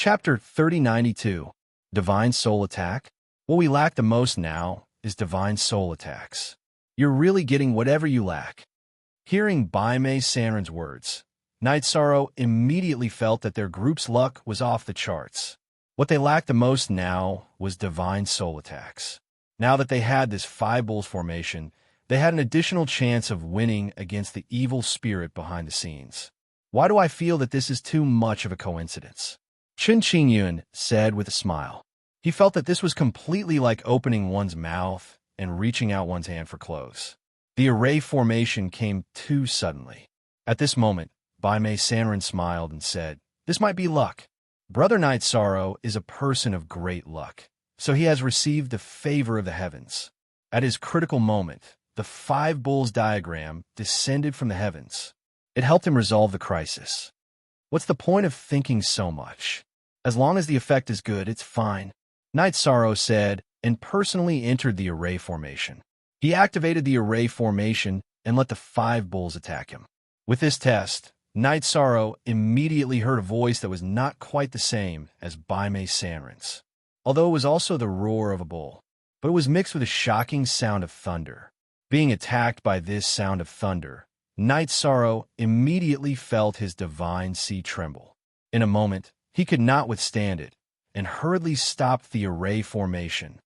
Chapter 3092, Divine Soul Attack. What we lack the most now is divine soul attacks. You're really getting whatever you lack. Hearing Baime Sanrin's words, Night Sorrow immediately felt that their group's luck was off the charts. What they lacked the most now was divine soul attacks. Now that they had this 5 bulls formation, they had an additional chance of winning against the evil spirit behind the scenes. Why do I feel that this is too much of a coincidence? Chen Qingyun said with a smile. He felt that this was completely like opening one's mouth and reaching out one's hand for clothes. The array formation came too suddenly. At this moment, Baime Sanrin smiled and said, "This might be luck. Brother Night Sorrow is a person of great luck, so he has received the favor of the heavens." At his critical moment, the 5 bulls diagram descended from the heavens. It helped him resolve the crisis. What's the point of thinking so much? As long as the effect is good, it's fine, Night Sorrow said, and personally entered the array formation. He activated the array formation and let the 5 bulls attack him. With this test, Night Sorrow immediately heard a voice that was not quite the same as Baime Sanrin's, although it was also the roar of a bull, but it was mixed with a shocking sound of thunder. Being attacked by this sound of thunder, Night Sorrow immediately felt his divine sea tremble. In a moment, he could not withstand it, and hurriedly stopped the array formation.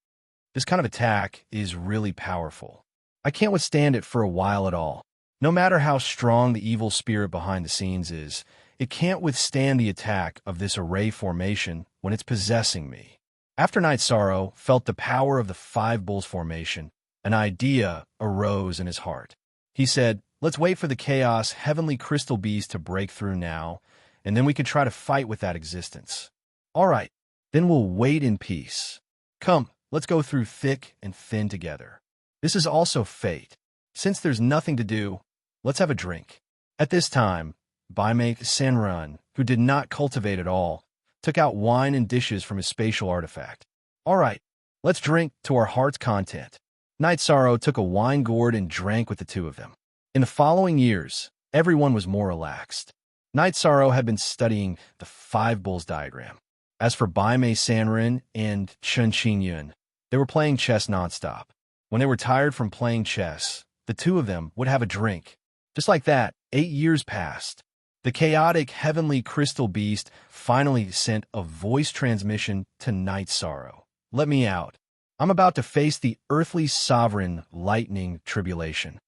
This kind of attack is really powerful. I can't withstand it for a while at all. No matter how strong the evil spirit behind the scenes is, it can't withstand the attack of this array formation when it's possessing me. After Night Sorrow felt the power of the 5 bulls formation, an idea arose in his heart. He said, "Let's wait for the Chaos Heavenly Crystal Beast to break through now, and then we can try to fight with that existence. All right, then we'll wait in peace. Come, let's go through thick and thin together. This is also fate. Since there's nothing to do, let's have a drink." At this time, Baime Sanrin, who did not cultivate at all, took out wine and dishes from his spatial artifact. "All right, let's drink to our heart's content." Night Sorrow took a wine gourd and drank with the 2 of them. In the following years, everyone was more relaxed. Night Sorrow had been studying the 5 bulls diagram. As for Baime Sanrin and Chen Qingyun, they were playing chess nonstop. When they were tired from playing chess, the 2 of them would have a drink. Just like that, 8 years passed. The chaotic heavenly crystal beast finally sent a voice transmission to Night Sorrow. "Let me out. I'm about to face the earthly sovereign lightning tribulation."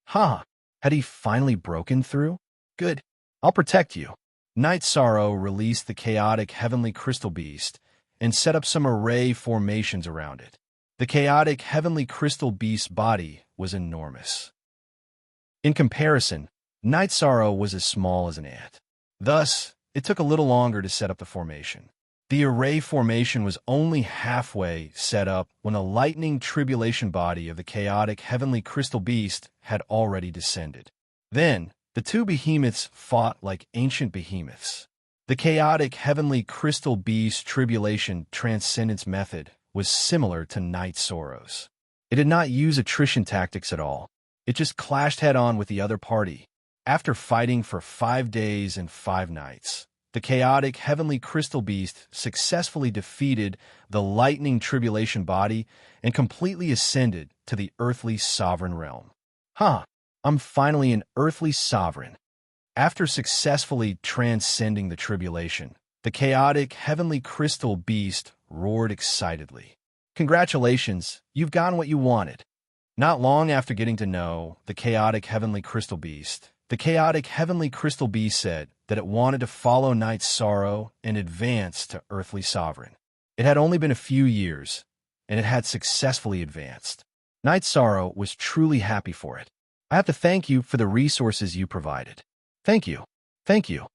Had he finally broken through? Good. I'll protect you. Night Sorrow released the chaotic heavenly crystal beast and set up some array formations around it. The chaotic heavenly crystal beast's body was enormous. In comparison, Night Sorrow was as small as an ant. Thus, it took a little longer to set up the formation. The array formation was only halfway set up when the lightning tribulation body of the chaotic heavenly crystal beast had already descended. Then, the 2 behemoths fought like ancient behemoths. The chaotic heavenly crystal beast tribulation transcendence method was similar to Night Sorrow's. It did not use attrition tactics at all. It just clashed head-on with the other party. After fighting for 5 days and 5 nights, the chaotic heavenly crystal beast successfully defeated the lightning tribulation body and completely ascended to the earthly sovereign realm. I'm finally an earthly sovereign. After successfully transcending the tribulation, the chaotic heavenly crystal beast roared excitedly. "Congratulations, you've gotten what you wanted." Not long after getting to know the chaotic heavenly crystal beast, the chaotic heavenly crystal beast said that it wanted to follow Night Sorrow and advance to earthly sovereign. It had only been a few years, and it had successfully advanced. Night Sorrow was truly happy for it. "I have to thank you for the resources you provided." "Thank you. Thank you."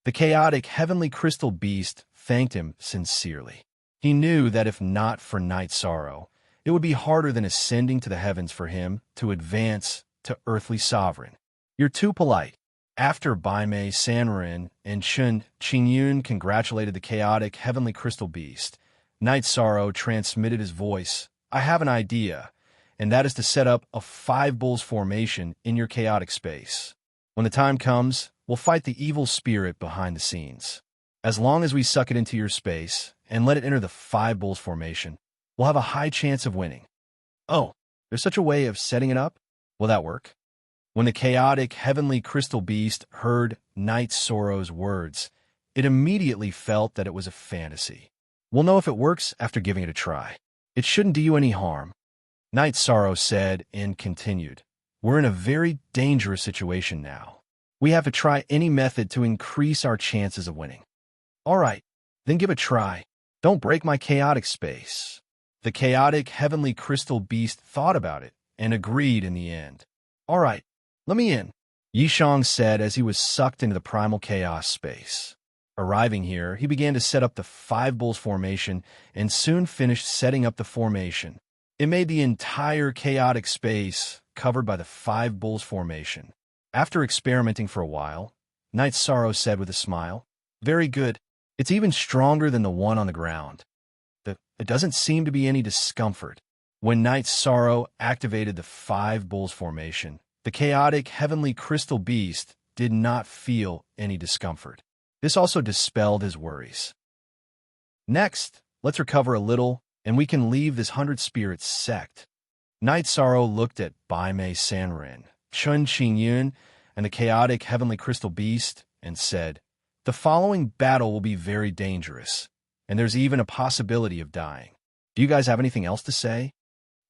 The chaotic heavenly crystal beast thanked him sincerely. He knew that if not for Night Sorrow, it would be harder than ascending to the heavens for him to advance to earthly sovereign. "You're too polite." After Baime Sanrin and Chen Qingyun congratulated the chaotic heavenly crystal beast, Night Sorrow transmitted his voice, "I have an idea, and that is to set up a 5 bulls formation in your chaotic space. When the time comes, we'll fight the evil spirit behind the scenes." As long as we suck it into your space and let it enter the five bulls formation, we'll have a high chance of winning. Oh, there's such a way of setting it up? Will that work? When the chaotic heavenly crystal beast heard Night Sorrow's words, it immediately felt that it was a fantasy. We'll know if it works after giving it a try. It shouldn't do you any harm. Night Sorrow said and continued, we're in a very dangerous situation now. We have to try any method to increase our chances of winning. All right, then give it a try. Don't break my chaotic space. The chaotic heavenly crystal beast thought about it and agreed in the end. All right, let me in, Yishang said as he was sucked into the primal chaos space. Arriving here, he began to set up the five bulls formation and soon finished setting up the formation. It made the entire chaotic space covered by the five bulls formation. After experimenting for a while, Night Sorrow said with a smile, very good. It's even stronger than the one on the ground. It doesn't seem to be any discomfort. When Night Sorrow activated the five bulls formation, the chaotic heavenly crystal beast did not feel any discomfort. This also dispelled his worries. Next, let's recover a little, and we can leave this 100 Spirits sect. Night Sorrow looked at Bai Mei Sanren, Chun Qingyun, and the chaotic heavenly crystal beast, and said, the following battle will be very dangerous, and there's even a possibility of dying. Do you guys have anything else to say?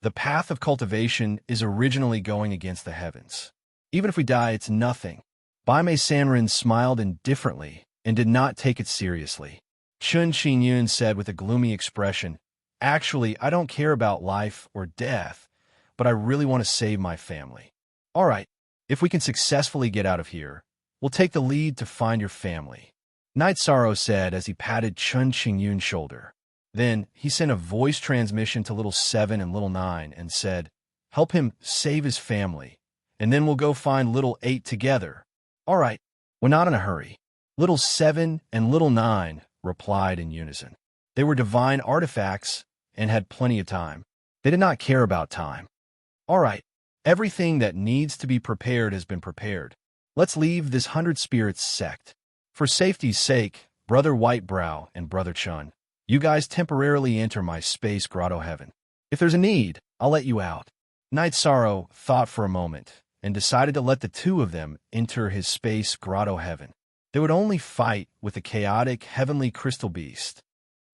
The path of cultivation is originally going against the heavens. Even if we die, it's nothing. Bai Mei Sanren smiled indifferently and did not take it seriously. Chun Qingyun said with a gloomy expression, actually, I don't care about life or death, but I really want to save my family. All right, if we can successfully get out of here, we'll take the lead to find your family. Night Sorrow said as he patted Chun Qingyun's shoulder. Then he sent a voice transmission to Little 7 and Little 9 and said, help him save his family, and then we'll go find Little 8 together. All right, we're not in a hurry. Little 7 and Little 9 replied in unison. They were divine artifacts and had plenty of time. They did not care about time. All right, everything that needs to be prepared has been prepared. Let's leave this 100 Spirits sect. For safety's sake, Brother Whitebrow and Brother Chun, you guys temporarily enter my space grotto heaven. If there's a need, I'll let you out. Night Sorrow thought for a moment and decided to let the two of them enter his space grotto heaven. They would only fight with the chaotic heavenly crystal beast.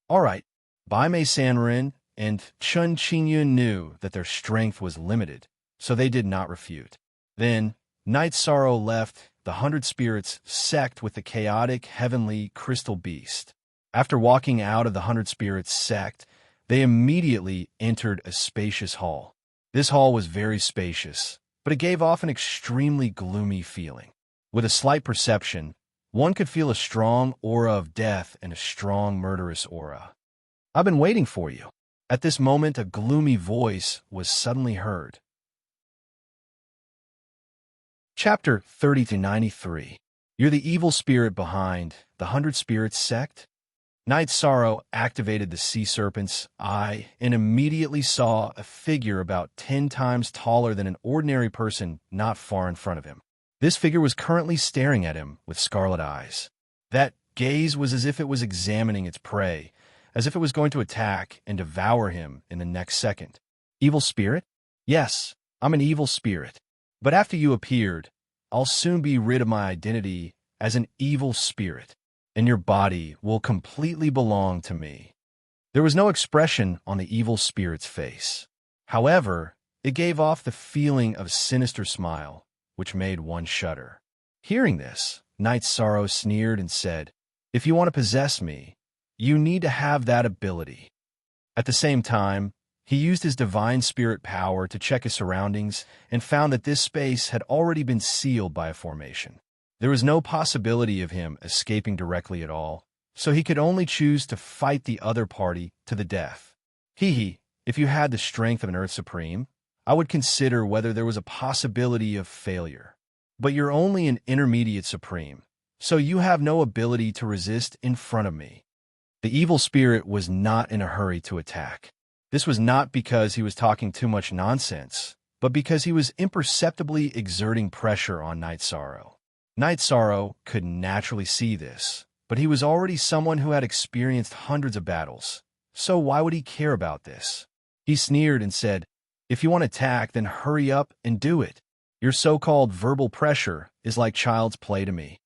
All right, Bai Mei Sanren and Chun Qingyun knew that their strength was limited, so they did not refute. Then, Night Sorrow left the 100 Spirits sect with the chaotic heavenly crystal beast. After walking out of the 100 Spirits sect, they immediately entered a spacious hall. This hall was very spacious, but it gave off an extremely gloomy feeling. With a slight perception, one could feel a strong aura of death and a strong murderous aura. I've been waiting for you. At this moment, a gloomy voice was suddenly heard. Chapter 30-93. You're the evil spirit behind the 100 Spirits sect? Night Sorrow activated the sea serpent's eye and immediately saw a figure about 10 times taller than an ordinary person not far in front of him. This figure was currently staring at him with scarlet eyes. That gaze was as if it was examining its prey, as if it was going to attack and devour him in the next second. Evil spirit? Yes, I'm an evil spirit. But after you appeared, I'll soon be rid of my identity as an evil spirit, and your body will completely belong to me. There was no expression on the evil spirit's face. However, it gave off the feeling of a sinister smile, which made one shudder. Hearing this, Night Sorrow sneered and said, if you want to possess me, you need to have that ability. At the same time, he used his divine spirit power to check his surroundings and found that this space had already been sealed by a formation. There was no possibility of him escaping directly at all, so he could only choose to fight the other party to the death. If you had the strength of an Earth Supreme, I would consider whether there was a possibility of failure. But you're only an intermediate Supreme, so you have no ability to resist in front of me. The evil spirit was not in a hurry to attack. This was not because he was talking too much nonsense, but because he was imperceptibly exerting pressure on Night Sorrow. Night Sorrow could naturally see this, but he was already someone who had experienced hundreds of battles, so why would he care about this? He sneered and said, "If you want to attack, then hurry up and do it. Your so-called verbal pressure is like child's play to me."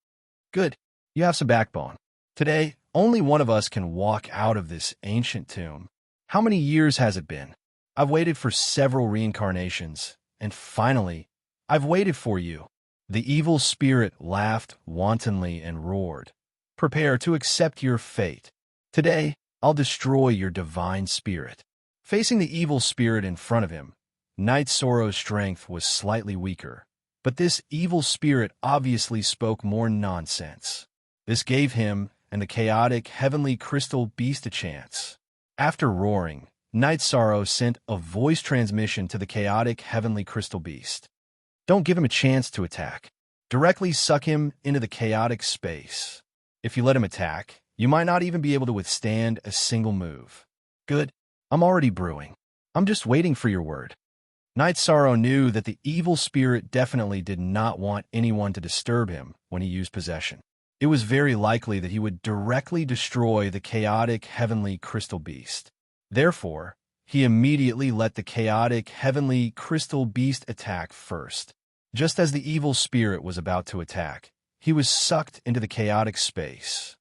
Good, you have some backbone. Today, only one of us can walk out of this ancient tomb. How many years has it been? I've waited for several reincarnations, and finally, I've waited for you. The evil spirit laughed wantonly and roared, "Prepare to accept your fate. Today, I'll destroy your divine spirit." Facing the evil spirit in front of him, Knight Sorrow's strength was slightly weaker, but this evil spirit obviously spoke more nonsense. This gave him and the chaotic heavenly crystal beast a chance. After roaring, Knight Sorrow sent a voice transmission to the chaotic heavenly crystal beast. Don't give him a chance to attack. Directly suck him into the chaotic space. If you let him attack, you might not even be able to withstand a single move. Good, I'm already brewing. I'm just waiting for your word. Knight Sorrow knew that the evil spirit definitely did not want anyone to disturb him when he used possession. It was very likely that he would directly destroy the chaotic heavenly crystal beast. Therefore, he immediately let the chaotic heavenly crystal beast attack first. Just as the evil spirit was about to attack, he was sucked into the chaotic space.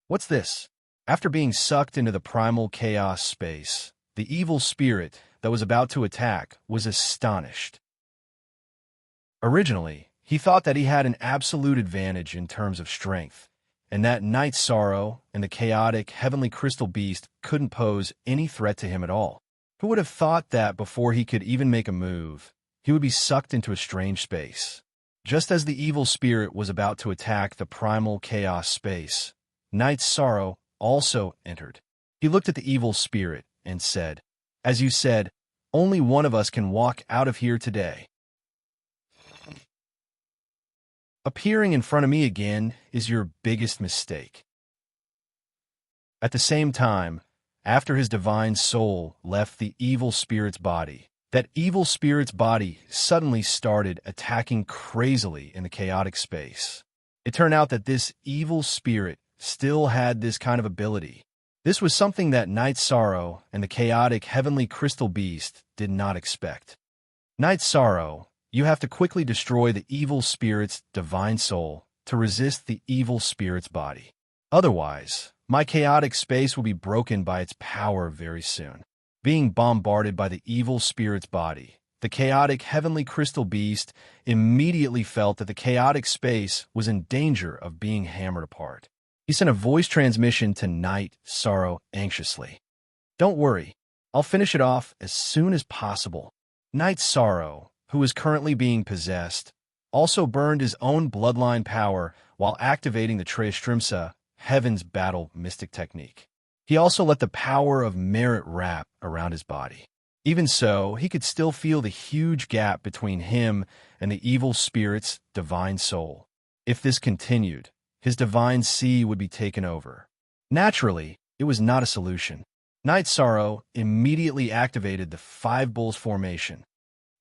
What's this? After being sucked into the primal chaos space, the evil spirit that was about to attack was astonished. Originally, he thought that he had an absolute advantage in terms of strength, and that Knight Sorrow and the chaotic heavenly crystal beast couldn't pose any threat to him at all. Who would have thought that before he could even make a move, he would be sucked into a strange space? Just as the evil spirit was about to attack the primal chaos space, Knight Sorrow also entered. He looked at the evil spirit and said, "As you said, only one of us can walk out of here today. Appearing in front of me again is your biggest mistake." At the same time, after his divine soul left the evil spirit's body, that evil spirit's body suddenly started attacking crazily in the chaotic space. It turned out that this evil spirit still had this kind of ability. This was something that Knight Sorrow and the chaotic heavenly crystal beast did not expect. Knight Sorrow, you have to quickly destroy the evil spirit's divine soul to resist the evil spirit's body. Otherwise, my chaotic space will be broken by its power very soon. Being bombarded by the evil spirit's body, the chaotic heavenly crystal beast immediately felt that the chaotic space was in danger of being hammered apart. He sent a voice transmission to Knight Sorrow anxiously. "Don't worry, I'll finish it off as soon as possible." Knight Sorrow, who was currently being possessed, also burned his own bloodline power while activating the Tristrimsa, Heaven's Battle Mystic Technique. He also let the power of Merit wrap around his body. Even so, he could still feel the huge gap between him and the evil spirit's divine soul. If this continued, his divine sea would be taken over. Naturally, it was not a solution. Knight Sorrow immediately activated the Five Bulls formation.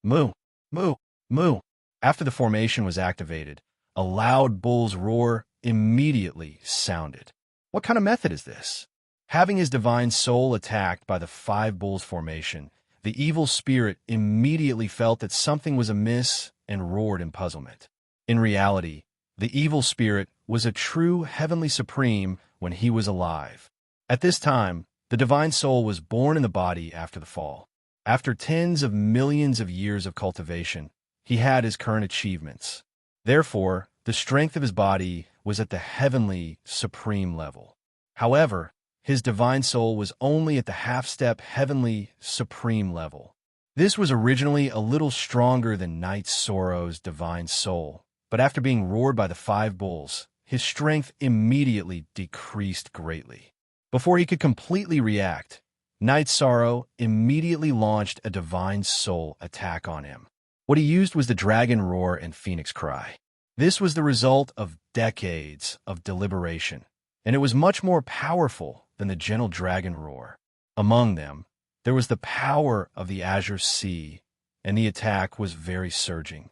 Moo, moo, moo. After the formation was activated, a loud bull's roar immediately sounded. What kind of method is this? Having his divine soul attacked by the Five Bulls formation, the evil spirit immediately felt that something was amiss and roared in puzzlement. In reality, the evil spirit was a true heavenly supreme when he was alive. At this time, the divine soul was born in the body after the fall. After tens of millions of years of cultivation, he had his current achievements. Therefore, the strength of his body was at the heavenly supreme level. However, his divine soul was only at the half-step heavenly supreme level. This was originally a little stronger than Knight Sorrow's divine soul, but after being roared by the Five Bulls, his strength immediately decreased greatly. Before he could completely react, Knight Sorrow immediately launched a divine soul attack on him. What he used was the Dragon Roar and Phoenix Cry. This was the result of decades of deliberation, and it was much more powerful than the gentle Dragon Roar. Among them, there was the power of the Azure Sea, and the attack was very surging.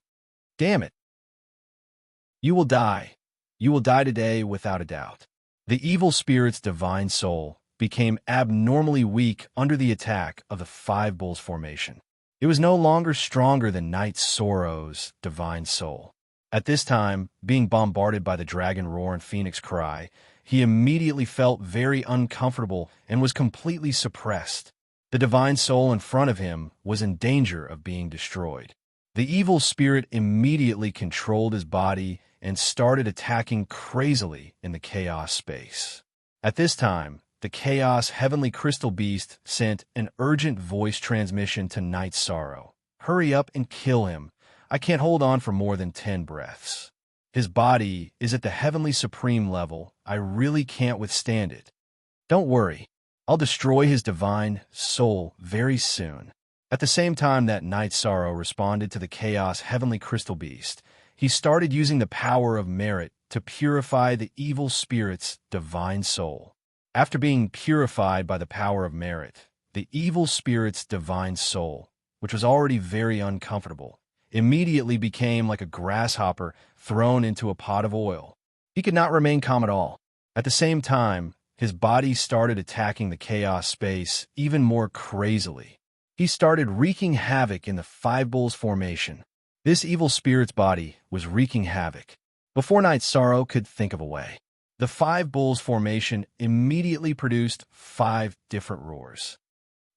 Damn it! You will die. You will die today without a doubt. The evil spirit's divine soul became abnormally weak under the attack of the Five Bulls formation. It was no longer stronger than Knight Sorrow's divine soul. At this time, being bombarded by the dragon roar and phoenix cry, he immediately felt very uncomfortable and was completely suppressed. The divine soul in front of him was in danger of being destroyed. The evil spirit immediately controlled his body and started attacking crazily in the chaos space. At this time, the Chaos Heavenly Crystal Beast sent an urgent voice transmission to Knight Sorrow. "Hurry up and kill him. I can't hold on for more than 10 breaths. His body is at the Heavenly Supreme level. I really can't withstand it. Don't worry. I'll destroy his divine soul very soon." At the same time that Knight Sorrow responded to the Chaos Heavenly Crystal Beast, he started using the power of merit to purify the evil spirit's divine soul. After being purified by the power of merit, the evil spirit's divine soul, which was already very uncomfortable, immediately became like a grasshopper thrown into a pot of oil. He could not remain calm at all. At the same time, his body started attacking the chaos space even more crazily. He started wreaking havoc in the Five Bulls formation. This evil spirit's body was wreaking havoc. Before Knight Sorrow could think of a way, the Five Bulls formation immediately produced 5 different roars.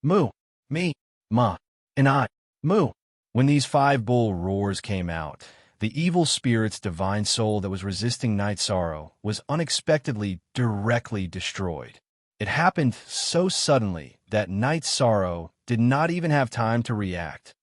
Moo, me, ma, and I. Moo. When these 5 bull roars came out, the evil spirit's divine soul that was resisting Knight Sorrow was unexpectedly directly destroyed. It happened so suddenly that Knight Sorrow did not even have time to react.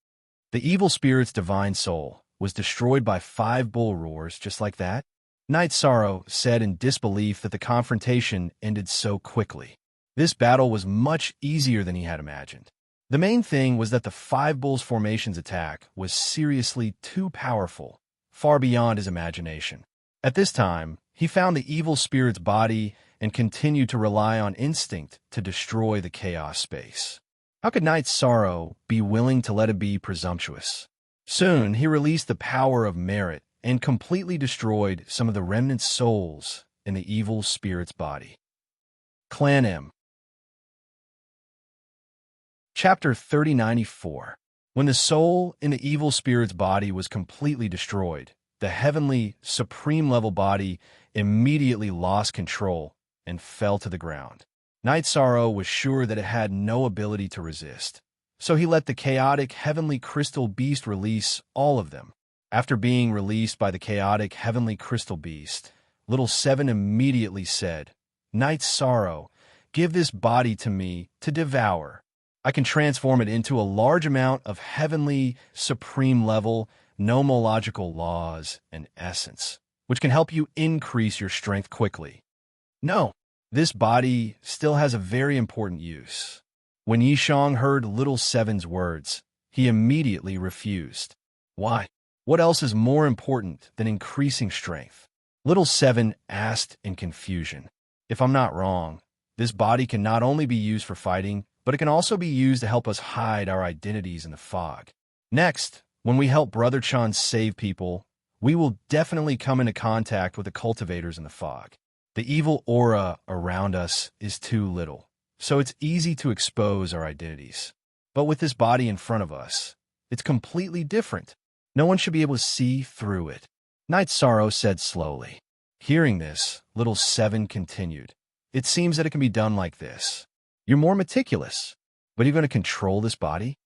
The evil spirit's divine soul was destroyed by 5 bull roars just like that. Knight Sorrow said in disbelief that the confrontation ended so quickly. This battle was much easier than he had imagined. The main thing was that the 5 Bulls formation's attack was seriously too powerful, far beyond his imagination. At this time, he found the evil spirit's body and continued to rely on instinct to destroy the chaos space. How could Knight Sorrow be willing to let it be presumptuous? Soon, he released the power of merit and completely destroyed some of the remnant souls in the evil spirit's body. Clan M. Chapter 3094. When the soul in the evil spirit's body was completely destroyed, the heavenly, supreme-level body immediately lost control and fell to the ground. Knight Sorrow was sure that it had no ability to resist, so he let the chaotic heavenly crystal beast release all of them. After being released by the chaotic heavenly crystal beast, Little Seven immediately said, "Knight Sorrow, give this body to me to devour. I can transform it into a large amount of heavenly, supreme-level, nomological laws and essence, which can help you increase your strength quickly." No, this body still has a very important use. When Yishong heard Little Seven's words, he immediately refused. Why? What else is more important than increasing strength? Little Seven asked in confusion. If I'm not wrong, this body can not only be used for fighting, but it can also be used to help us hide our identities in the fog. Next, when we help Brother Chan save people, we will definitely come into contact with the cultivators in the fog. The evil aura around us is too little, so it's easy to expose our identities. But with this body in front of us, it's completely different. No one should be able to see through it. Knight Sorrow said slowly. Hearing this, Little Seven continued. It seems that it can be done like this. You're more meticulous, but you're going to control this body?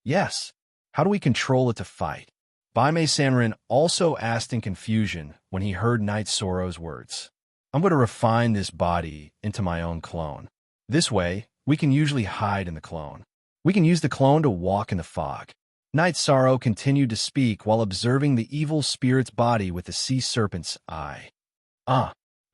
Yes. How do we control it to fight? Baimei Sanrin also asked in confusion when he heard Knight Sorrow's words. I'm going to refine this body into my own clone. This way, we can usually hide in the clone. We can use the clone to walk in the fog. Knight Sorrow continued to speak while observing the evil spirit's body with the sea serpent's eye.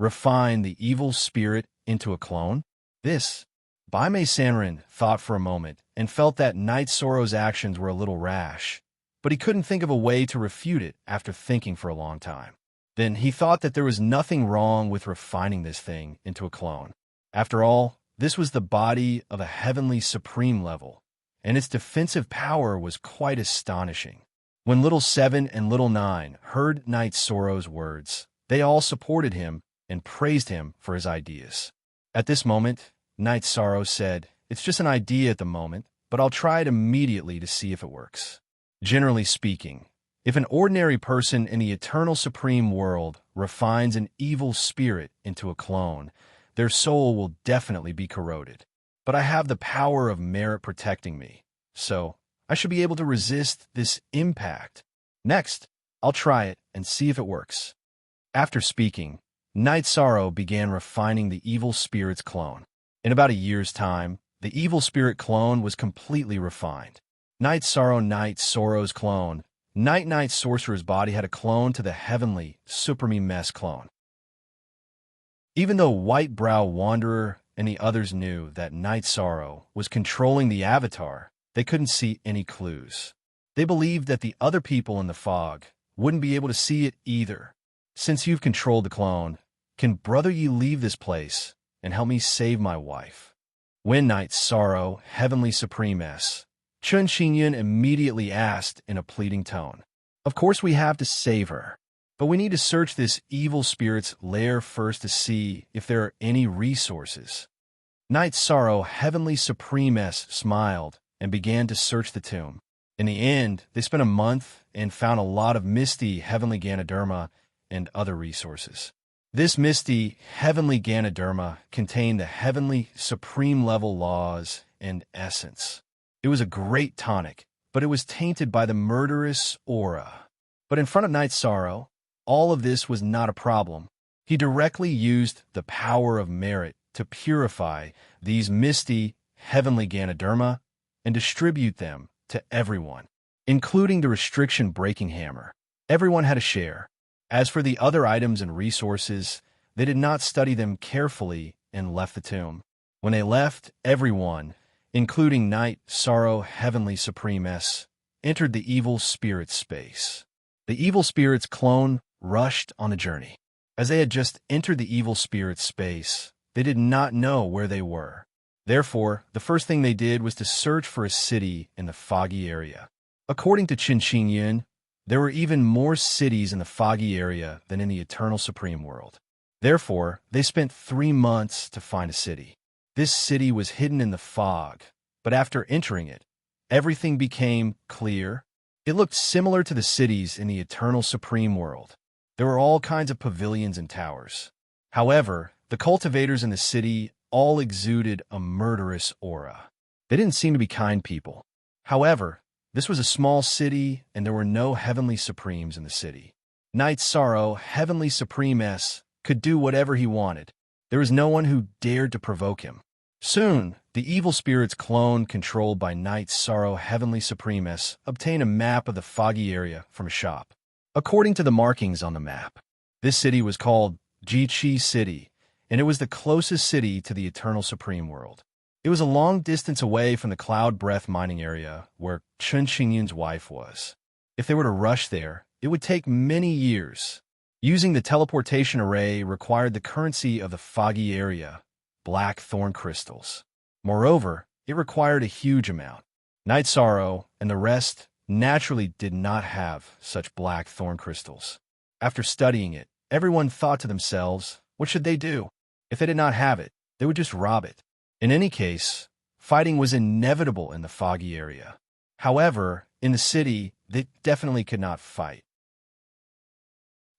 Refine the evil spirit into a clone? This. Baimei Sanrin thought for a moment and felt that Knight Sorrow's actions were a little rash, but he couldn't think of a way to refute it after thinking for a long time. Then he thought that there was nothing wrong with refining this thing into a clone. After all, this was the body of a heavenly supreme level, and its defensive power was quite astonishing. When Little Seven and Little Nine heard Knight Sorrow's words, they all supported him and praised him for his ideas. At this moment, Night Sorrow said, "It's just an idea at the moment, but I'll try it immediately to see if it works." Generally speaking, if an ordinary person in the eternal supreme world refines an evil spirit into a clone, their soul will definitely be corroded. But I have the power of merit protecting me, so I should be able to resist this impact. Next, I'll try it and see if it works. After speaking, Night Sorrow began refining the evil spirit's clone. In about a year's time, the evil spirit clone was completely refined. Night Sorrow's clone. Night Sorcerer's body had a clone to the heavenly Supreme Mess clone. Even though White Brow Wanderer and the others knew that Night Sorrow was controlling the avatar, they couldn't see any clues. They believed that the other people in the fog wouldn't be able to see it either. "Since you've controlled the clone, can Brother Yi leave this place and help me save my wife?" When Night Sorrow, Heavenly Supremess, Chun Xingyun immediately asked in a pleading tone. "Of course we have to save her, but we need to search this evil spirit's lair first to see if there are any resources." Night Sorrow, Heavenly Supremess, smiled and began to search the tomb. In the end, they spent a month and found a lot of misty Heavenly Ganoderma and other resources. This misty Heavenly Ganoderma contained the Heavenly Supreme level laws and essence. It was a great tonic, but it was tainted by the murderous aura. But in front of Night Sorrow, all of this was not a problem. He directly used the power of merit to purify these misty Heavenly Ganoderma and distribute them to everyone, including the restriction-breaking hammer. Everyone had a share. As for the other items and resources, they did not study them carefully and left the tomb. When they left, everyone, including Night Sorrow, Heavenly Supremess, entered the evil spirit's space. The evil spirit's clone rushed on a journey. As they had just entered the evil spirit's space, they did not know where they were. Therefore, the first thing they did was to search for a city in the foggy area. According to Qin Xingyun, there were even more cities in the foggy area than in the Eternal Supreme World. Therefore, they spent 3 months to find a city. This city was hidden in the fog, but after entering it, everything became clear. It looked similar to the cities in the Eternal Supreme World. There were all kinds of pavilions and towers. However, the cultivators in the city all exuded a murderous aura. They didn't seem to be kind people. However, this was a small city, and there were no Heavenly Supremes in the city. Night Sorrow, Heavenly Supremess, could do whatever he wanted. There was no one who dared to provoke him. Soon, the evil spirit's clone, controlled by Night Sorrow, Heavenly Supremess, obtained a map of the foggy area from a shop. According to the markings on the map, this city was called Jiqi City, and it was the closest city to the Eternal Supreme World. It was a long distance away from the Cloud Breath mining area where Chun Xingyun's wife was. If they were to rush there, it would take many years. Using the teleportation array required the currency of the foggy area, black thorn crystals. Moreover, it required a huge amount. Night Sorrow and the rest naturally did not have such black thorn crystals. After studying it, everyone thought to themselves, what should they do? If they did not have it, they would just rob it. In any case, fighting was inevitable in the foggy area. However, in the city, they definitely could not fight.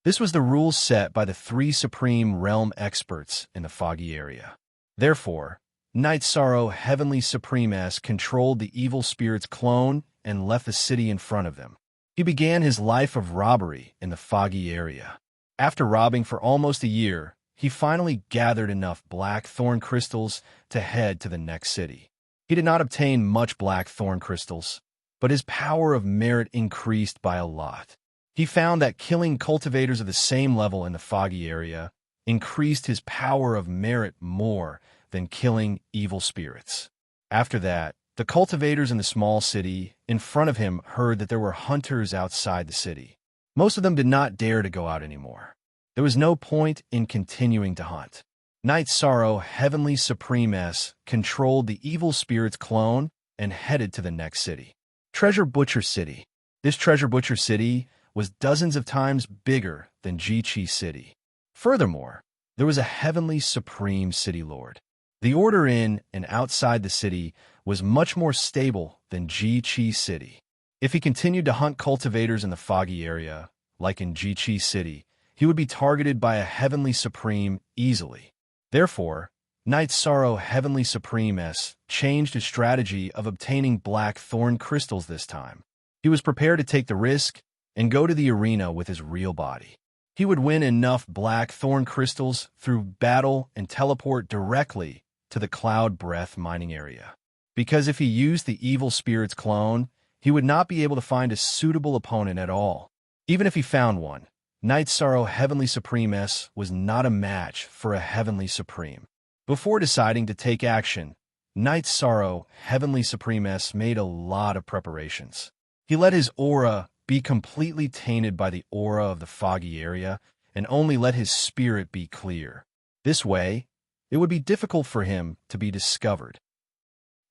This was the rules set by the 3 supreme realm experts in the foggy area. Therefore, Night Sorrow, Heavenly Supremess, controlled the evil spirit's clone and left the city in front of them. He began his life of robbery in the foggy area. After robbing for almost a year, he finally gathered enough black thorn crystals to head to the next city. He did not obtain much black thorn crystals, but his power of merit increased by a lot. He found that killing cultivators of the same level in the foggy area increased his power of merit more than killing evil spirits. After that, the cultivators in the small city in front of him heard that there were hunters outside the city. Most of them did not dare to go out anymore. There was no point in continuing to hunt. Night Sorrow, Heavenly Supremess, controlled the evil spirit's clone and headed to the next city. Treasure Butcher City. This Treasure Butcher City was dozens of times bigger than Jiqi City. Furthermore, there was a heavenly supreme city lord. The order in and outside the city was much more stable than Ji-Chi City. If he continued to hunt cultivators in the foggy area, like in Ji-Chi City, he would be targeted by a heavenly supreme easily. Therefore, Knight Sorrow Heavenly Supreme S changed his strategy of obtaining black thorn crystals this time. He was prepared to take the risk and go to the arena with his real body. He would win enough black thorn crystals through battle and teleport directly to the Cloud Breath mining area. Because if he used the evil spirit's clone, he would not be able to find a suitable opponent at all. Even if he found one, Knight Sorrow Heavenly Supreme S was not a match for a Heavenly Supreme. Before deciding to take action, Knight Sorrow Heavenly Supreme S made a lot of preparations. He let his aura be completely tainted by the aura of the foggy area and only let his spirit be clear. This way, it would be difficult for him to be discovered.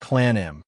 Clan M.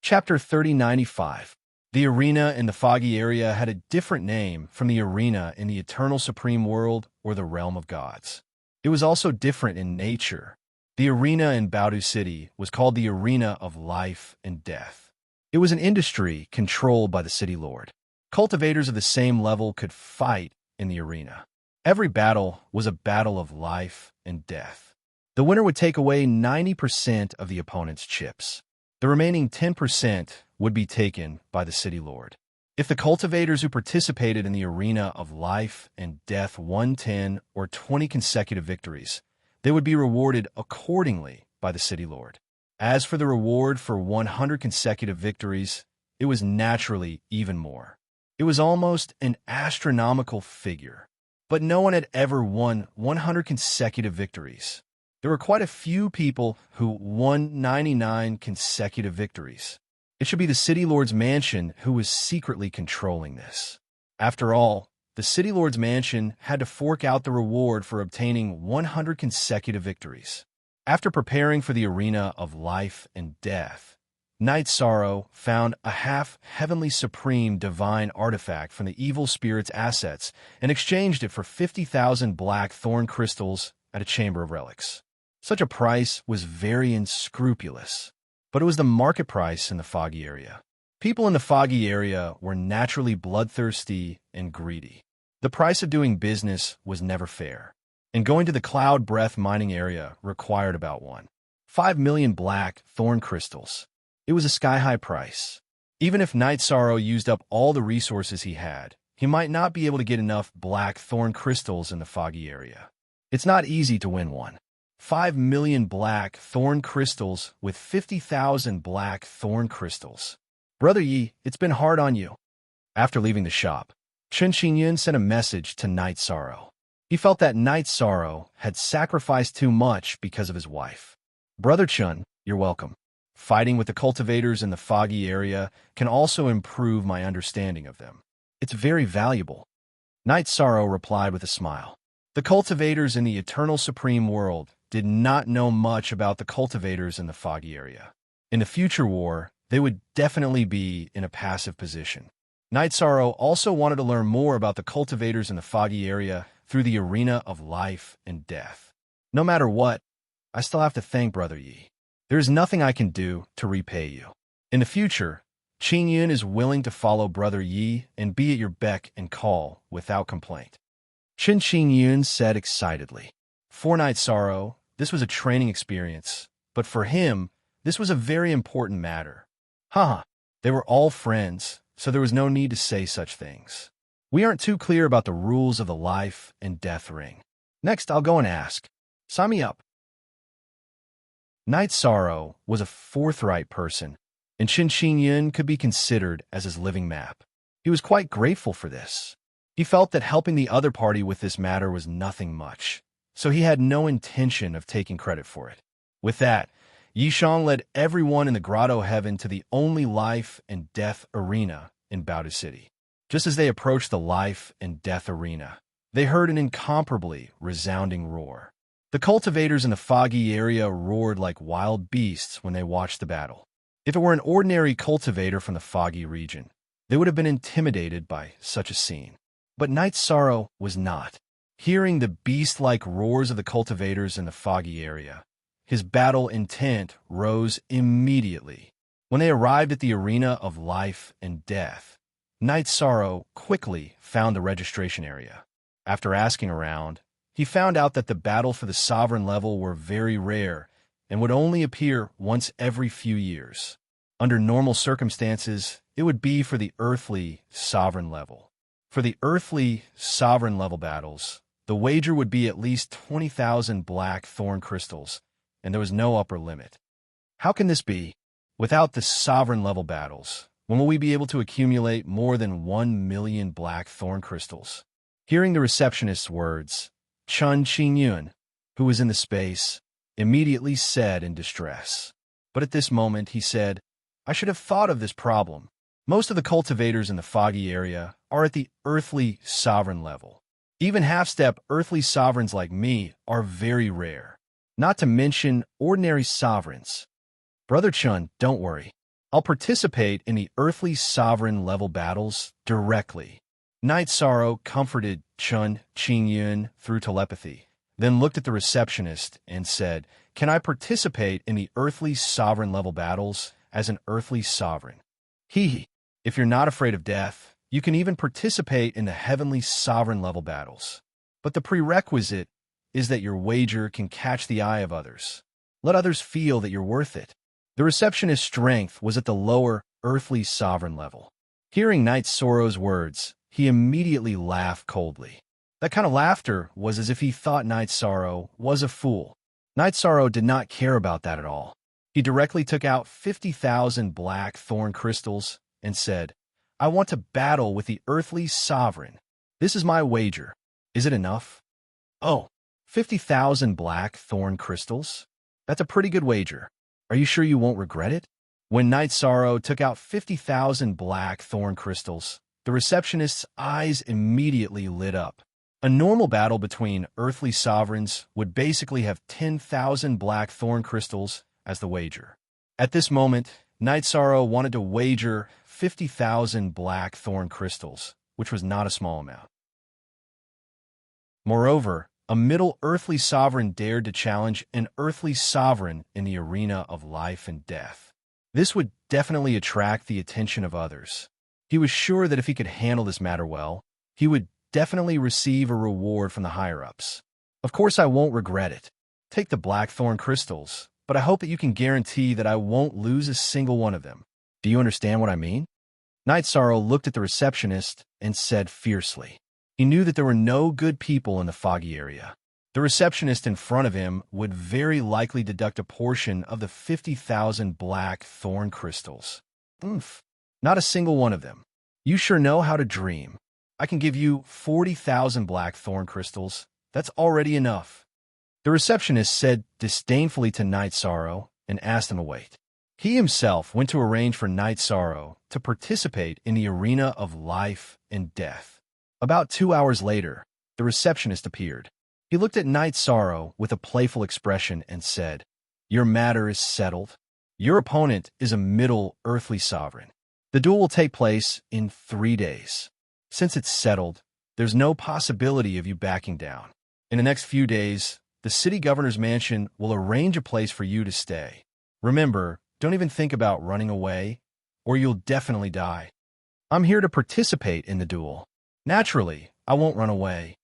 Chapter 3095. The arena in the foggy area had a different name from the arena in the Eternal Supreme World or the Realm of Gods. It was also different in nature. The arena in Baodu City was called the Arena of Life and Death. It was an industry controlled by the city lord. Cultivators of the same level could fight in the arena. Every battle was a battle of life and death. The winner would take away 90% of the opponent's chips. The remaining 10% would be taken by the city lord. If the cultivators who participated in the arena of life and death won 10 or 20 consecutive victories, they would be rewarded accordingly by the city lord. As for the reward for 100 consecutive victories, it was naturally even more. It was almost an astronomical figure. But no one had ever won 100 consecutive victories. There were quite a few people who won 99 consecutive victories. It should be the City Lord's mansion who was secretly controlling this. After all, the City Lord's mansion had to fork out the reward for obtaining 100 consecutive victories. After preparing for the arena of life and death, Knight Sorrow found a half-heavenly supreme divine artifact from the evil spirit's assets and exchanged it for 50,000 black thorn crystals at a chamber of relics. Such a price was very unscrupulous, but it was the market price in the foggy area. People in the foggy area were naturally bloodthirsty and greedy. The price of doing business was never fair, and going to the Cloud Breath mining area required about 1.5 million black thorn crystals. It was a sky-high price. Even if Knight Sorrow used up all the resources he had, he might not be able to get enough black thorn crystals in the foggy area. It's not easy to win 1.5 million black thorn crystals with 50,000 black thorn crystals. Brother Yi, it's been hard on you. After leaving the shop, Chen Xingyun sent a message to Knight Sorrow. He felt that Knight Sorrow had sacrificed too much because of his wife. Brother Chen, you're welcome. Fighting with the cultivators in the foggy area can also improve my understanding of them. It's very valuable. Knight Sorrow replied with a smile. The cultivators in the Eternal Supreme World did not know much about the cultivators in the foggy area. In the future war, they would definitely be in a passive position. Knight Sorrow also wanted to learn more about the cultivators in the foggy area through the arena of life and death. No matter what, I still have to thank Brother Yi. There is nothing I can do to repay you. In the future, Qing Yun is willing to follow Brother Yi and be at your beck and call without complaint. Chen Qingyun said excitedly. For Knight Sorrow, this was a training experience, but for him, this was a very important matter. They were all friends, so there was no need to say such things. We aren't too clear about the rules of the life and death ring. Next, I'll go and ask. Sign me up. Knight Sorrow was a forthright person, and Chen Qingyun could be considered as his living map. He was quite grateful for this. He felt that helping the other party with this matter was nothing much, so he had no intention of taking credit for it. With that, Yishang led everyone in the Grotto Heaven to the only life and death arena in Baodu City. Just as they approached the life and death arena, they heard an incomparably resounding roar. The cultivators in the foggy area roared like wild beasts when they watched the battle. If it were an ordinary cultivator from the foggy region, they would have been intimidated by such a scene. But Knight Sorrow was not. Hearing the beast-like roars of the cultivators in the foggy area, his battle intent rose immediately. When they arrived at the arena of life and death, Knight Sorrow quickly found the registration area. After asking around, he found out that the battle for the sovereign level were very rare and would only appear once every few years. Under normal circumstances, it would be for the earthly sovereign level. For the earthly sovereign level battles, the wager would be at least 20,000 black thorn crystals, and there was no upper limit. How can this be? Without the sovereign level battles, when will we be able to accumulate more than 1 million black thorn crystals? Hearing the receptionist's words, Chun Qingyun, who was in the space, immediately said in distress. But at this moment he said, I should have thought of this problem. Most of the cultivators in the foggy area are at the earthly sovereign level. Even half-step earthly sovereigns like me are very rare, not to mention ordinary sovereigns. Brother Chun, don't worry. I'll participate in the earthly sovereign level battles directly. Knight Sorrow comforted Chun Qingyun through telepathy, then looked at the receptionist and said, Can I participate in the earthly sovereign level battles as an earthly sovereign? If you're not afraid of death, you can even participate in the heavenly sovereign level battles. But the prerequisite is that your wager can catch the eye of others. Let others feel that you're worth it. The receptionist's strength was at the lower earthly sovereign level. Hearing Knight Sorrow's words, he immediately laughed coldly. That kind of laughter was as if he thought Knight Sorrow was a fool. Knight Sorrow did not care about that at all. He directly took out 50,000 black thorn crystals and said, I want to battle with the earthly sovereign. This is my wager. Is it enough? Oh, 50,000 black thorn crystals? That's a pretty good wager. Are you sure you won't regret it? When Knight Sorrow took out 50,000 black thorn crystals, the receptionist's eyes immediately lit up. A normal battle between earthly sovereigns would basically have 10,000 black thorn crystals as the wager. At this moment, Knight Sorrow wanted to wager 50,000 black thorn crystals, which was not a small amount. Moreover, a middle earthly sovereign dared to challenge an earthly sovereign in the arena of life and death. This would definitely attract the attention of others. He was sure that if he could handle this matter well, he would definitely receive a reward from the higher-ups. Of course, I won't regret it. Take the blackthorn crystals, but I hope that you can guarantee that I won't lose a single one of them. Do you understand what I mean? Knight Sorrow looked at the receptionist and said fiercely. He knew that there were no good people in the foggy area. The receptionist in front of him would very likely deduct a portion of the 50,000 black thorn crystals. Not a single one of them. You sure know how to dream. I can give you 40,000 black thorn crystals. That's already enough. The receptionist said disdainfully to Knight Sorrow and asked him to wait. He himself went to arrange for Knight Sorrow to participate in the arena of life and death. About 2 hours later, the receptionist appeared. He looked at Knight Sorrow with a playful expression and said, Your matter is settled. Your opponent is a middle earthly sovereign. The duel will take place in 3 days. Since it's settled, there's no possibility of you backing down. In the next few days, the city governor's mansion will arrange a place for you to stay. Remember, don't even think about running away, or you'll definitely die. I'm here to participate in the duel. Naturally, I won't run away.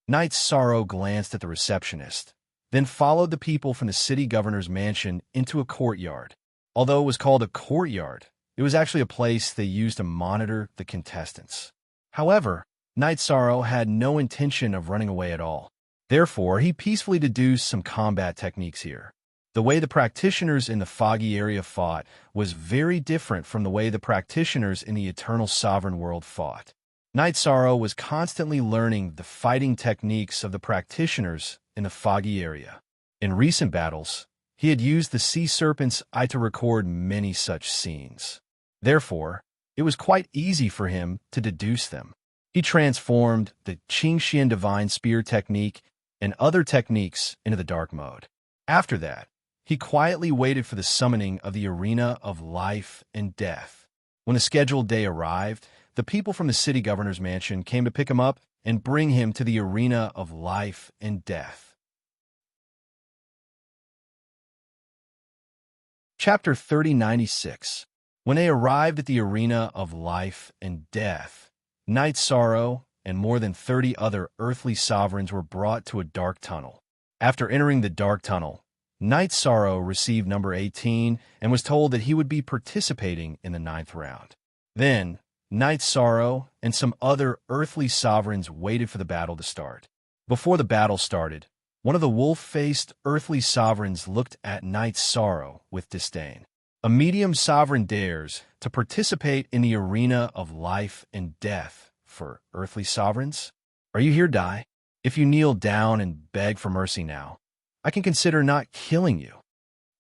Knight Sorrow glanced at the receptionist, then followed the people from the city governor's mansion into a courtyard. Although it was called a courtyard, it was actually a place they used to monitor the contestants. However, Knight Sorrow had no intention of running away at all. Therefore, he peacefully deduced some combat techniques here. The way the practitioners in the foggy area fought was very different from the way the practitioners in the eternal sovereign world fought. Knight Sorrow was constantly learning the fighting techniques of the practitioners in the foggy area. In recent battles, he had used the sea serpent's eye to record many such scenes. Therefore, it was quite easy for him to deduce them. He transformed the Qingxian Divine Spear technique and other techniques into the dark mode. After that, he quietly waited for the summoning of the arena of life and death. When the scheduled day arrived, the people from the city governor's mansion came to pick him up and bring him to the arena of life and death. Chapter 3096. When they arrived at the arena of life and death, Night Sorrow and more than 30 other earthly sovereigns were brought to a dark tunnel. After entering the dark tunnel, Night Sorrow received number 18 and was told that he would be participating in the 9th round. Then, Night Sorrow and some other earthly sovereigns waited for the battle to start. Before the battle started, one of the wolf-faced earthly sovereigns looked at Night Sorrow with disdain. A medium sovereign dares to participate in the arena of life and death for earthly sovereigns? Are you here, die? If you kneel down and beg for mercy now, I can consider not killing you.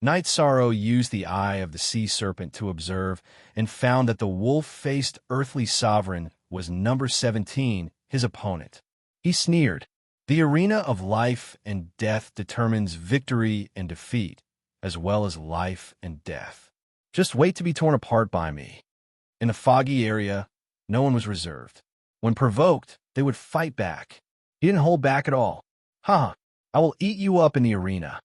Night Sorrow used the eye of the sea serpent to observe and found that the wolf-faced earthly sovereign was number 17, his opponent. He sneered. The arena of life and death determines victory and defeat, as well as life and death. Just wait to be torn apart by me. In the foggy area, no one was reserved. When provoked, they would fight back. He didn't hold back at all. Ha! I will eat you up in the arena.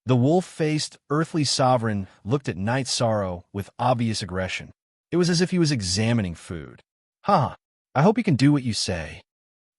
The wolf-faced earthly sovereign looked at Night Sorrow with obvious aggression. It was as if he was examining food. Ha! I hope you can do what you say.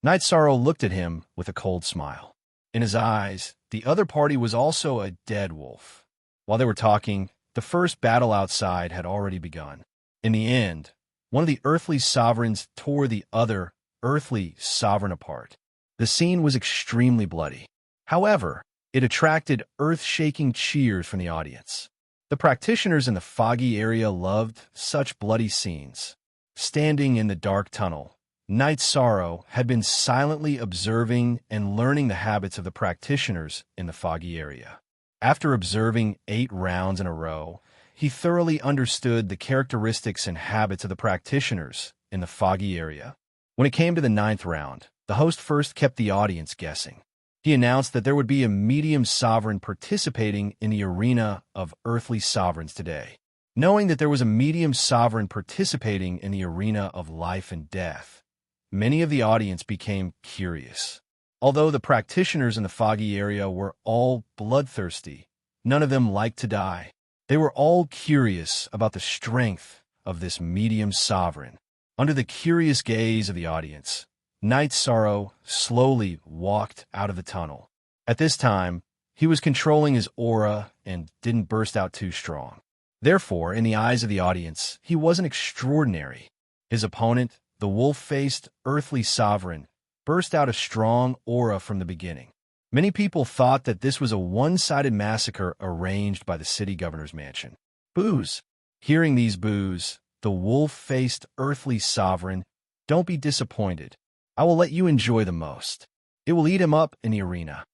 Night Sorrow looked at him with a cold smile. In his eyes, the other party was also a dead wolf. While they were talking, the first battle outside had already begun. In the end, one of the earthly sovereigns tore the other earthly sovereign apart. The scene was extremely bloody. However, it attracted earth-shaking cheers from the audience. The practitioners in the foggy area loved such bloody scenes. Standing in the dark tunnel, Night Sorrow had been silently observing and learning the habits of the practitioners in the foggy area. After observing 8 rounds in a row, he thoroughly understood the characteristics and habits of the practitioners in the foggy area. When it came to the 9th round, the host first kept the audience guessing. He announced that there would be a medium sovereign participating in the arena of earthly sovereigns today. Knowing that there was a medium sovereign participating in the arena of life and death, many of the audience became curious. Although the practitioners in the foggy area were all bloodthirsty, none of them liked to die. They were all curious about the strength of this medium sovereign. Under the curious gaze of the audience, Night Sorrow slowly walked out of the tunnel. At this time, he was controlling his aura and didn't burst out too strong. Therefore, in the eyes of the audience, he wasn't extraordinary. His opponent, the wolf-faced earthly sovereign, burst out a strong aura from the beginning. Many people thought that this was a one-sided massacre arranged by the city governor's mansion. Boos. Hearing these boos, the wolf-faced earthly sovereign, don't be disappointed. I will let you enjoy the most. It will eat him up in the arena.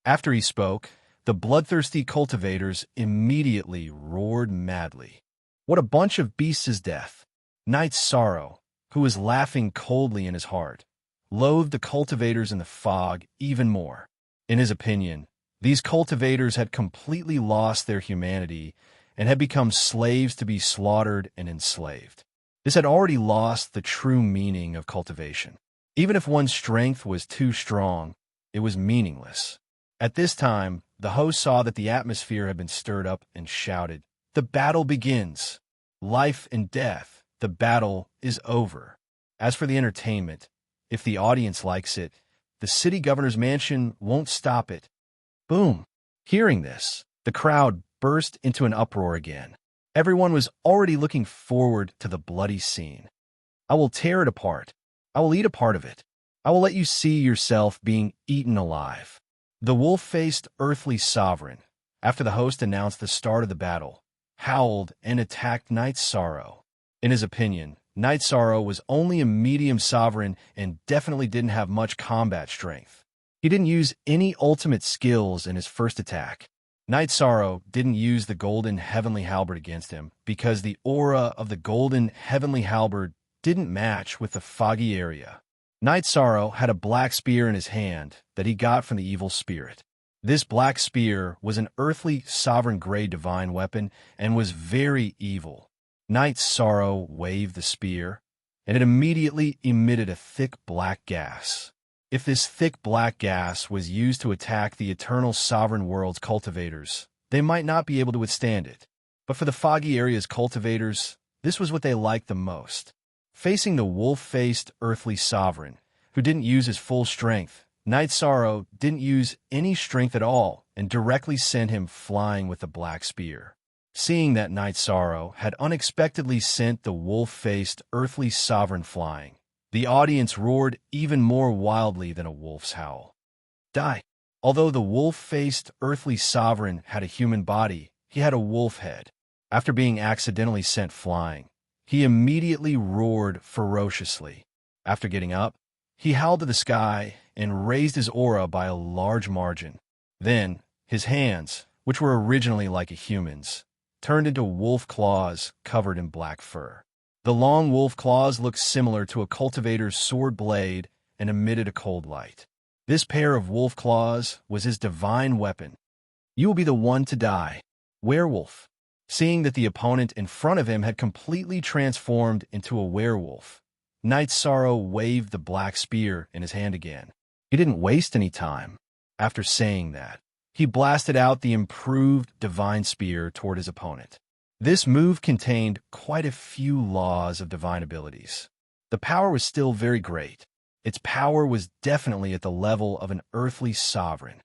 After he spoke, the bloodthirsty cultivators immediately roared madly. What a bunch of beasts is death! Night Sorrow, who was laughing coldly in his heart, loathed the cultivators in the fog even more. In his opinion, these cultivators had completely lost their humanity and had become slaves to be slaughtered and enslaved. This had already lost the true meaning of cultivation. Even if one's strength was too strong, it was meaningless. At this time, the host saw that the atmosphere had been stirred up and shouted, "The battle begins! Life and death, the battle is over." As for the entertainment, if the audience likes it, the city governor's mansion won't stop it. Boom! Hearing this, the crowd burst into an uproar again. Everyone was already looking forward to the bloody scene. I will tear it apart. I will eat a part of it. I will let you see yourself being eaten alive. The wolf-faced earthly sovereign, after the host announced the start of the battle, howled and attacked Night Sorrow. In his opinion, Night Sorrow was only a medium sovereign and definitely didn't have much combat strength. He didn't use any ultimate skills in his first attack. Night Sorrow didn't use the golden heavenly halberd against him because the aura of the golden heavenly halberd didn't match with the foggy area. Night Sorrow had a black spear in his hand that he got from the evil spirit. This black spear was an earthly sovereign grade divine weapon and was very evil. Night Sorrow waved the spear, and it immediately emitted a thick black gas. If this thick black gas was used to attack the eternal sovereign world's cultivators, they might not be able to withstand it. But for the foggy area's cultivators, this was what they liked the most. Facing the wolf-faced earthly sovereign, who didn't use his full strength, Night Sorrow didn't use any strength at all and directly sent him flying with the black spear. Seeing that Night Sorrow had unexpectedly sent the wolf-faced earthly sovereign flying, the audience roared even more wildly than a wolf's howl. Die! Although the wolf-faced earthly sovereign had a human body, he had a wolf head. After being accidentally sent flying, he immediately roared ferociously. After getting up, he howled to the sky and raised his aura by a large margin. Then, his hands, which were originally like a human's, turned into wolf claws covered in black fur. The long wolf claws looked similar to a cultivator's sword blade and emitted a cold light. This pair of wolf claws was his divine weapon. You will be the one to die, werewolf. Seeing that the opponent in front of him had completely transformed into a werewolf, Night Sorrow waved the black spear in his hand again. He didn't waste any time. After saying that, he blasted out the improved divine spear toward his opponent. This move contained quite a few laws of divine abilities. The power was still very great. Its power was definitely at the level of an earthly sovereign.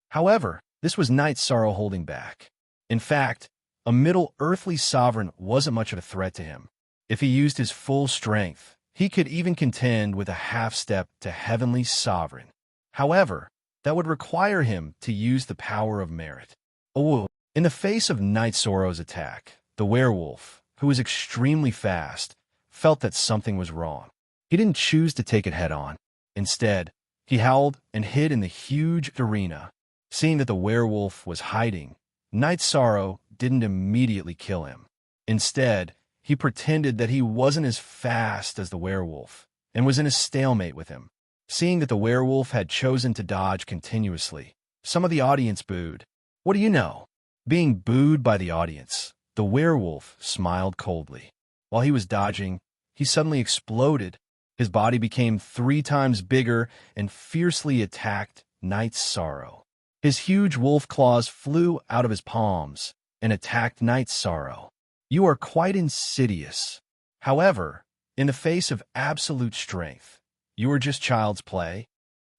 However, this was Night Sorrow holding back. In fact, a middle earthly sovereign wasn't much of a threat to him. If he used his full strength, he could even contend with a half-step to heavenly sovereign. However, that would require him to use the power of merit. Oh, in the face of Night Sorrow's attack, the werewolf, who was extremely fast, felt that something was wrong. He didn't choose to take it head-on. Instead, he howled and hid in the huge arena. Seeing that the werewolf was hiding, Night Sorrow didn't immediately kill him. Instead, he pretended that he wasn't as fast as the werewolf and was in a stalemate with him. Seeing that the werewolf had chosen to dodge continuously, some of the audience booed. What do you know? Being booed by the audience, the werewolf smiled coldly. While he was dodging, he suddenly exploded. His body became 3 times bigger and fiercely attacked Night Sorrow. His huge wolf claws flew out of his palms and attacked Night Sorrow. You are quite insidious. However, in the face of absolute strength, you are just child's play.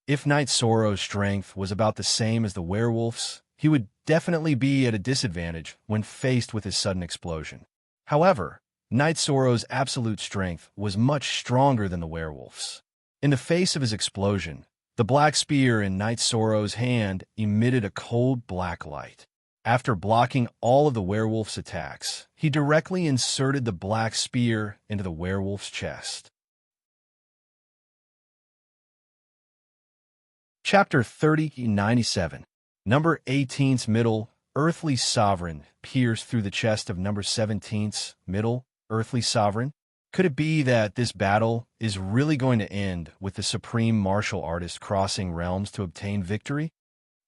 If Night Sorrow's strength was about the same as the werewolf's, he would definitely be at a disadvantage when faced with his sudden explosion. However, Night Sorrow's absolute strength was much stronger than the werewolf's. In the face of his explosion, the black spear in Night Sorrow's hand emitted a cold black light. After blocking all of the werewolf's attacks, he directly inserted the black spear into the werewolf's chest. Chapter 3097. Number 18's middle, earthly sovereign, pierced through the chest of number 17's middle, earthly sovereign. Could it be that this battle is really going to end with the supreme martial artist crossing realms to obtain victory?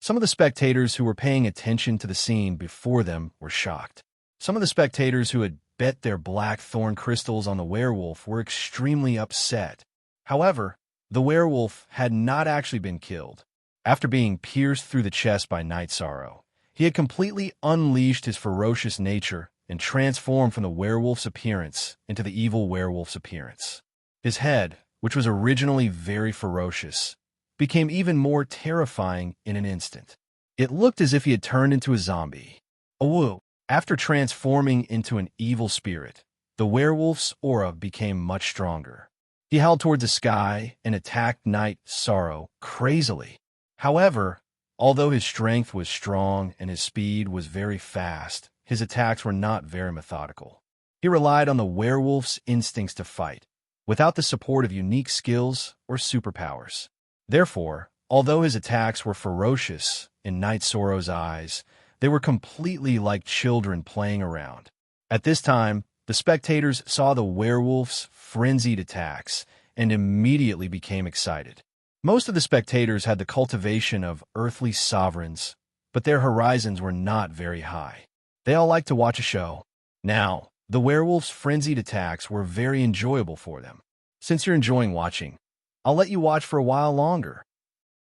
Some of the spectators who were paying attention to the scene before them were shocked. Some of the spectators who had bet their black thorn crystals on the werewolf were extremely upset. However, the werewolf had not actually been killed. After being pierced through the chest by Night Sorrow, he had completely unleashed his ferocious nature and transformed from the werewolf's appearance into the evil werewolf's appearance. His head, which was originally very ferocious, became even more terrifying in an instant. It looked as if he had turned into a zombie. Awoo! After transforming into an evil spirit, the werewolf's aura became much stronger. He howled towards the sky and attacked Night Sorrow crazily. However, although his strength was strong and his speed was very fast, his attacks were not very methodical. He relied on the werewolf's instincts to fight, without the support of unique skills or superpowers. Therefore, although his attacks were ferocious in Night Sorrow's eyes, they were completely like children playing around. At this time, the spectators saw the werewolf's frenzied attacks and immediately became excited. Most of the spectators had the cultivation of earthly sovereigns, but their horizons were not very high. They all liked to watch a show. Now, The werewolf's frenzied attacks were very enjoyable for them. Since you're enjoying watching, I'll let you watch for a while longer.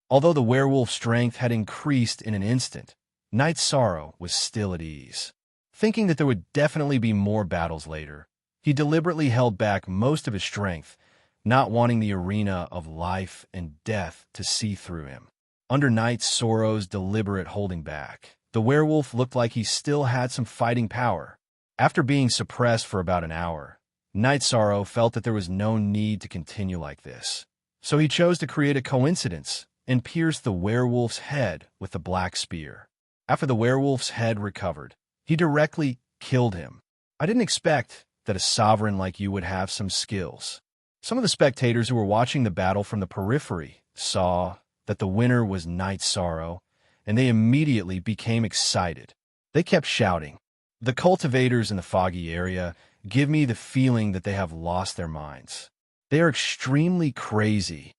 Although the werewolf's strength had increased in an instant, Knight Sorrow was still at ease. Thinking that there would definitely be more battles later, he deliberately held back most of his strength, not wanting the arena of life and death to see through him. Under Knight Sorrow's deliberate holding back, the werewolf looked like he still had some fighting power. After being suppressed for about an hour, Knight Sorrow felt that there was no need to continue like this. So he chose to create a coincidence and pierce the werewolf's head with the black spear. After the werewolf's head recovered, he directly killed him. I didn't expect that a sovereign like you would have some skills. Some of the spectators who were watching the battle from the periphery saw that the winner was Knight Sorrow, and they immediately became excited. They kept shouting. The cultivators in the foggy area give me the feeling that they have lost their minds. They are extremely crazy.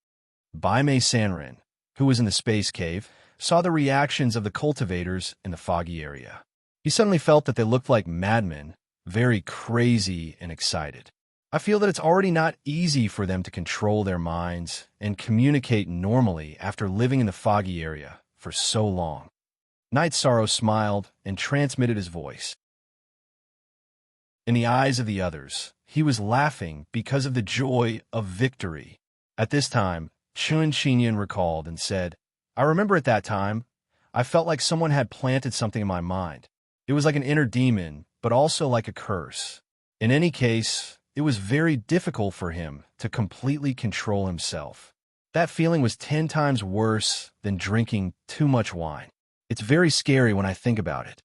Baimei Sanrin, who was in the space cave, saw the reactions of the cultivators in the foggy area. He suddenly felt that they looked like madmen, very crazy and excited. I feel that it's already not easy for them to control their minds and communicate normally after living in the foggy area for so long. Knight Sorrow smiled and transmitted his voice. In the eyes of the others, he was laughing because of the joy of victory. At this time, Chun Xinyan recalled and said, I remember at that time, I felt like someone had planted something in my mind. It was like an inner demon, but also like a curse. In any case, it was very difficult for him to completely control himself. That feeling was 10 times worse than drinking too much wine. It's very scary when I think about it.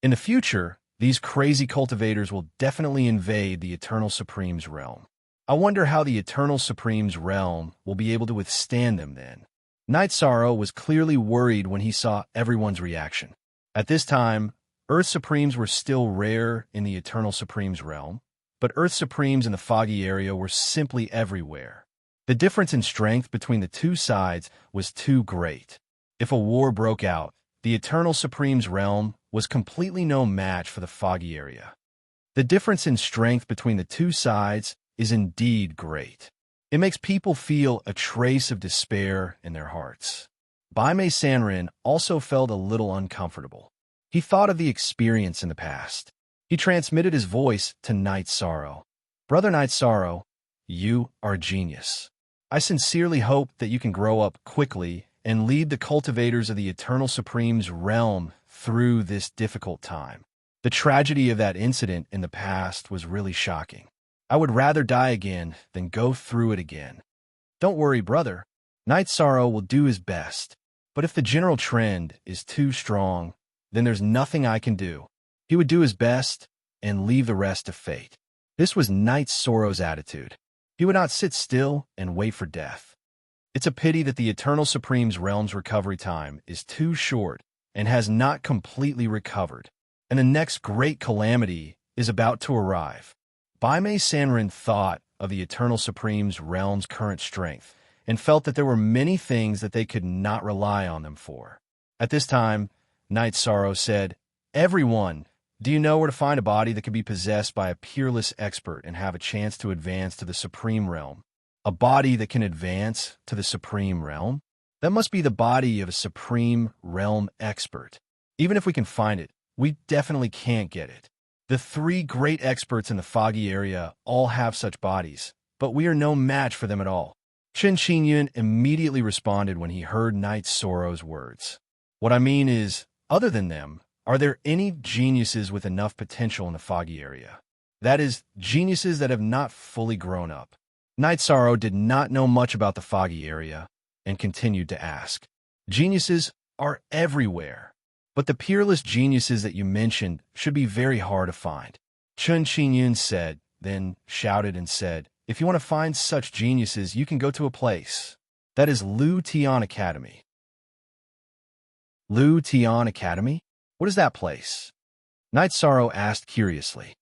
In the future, these crazy cultivators will definitely invade the Eternal Supreme's realm. I wonder how the Eternal Supreme's realm will be able to withstand them then. Knight Sorrow was clearly worried when he saw everyone's reaction. At this time, Earth Supremes were still rare in the Eternal Supreme's realm, but Earth Supremes in the foggy area were simply everywhere. The difference in strength between the two sides was too great. If a war broke out, the Eternal Supreme's realm was completely no match for the foggy area. The difference in strength between the two sides is indeed great. It makes people feel a trace of despair in their hearts. Baimei Sanrin also felt a little uncomfortable. He thought of the experience in the past. He transmitted his voice to Knight Sorrow. Brother Knight Sorrow, you are a genius. I sincerely hope that you can grow up quickly and lead the cultivators of the Eternal Supreme's realm through this difficult time. The tragedy of that incident in the past was really shocking. I would rather die again than go through it again. Don't worry, brother. Knight Sorrow will do his best. But if the general trend is too strong, then there's nothing I can do. He would do his best and leave the rest to fate. This was Knight Sorrow's attitude. He would not sit still and wait for death. It's a pity that the Eternal Supreme's realm's recovery time is too short and has not completely recovered, and the next great calamity is about to arrive. Baimei Sanrin thought of the Eternal Supreme's realm's current strength and felt that there were many things that they could not rely on them for. At this time, Knight Sorrow said, Everyone, do you know where to find a body that can be possessed by a peerless expert and have a chance to advance to the Supreme Realm? A body that can advance to the Supreme Realm? That must be the body of a Supreme Realm expert. Even if we can find it, we definitely can't get it. The 3 great experts in the foggy area all have such bodies, but we are no match for them at all. Chen Xinyan immediately responded when he heard Knight Sorrow's words. What I mean is, other than them, are there any geniuses with enough potential in the foggy area? That is, geniuses that have not fully grown up. Knight Sorrow did not know much about the foggy area and continued to ask. Geniuses are everywhere, but the peerless geniuses that you mentioned should be very hard to find. Chun Xinyan said, then shouted and said, If you want to find such geniuses, you can go to a place. That is Lu Tian Academy. Lu Tian Academy? What is that place? Knight Sorrow asked curiously.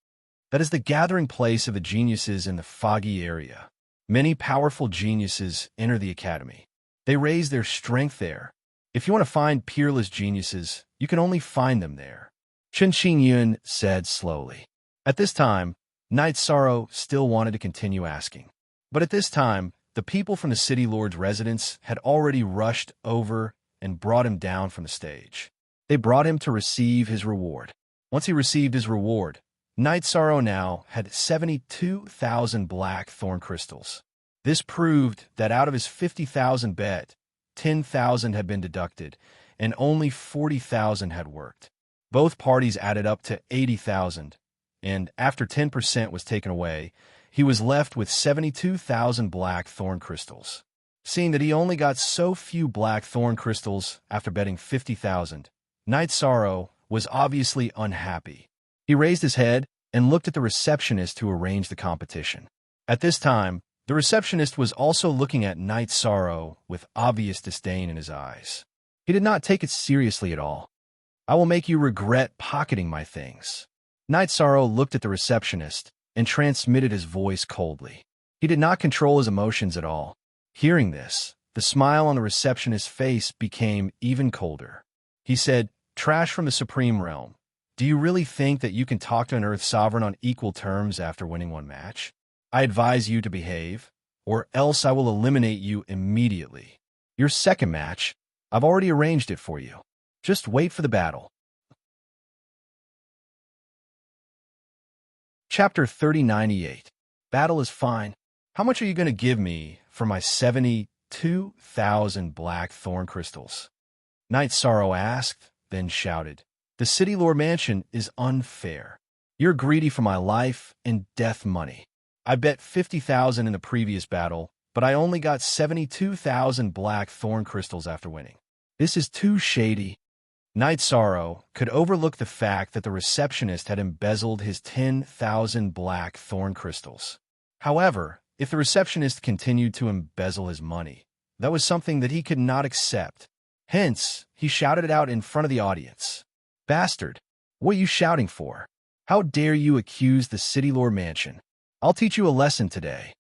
That is the gathering place of the geniuses in the foggy area. Many powerful geniuses enter the academy. They raise their strength there. If you want to find peerless geniuses, you can only find them there. Chen Xinyan said slowly. At this time, Knight Sorrow still wanted to continue asking. But at this time, the people from the City Lord's residence had already rushed over and brought him down from the stage. They brought him to receive his reward. Once he received his reward, Knight Sorrow now had 72,000 black thorn crystals. This proved that out of his 50,000 bet, 10,000 had been deducted, and only 40,000 had worked. Both parties added up to 80,000, and after 10% was taken away, he was left with 72,000 black thorn crystals. Seeing that he only got so few black thorn crystals after betting 50,000, Knight Sorrow was obviously unhappy. He raised his head and looked at the receptionist who arranged the competition. At this time, the receptionist was also looking at Knight Sorrow with obvious disdain in his eyes. He did not take it seriously at all. "I will make you regret pocketing my things." Knight Sorrow looked at the receptionist and transmitted his voice coldly. He did not control his emotions at all. Hearing this, the smile on the receptionist's face became even colder. He said, "Trash from the Supreme Realm. Do you really think that you can talk to an Earth Sovereign on equal terms after winning one match? I advise you to behave, or else I will eliminate you immediately. Your second match, I've already arranged it for you. Just wait for the battle." Chapter 3098. Battle is fine. How much are you going to give me for my 72,000 black thorn crystals? Knight Sorrow asked, then shouted, "The City Lord Mansion is unfair. You're greedy for my life and death money. I bet 50,000 in the previous battle, but I only got 72,000 black thorn crystals after winning. This is too shady." Knight Sorrow could overlook the fact that the receptionist had embezzled his 10,000 black thorn crystals. However, if the receptionist continued to embezzle his money, that was something that he could not accept. Hence, he shouted it out in front of the audience. "Bastard, what are you shouting for? How dare you accuse the City Lord Mansion? I'll teach you a lesson today."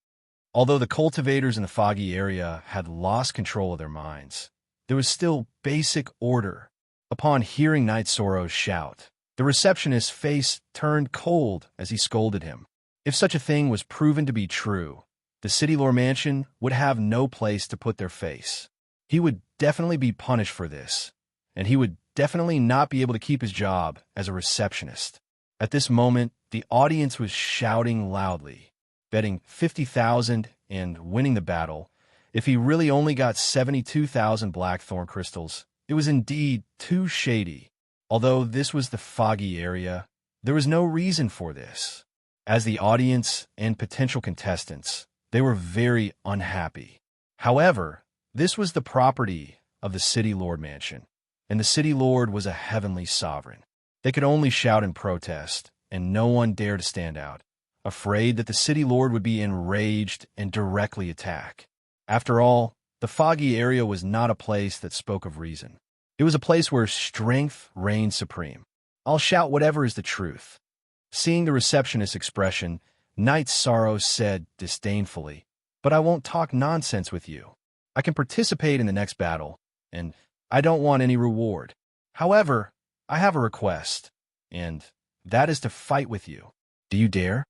Although the cultivators in the foggy area had lost control of their minds, there was still basic order. Upon hearing Knight Sorrow's shout, the receptionist's face turned cold as he scolded him. If such a thing was proven to be true, the City Lord Mansion would have no place to put their face. He would definitely be punished for this, and he would definitely not be able to keep his job as a receptionist. At this moment, the audience was shouting loudly, betting 50,000 and winning the battle. If he really only got 72,000 black thorn crystals, it was indeed too shady. Although this was the foggy area, there was no reason for this. As the audience and potential contestants, they were very unhappy. However, this was the property of the City Lord Mansion, and the City Lord was a heavenly sovereign. They could only shout in protest, and no one dared to stand out, afraid that the City Lord would be enraged and directly attack. After all, the foggy area was not a place that spoke of reason. It was a place where strength reigned supreme. "I'll shout whatever is the truth." Seeing the receptionist's expression, Knight Sorrow said disdainfully, "But I won't talk nonsense with you. I can participate in the next battle, and I don't want any reward. However, I have a request, and that is to fight with you. Do you dare?"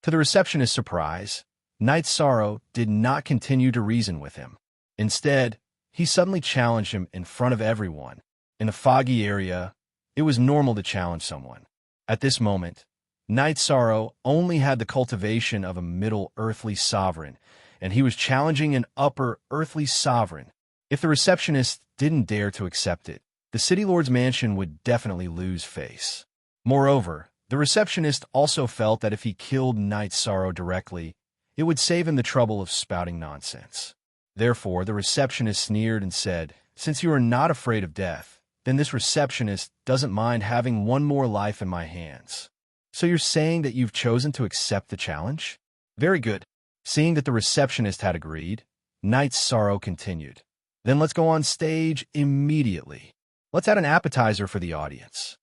To the receptionist's surprise, Knight Sorrow did not continue to reason with him. Instead, he suddenly challenged him in front of everyone. In the foggy area, it was normal to challenge someone. At this moment, Knight Sorrow only had the cultivation of a middle earthly sovereign, and he was challenging an upper earthly sovereign. If the receptionist didn't dare to accept it, the City Lord's Mansion would definitely lose face. Moreover, the receptionist also felt that if he killed Knight Sorrow directly, it would save him the trouble of spouting nonsense. Therefore, the receptionist sneered and said, "Since you are not afraid of death, then this receptionist doesn't mind having one more life in my hands. So you're saying that you've chosen to accept the challenge? Very good." Seeing that the receptionist had agreed, Knight Sorrow continued, "Then let's go on stage immediately. Let's add an appetizer for the audience."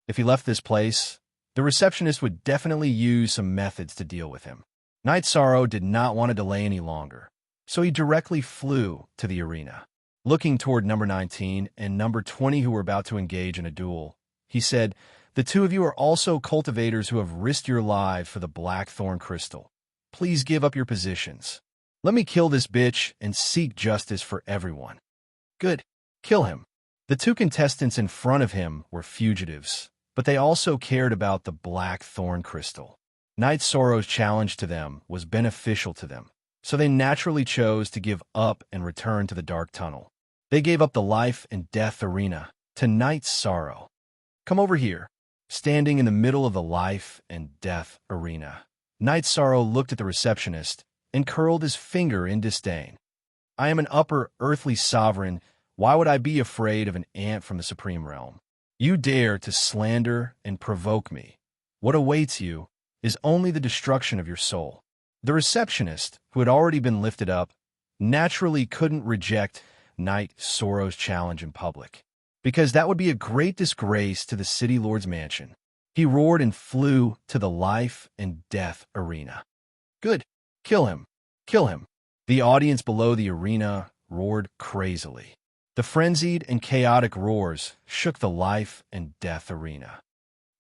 If he left this place, the receptionist would definitely use some methods to deal with him. Knight Sorrow did not want to delay any longer, so he directly flew to the arena. Looking toward number 19 and number 20 who were about to engage in a duel, he said, The two of you are also cultivators who have risked your lives for the blackthorn crystal. Please give up your positions. Let me kill this bitch and seek justice for everyone. Good. Kill him. The two contestants in front of him were fugitives, but they also cared about the blackthorn crystal. Night Sorrow's challenge to them was beneficial to them, so they naturally chose to give up and return to the dark tunnel. They gave up the life and death arena to Night Sorrow. Come over here. Standing in the middle of the life and death arena, Night Sorrow looked at the receptionist and curled his finger in disdain. I am an upper earthly sovereign. Why would I be afraid of an ant from the supreme realm? You dare to slander and provoke me. What awaits you is only the destruction of your soul. The receptionist, who had already been lifted up, naturally couldn't reject Night Sorrow's challenge in public, because that would be a great disgrace to the City Lord's mansion. He roared and flew to the life and death arena. Good. Kill him. Kill him. The audience below the arena roared crazily. The frenzied and chaotic roars shook the life and death arena.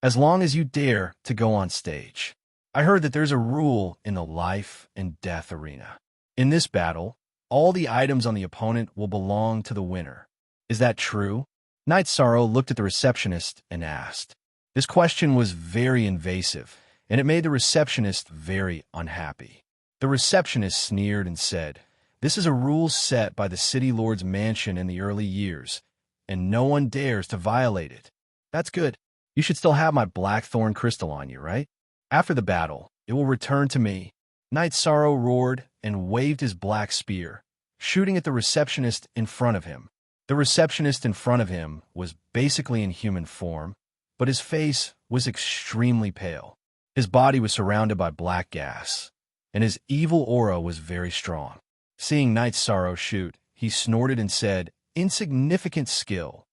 As long as you dare to go on stage. I heard that there's a rule in the life and death arena. In this battle, all the items on the opponent will belong to the winner. Is that true? Night Sorrow looked at the receptionist and asked. This question was very invasive, and it made the receptionist very unhappy. The receptionist sneered and said, This is a rule set by the City Lord's mansion in the early years, and no one dares to violate it. That's good. You should still have my blackthorn crystal on you, right? After the battle, it will return to me. Night Sorrow roared and waved his black spear, shooting at the receptionist in front of him. The receptionist in front of him was basically in human form, but his face was extremely pale. His body was surrounded by black gas, and his evil aura was very strong. Seeing Night Sorrow shoot, he snorted and said, Insignificant skill.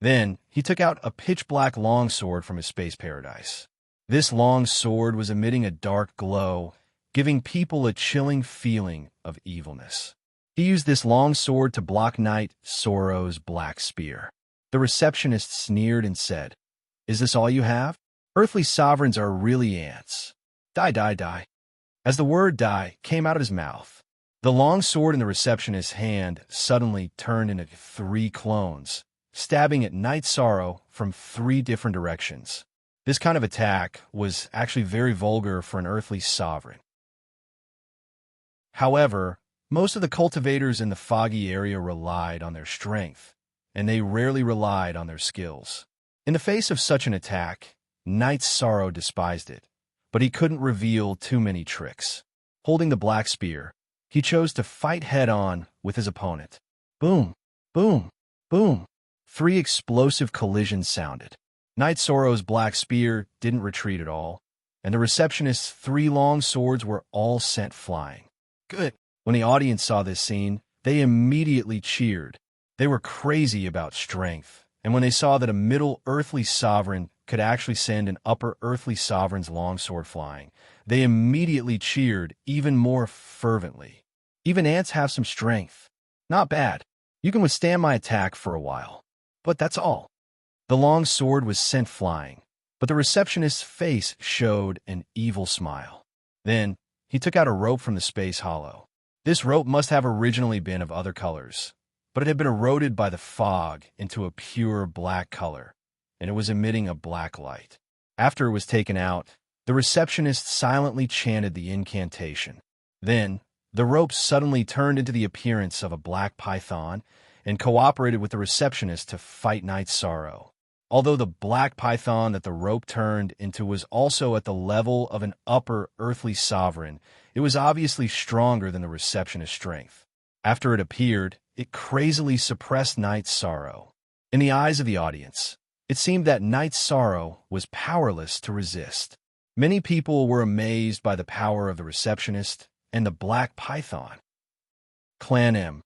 Then he took out a pitch-black longsword from his space paradise. This long sword was emitting a dark glow, giving people a chilling feeling of evilness. He used this long sword to block Night Sorrow's black spear. The receptionist sneered and said, Is this all you have? Earthly sovereigns are really ants. Die, die, die. As the word die came out of his mouth, the long sword in the receptionist's hand suddenly turned into 3 clones, stabbing at Night Sorrow from 3 different directions. This kind of attack was actually very vulgar for an earthly sovereign. However, most of the cultivators in the foggy area relied on their strength, and they rarely relied on their skills. In the face of such an attack, Night Sorrow despised it, but he couldn't reveal too many tricks. Holding the black spear, he chose to fight head-on with his opponent. Boom, boom, boom. 3 explosive collisions sounded. Night Sorrow's black spear didn't retreat at all, and the receptionist's 3 long swords were all sent flying. Good. When the audience saw this scene, they immediately cheered. They were crazy about strength, and when they saw that a middle earthly sovereign could actually send an upper earthly sovereign's longsword flying, they immediately cheered even more fervently. Even ants have some strength. Not bad. You can withstand my attack for a while. But that's all. The long sword was sent flying, but the receptionist's face showed an evil smile. Then, he took out a rope from the space hollow. This rope must have originally been of other colors, but it had been eroded by the fog into a pure black color, and it was emitting a black light. After it was taken out, the receptionist silently chanted the incantation. Then, the rope suddenly turned into the appearance of a black python and cooperated with the receptionist to fight Night Sorrow. Although the black python that the rope turned into was also at the level of an upper earthly sovereign, it was obviously stronger than the receptionist's strength. After it appeared, it crazily suppressed Night Sorrow. In the eyes of the audience, it seemed that Night Sorrow was powerless to resist. Many people were amazed by the power of the receptionist and the black python. Clan M.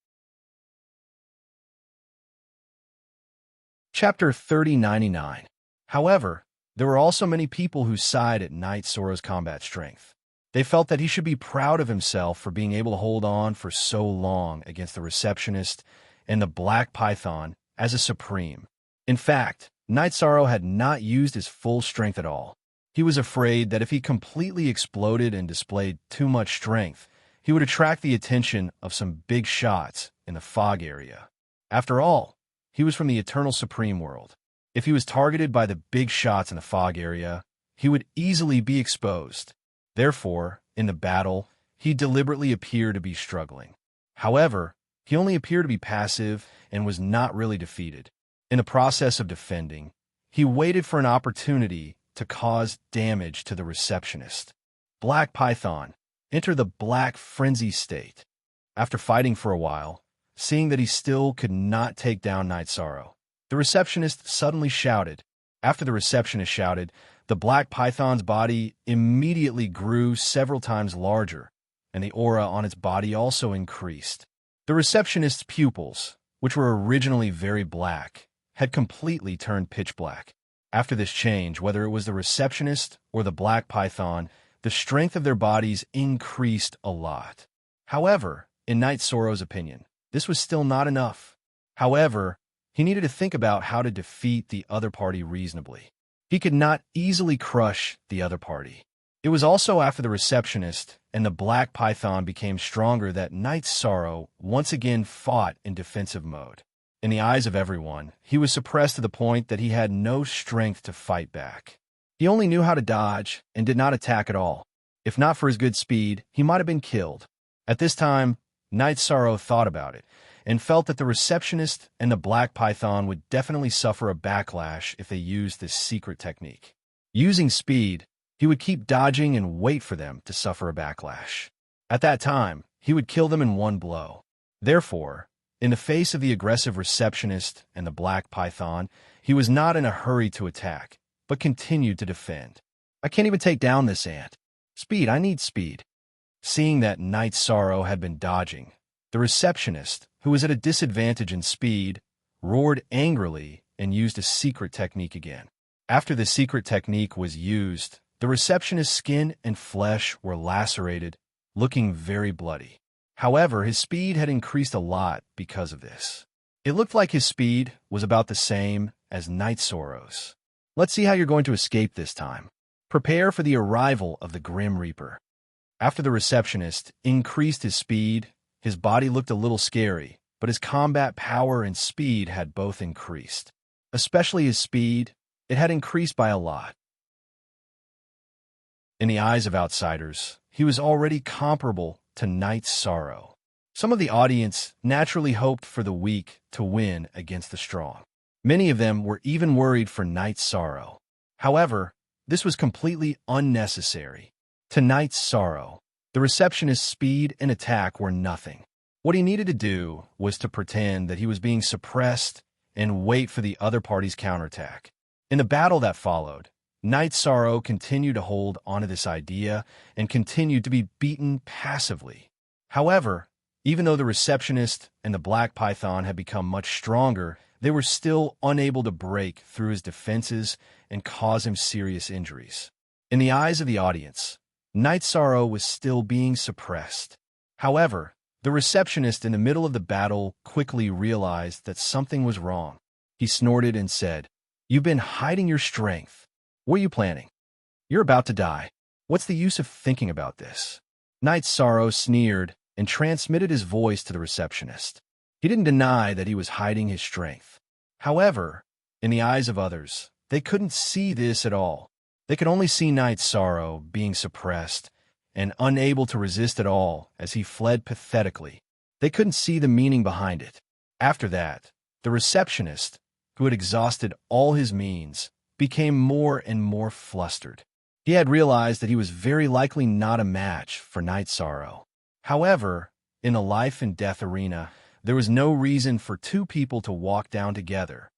Chapter 3099. However, there were also many people who sighed at Night Sorrow's combat strength. They felt that he should be proud of himself for being able to hold on for so long against the receptionist and the black python as a supreme. In fact, Night Sorrow had not used his full strength at all. He was afraid that if he completely exploded and displayed too much strength, he would attract the attention of some big shots in the fog area. After all, he was from the Eternal Supreme world. If he was targeted by the big shots in the fog area, he would easily be exposed. Therefore, in the battle, he deliberately appeared to be struggling. However, he only appeared to be passive and was not really defeated. In the process of defending, he waited for an opportunity to cause damage to the receptionist. Black Python entered the Black Frenzy state. After fighting for a while, seeing that he still could not take down Night Sorrow, the receptionist suddenly shouted. After the receptionist shouted, the Black Python's body immediately grew several times larger, and the aura on its body also increased. The receptionist's pupils, which were originally very black, had completely turned pitch black. After this change, whether it was the receptionist or the Black Python, the strength of their bodies increased a lot. However, in Night Sorrow's opinion, this was still not enough. However, he needed to think about how to defeat the other party reasonably. He could not easily crush the other party. It was also after the receptionist and the Black Python became stronger that Night Sorrow once again fought in defensive mode. In the eyes of everyone, he was suppressed to the point that he had no strength to fight back. He only knew how to dodge and did not attack at all. If not for his good speed, he might have been killed. At this time, Night Sorrow thought about it and felt that the receptionist and the Black Python would definitely suffer a backlash if they used this secret technique. Using speed, he would keep dodging and wait for them to suffer a backlash. At that time, he would kill them in one blow. Therefore, in the face of the aggressive receptionist and the Black Python, he was not in a hurry to attack, but continued to defend. I can't even take down this ant. Speed, I need speed. Seeing that Night Sorrow had been dodging, the receptionist, who was at a disadvantage in speed, roared angrily and used a secret technique again. After the secret technique was used, the receptionist's skin and flesh were lacerated, looking very bloody. However, his speed had increased a lot because of this. It looked like his speed was about the same as Night Sorrow's. Let's see how you're going to escape this time. Prepare for the arrival of the Grim Reaper. After the receptionist increased his speed, his body looked a little scary, but his combat power and speed had both increased. Especially his speed, it had increased by a lot. In the eyes of outsiders, he was already comparable to Night Sorrow. Some of the audience naturally hoped for the weak to win against the strong. Many of them were even worried for Night Sorrow. However, this was completely unnecessary. To Night Sorrow, the receptionist's speed and attack were nothing. What he needed to do was to pretend that he was being suppressed and wait for the other party's counterattack. In the battle that followed, Night Sorrow continued to hold onto this idea and continued to be beaten passively. However, even though the receptionist and the Black Python had become much stronger, they were still unable to break through his defenses and cause him serious injuries. In the eyes of the audience, Night Sorrow was still being suppressed. However, the receptionist in the middle of the battle quickly realized that something was wrong. He snorted and said, "You've been hiding your strength. What are you planning? You're about to die. What's the use of thinking about this?" Night Sorrow sneered and transmitted his voice to the receptionist. He didn't deny that he was hiding his strength. However, in the eyes of others, they couldn't see this at all. They could only see Night Sorrow being suppressed and unable to resist at all as he fled pathetically. They couldn't see the meaning behind it. After that, the receptionist, who had exhausted all his means, became more and more flustered. He had realized that he was very likely not a match for Night Sorrow. However, in a life and death arena, there was no reason for two people to walk down together.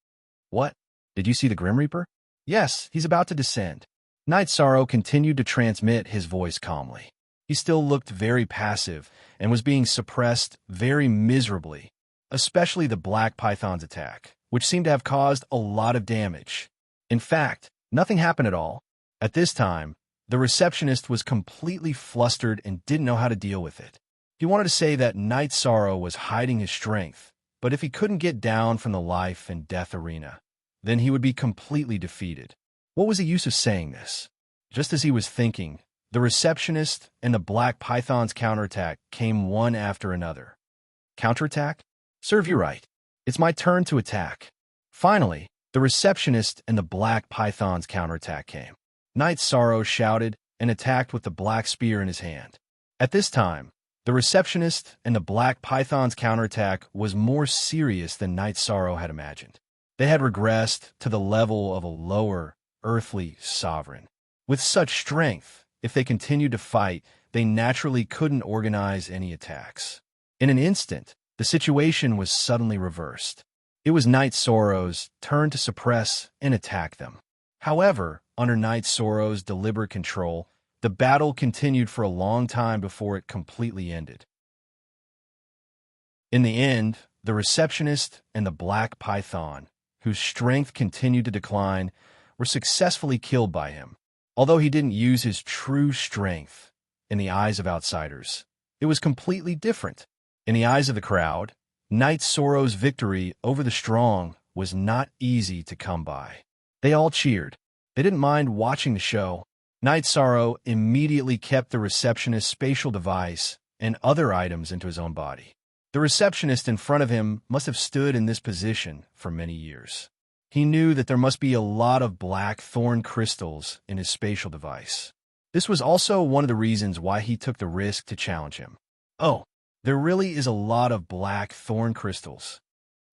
What? Did you see the Grim Reaper? Yes, he's about to descend. Night Sorrow continued to transmit his voice calmly. He still looked very passive and was being suppressed very miserably, especially the Black Python's attack, which seemed to have caused a lot of damage. In fact, nothing happened at all. At this time, the receptionist was completely flustered and didn't know how to deal with it. He wanted to say that Night Sorrow was hiding his strength, but if he couldn't get down from the life and death arena, then he would be completely defeated. What was the use of saying this? Just as he was thinking, the receptionist and the Black Python's counterattack came one after another. Counterattack? Serve you right. It's my turn to attack. Finally, the receptionist and the Black Python's counterattack came. Knight Sorrow shouted and attacked with the black spear in his hand. At this time, the receptionist and the Black Python's counterattack was more serious than Knight Sorrow had imagined. They had regressed to the level of a lower, earthly sovereign. With such strength, if they continued to fight, they naturally couldn't organize any attacks. In an instant, the situation was suddenly reversed. It was Knight Sorrow's turn to suppress and attack them. However, under Knight Sorrow's deliberate control, the battle continued for a long time before it completely ended. In the end, the receptionist and the Black Python, whose strength continued to decline, were successfully killed by him. Although he didn't use his true strength in the eyes of outsiders, it was completely different. In the eyes of the crowd, Knight Sorrow's victory over the strong was not easy to come by. They all cheered. They didn't mind watching the show. Knight Sorrow immediately kept the receptionist's spatial device and other items into his own body. The receptionist in front of him must have stood in this position for many years. He knew that there must be a lot of black thorn crystals in his spatial device. This was also one of the reasons why he took the risk to challenge him. Oh, there really is a lot of black thorn crystals.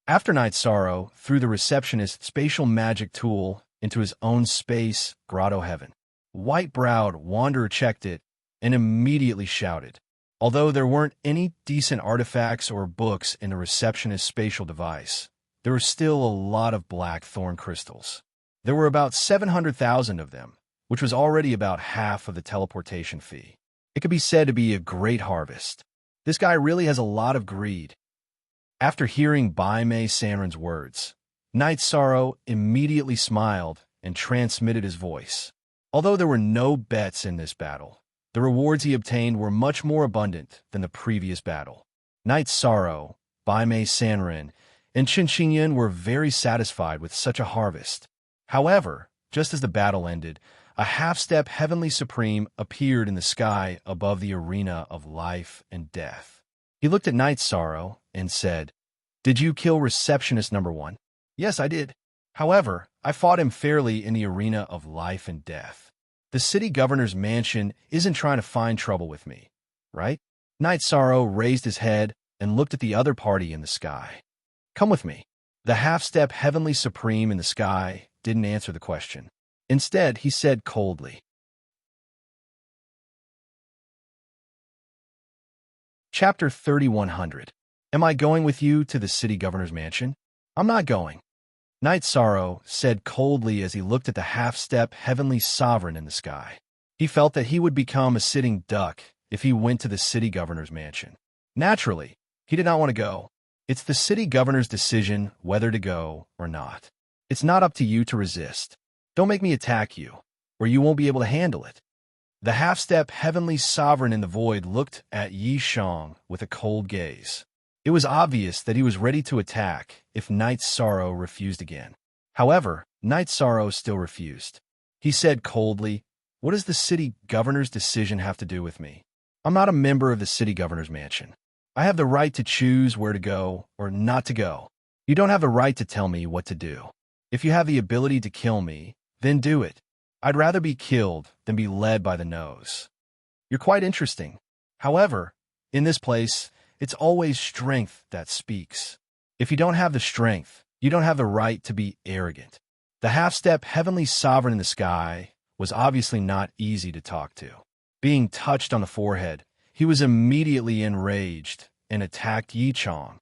After Knight Sorrow threw the receptionist's spatial magic tool into his own space grotto heaven, white-browed Wanderer checked it and immediately shouted. Although there weren't any decent artifacts or books in the receptionist's spatial device, there were still a lot of black thorn crystals. There were about 700,000 of them, which was already about half of the teleportation fee. It could be said to be a great harvest. This guy really has a lot of greed. After hearing Bai Mei Sanren's words, Knight Sorrow immediately smiled and transmitted his voice. Although there were no bets in this battle, the rewards he obtained were much more abundant than the previous battle. Knight Sorrow, Bai Mei Sanren, and Qin Xinyan were very satisfied with such a harvest. However, just as the battle ended, a half-step Heavenly Supreme appeared in the sky above the arena of life and death. He looked at Knight Sorrow and said, "Did you kill Receptionist number 1? "Yes, I did. However, I fought him fairly in the arena of life and death. The city governor's mansion isn't trying to find trouble with me, right?" Knight Sorrow raised his head and looked at the other party in the sky. "Come with me." The half-step Heavenly Supreme in the sky didn't answer the question. Instead, he said coldly, Chapter 3100. Am I going with you to the city governor's mansion? I'm not going. Knight Sorrow said coldly as he looked at the half-step Heavenly Sovereign in the sky. He felt that he would become a sitting duck if he went to the city governor's mansion. Naturally, he did not want to go. It's the city governor's decision whether to go or not. It's not up to you to resist. Don't make me attack you, or you won't be able to handle it. The half-step Heavenly Sovereign in the void looked at Yi Shang with a cold gaze. It was obvious that he was ready to attack if Knight Sorrow refused again. However, Knight Sorrow still refused. He said coldly, "What does the city governor's decision have to do with me? I'm not a member of the city governor's mansion. I have the right to choose where to go or not to go. You don't have the right to tell me what to do. If you have the ability to kill me, then do it. I'd rather be killed than be led by the nose. You're quite interesting. However, in this place, it's always strength that speaks. If you don't have the strength, you don't have the right to be arrogant." The half-step Heavenly Sovereign in the sky was obviously not easy to talk to. Being touched on the forehead, he was immediately enraged and attacked Yi Chong.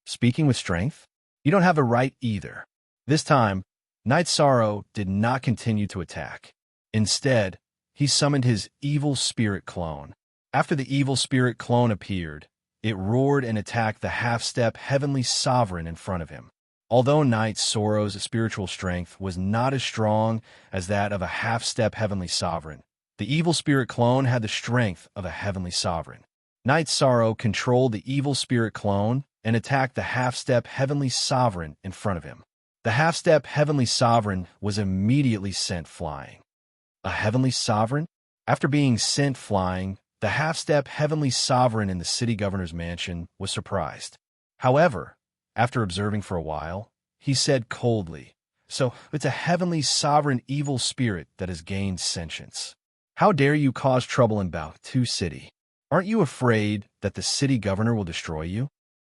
"Speaking with strength? You don't have the right either." This time, Knight Sorrow did not continue to attack. Instead, he summoned his evil spirit clone. After the evil spirit clone appeared, it roared and attacked the half-step Heavenly Sovereign in front of him. Although Knight Sorrow's spiritual strength was not as strong as that of a half-step Heavenly Sovereign, the evil spirit clone had the strength of a Heavenly Sovereign. Knight Sorrow controlled the evil spirit clone and attacked the half-step Heavenly Sovereign in front of him. The half-step heavenly sovereign was immediately sent flying. A heavenly sovereign? After being sent flying, the half-step heavenly sovereign in the city governor's mansion was surprised. However, after observing for a while, he said coldly, "So it's a heavenly sovereign evil spirit that has gained sentience. How dare you cause trouble in Baotu City? Aren't you afraid that the city governor will destroy you?"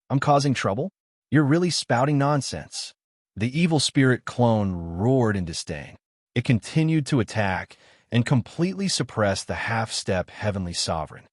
"I'm causing trouble? You're really spouting nonsense." The evil spirit clone roared in disdain. It continued to attack and completely suppressed the half-step heavenly sovereign.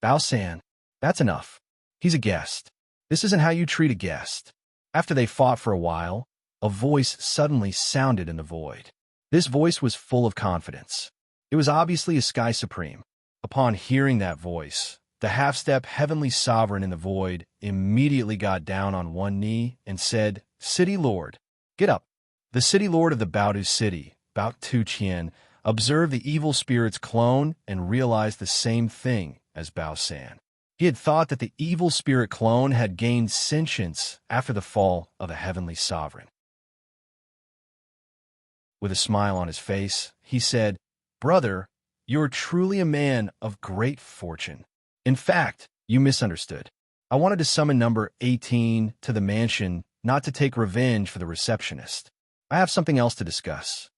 "Bao San, that's enough. He's a guest. This isn't how you treat a guest." After they fought for a while, a voice suddenly sounded in the void. This voice was full of confidence. It was obviously a Sky Supreme. Upon hearing that voice, the half-step heavenly sovereign in the void immediately got down on one knee and said, "City Lord, get up." The City Lord of the Baotu City, Bao Tu Qian, observed the evil spirit's clone and realized the same thing as Bao San. He had thought that the evil spirit clone had gained sentience after the fall of the heavenly sovereign. With a smile on his face, he said, "Brother, you're truly a man of great fortune. In fact, you misunderstood. I wanted to summon number 18 to the mansion, not to take revenge for the receptionist. I have something else to discuss."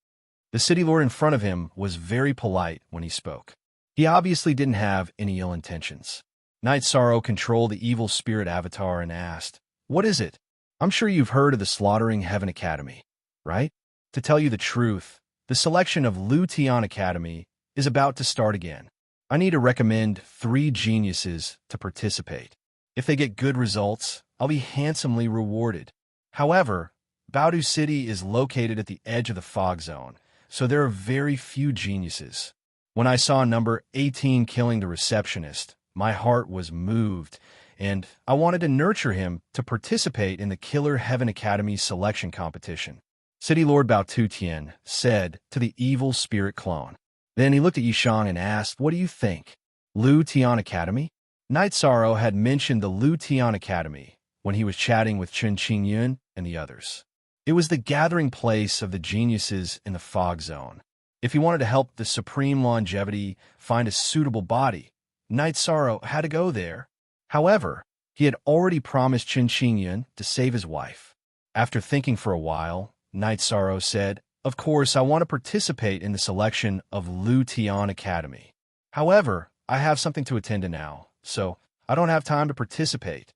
The city lord in front of him was very polite when he spoke. He obviously didn't have any ill intentions. Night Sorrow controlled the evil spirit avatar and asked, "What is it? I'm sure you've heard of the Slaughtering Heaven Academy, right? To tell you the truth, the selection of Lu Tian Academy is about to start again. I need to recommend 3 geniuses to participate. If they get good results, I'll be handsomely rewarded. However, Baotu City is located at the edge of the fog zone, so there are very few geniuses. When I saw number 18 killing the receptionist, my heart was moved, and I wanted to nurture him to participate in the Killer Heaven Academy selection competition." City Lord Bao Tu Tian said to the evil spirit clone. Then he looked at Yishang and asked, "What do you think? Lu Tian Academy?" Night Sorrow had mentioned the Lu Tian Academy when he was chatting with Chen Qingyun and the others. It was the gathering place of the geniuses in the fog zone. If he wanted to help the Supreme Longevity find a suitable body, Night Sorrow had to go there. However, he had already promised Chen Qingyun to save his wife. After thinking for a while, Night Sorrow said, "Of course, I want to participate in the selection of Lu Tian Academy. However, I have something to attend to now, so I don't have time to participate."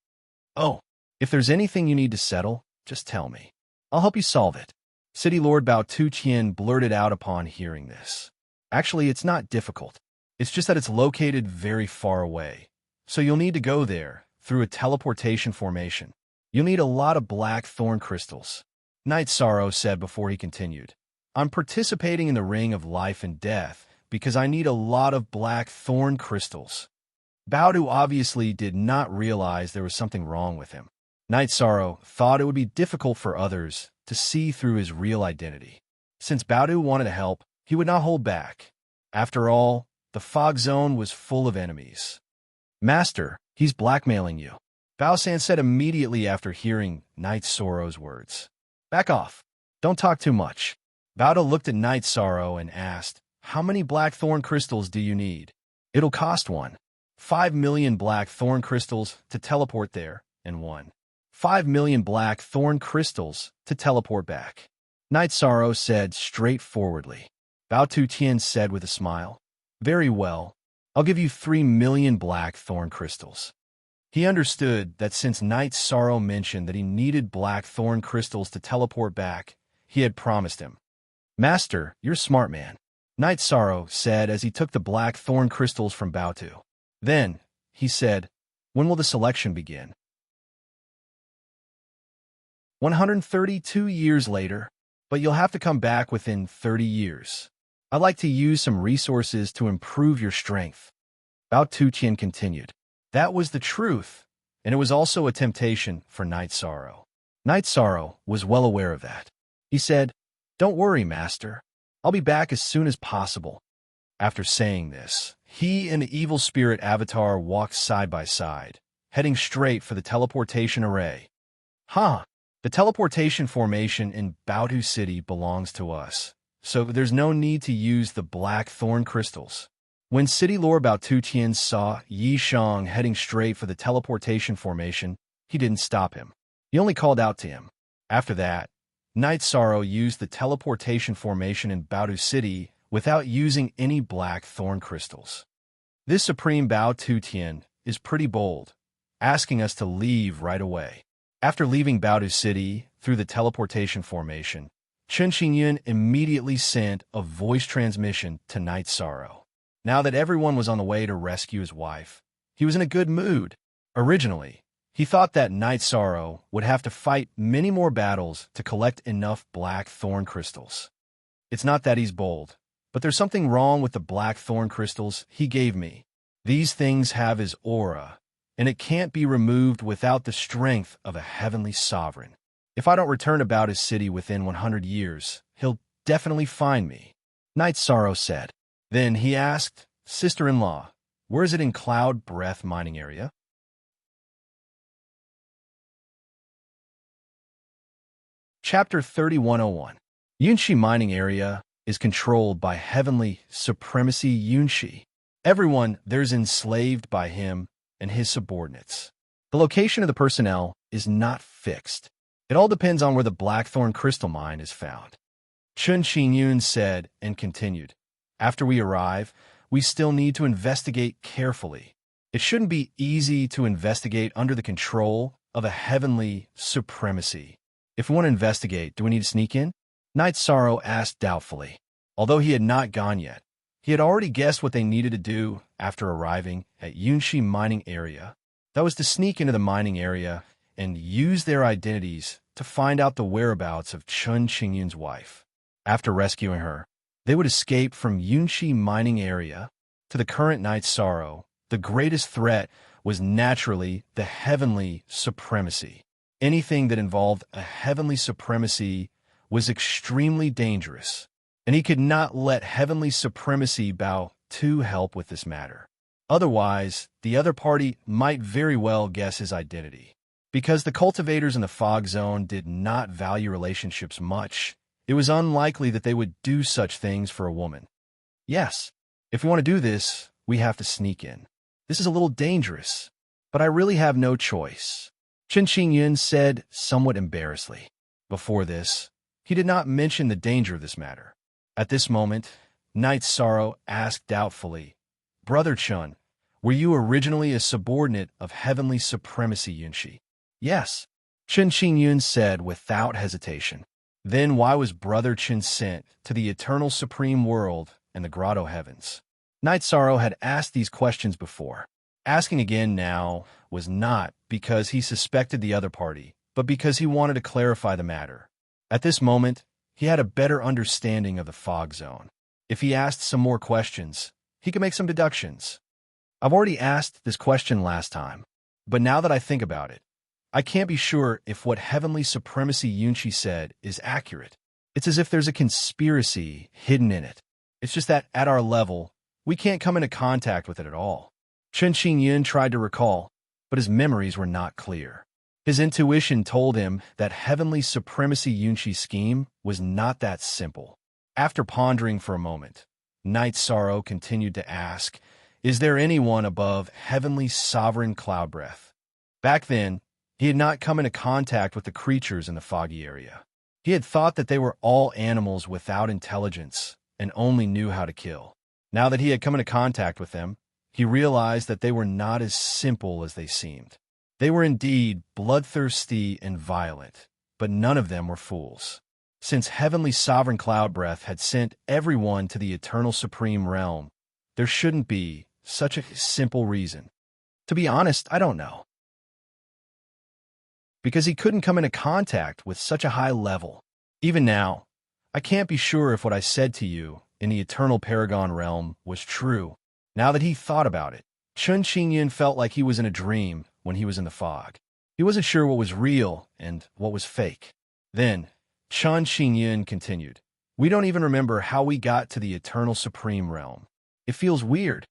"Oh, if there's anything you need to settle, just tell me. I'll help you solve it." City Lord Bao Tu Qian blurted out upon hearing this. "Actually, it's not difficult. It's just that it's located very far away, so you'll need to go there through a teleportation formation. You'll need a lot of black thorn crystals." Night Sorrow said before he continued, "I'm participating in the Ring of Life and Death because I need a lot of black thorn crystals." Baotu obviously did not realize there was something wrong with him. Night Sorrow thought it would be difficult for others to see through his real identity. Since Baotu wanted to help, he would not hold back. After all, the fog zone was full of enemies. "Master, he's blackmailing you," Bao San said immediately after hearing Night Sorrow's words. "Back off. Don't talk too much." Baotu looked at Night Sorrow and asked, "How many black thorn crystals do you need?" "It'll cost 5 million black thorn crystals to teleport there, and 5 million black thorn crystals to teleport back." Night Sorrow said straightforwardly. Bao Tu Tian said with a smile, "Very well, I'll give you 3 million black thorn crystals." He understood that since Night Sorrow mentioned that he needed black thorn crystals to teleport back, he had promised him. "Master, you're a smart man," Night Sorrow said as he took the black thorn crystals from Baotu. Then, he said, "When will the selection begin?" 132 years later, but you'll have to come back within 30 years. I'd like to use some resources to improve your strength. Bao Tu Qian continued. That was the truth, and it was also a temptation for Night Sorrow. Night Sorrow was well aware of that. He said, "Don't worry, Master. I'll be back as soon as possible." After saying this, he and the evil spirit avatar walked side by side, heading straight for the teleportation array. "Huh, The teleportation formation in Baotu City belongs to us, so there's no need to use the black thorn crystals. When City Lord Baotu Tian saw Yi Shang heading straight for the teleportation formation, he didn't stop him. He only called out to him. After that, Night Sorrow used the teleportation formation in Baotu City without using any black thorn crystals. This Supreme Baotu Tian is pretty bold, asking us to leave right away. After leaving Baotu City through the teleportation formation, Chen Xingyun immediately sent a voice transmission to Night Sorrow. Now that everyone was on the way to rescue his wife, he was in a good mood. Originally, he thought that Night Sorrow would have to fight many more battles to collect enough black thorn crystals. It's not that he's bold, but there's something wrong with the black thorn crystals he gave me. These things have his aura, and it can't be removed without the strength of a heavenly sovereign. If I don't return about his city within 100 years, he'll definitely find me, Night Sorrow said. Then he asked, Sister-in-law, where is it in Cloud Breath mining area? Chapter 3101. Yunshi mining area is controlled by heavenly supremacy Yunshi. Everyone there's enslaved by him and his subordinates. The location of the personnel is not fixed. It all depends on where the Blackthorn crystal mine is found. Chun Xingyun said and continued, after we arrive, we still need to investigate carefully. It shouldn't be easy to investigate under the control of a heavenly supremacy. If we want to investigate, do we need to sneak in? Night Sorrow asked doubtfully. Although he had not gone yet, he had already guessed what they needed to do after arriving at Yunshi mining area. That was to sneak into the mining area and use their identities to find out the whereabouts of Chun Qingyun's wife. After rescuing her, they would escape from Yunshi mining area. To the current Night Sorrow, the greatest threat was naturally the heavenly supremacy. Anything that involved a heavenly supremacy was extremely dangerous, and he could not let heavenly supremacy bow to help with this matter. Otherwise, the other party might very well guess his identity. Because the cultivators in the fog zone did not value relationships much, it was unlikely that they would do such things for a woman. Yes, if we want to do this, we have to sneak in. This is a little dangerous, but I really have no choice, Chen Xingyun said somewhat embarrassedly. Before this, he did not mention the danger of this matter. At this moment, Night Sorrow asked doubtfully, Brother Chun, were you originally a subordinate of heavenly supremacy Yunshi? Yes, Chen Xingyun said without hesitation. Then why was Brother Chen sent to the eternal supreme world and the grotto heavens? Night Sorrow had asked these questions before. Asking again now was not because he suspected the other party, but because he wanted to clarify the matter. At this moment, he had a better understanding of the fog zone. If he asked some more questions, he could make some deductions. I've already asked this question last time, but now that I think about it, I can't be sure if what heavenly supremacy Yunshi said is accurate. It's as if there's a conspiracy hidden in it. It's just that at our level, we can't come into contact with it at all. Chen Xingyun tried to recall, but his memories were not clear. His intuition told him that heavenly supremacy Yunshi's scheme was not that simple. After pondering for a moment, Night Sorrow continued to ask, is there anyone above heavenly sovereign cloud breath? Back then, he had not come into contact with the creatures in the foggy area. He had thought that they were all animals without intelligence and only knew how to kill. Now that he had come into contact with them, he realized that they were not as simple as they seemed. They were indeed bloodthirsty and violent, but none of them were fools. Since heavenly sovereign cloud breath had sent everyone to the eternal supreme realm, there shouldn't be such a simple reason. To be honest, I don't know. Because he couldn't come into contact with such a high level. Even now, I can't be sure if what I said to you in the eternal Paragon realm was true. Now that he thought about it, Chun Xingyun felt like he was in a dream when he was in the fog. He wasn't sure what was real and what was fake. Then, Chun Xingyun continued, we don't even remember how we got to the eternal supreme realm. It feels weird.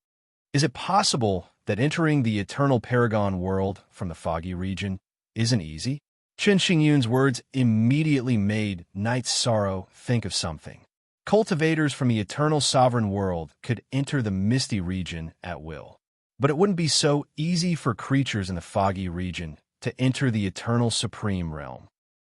Is it possible that entering the eternal Paragon world from the foggy region isn't easy? Chen Xingyun's words immediately made Night Sorrow think of something. Cultivators from the Eternal Sovereign World could enter the Misty region at will. But it wouldn't be so easy for creatures in the Foggy region to enter the Eternal Supreme Realm.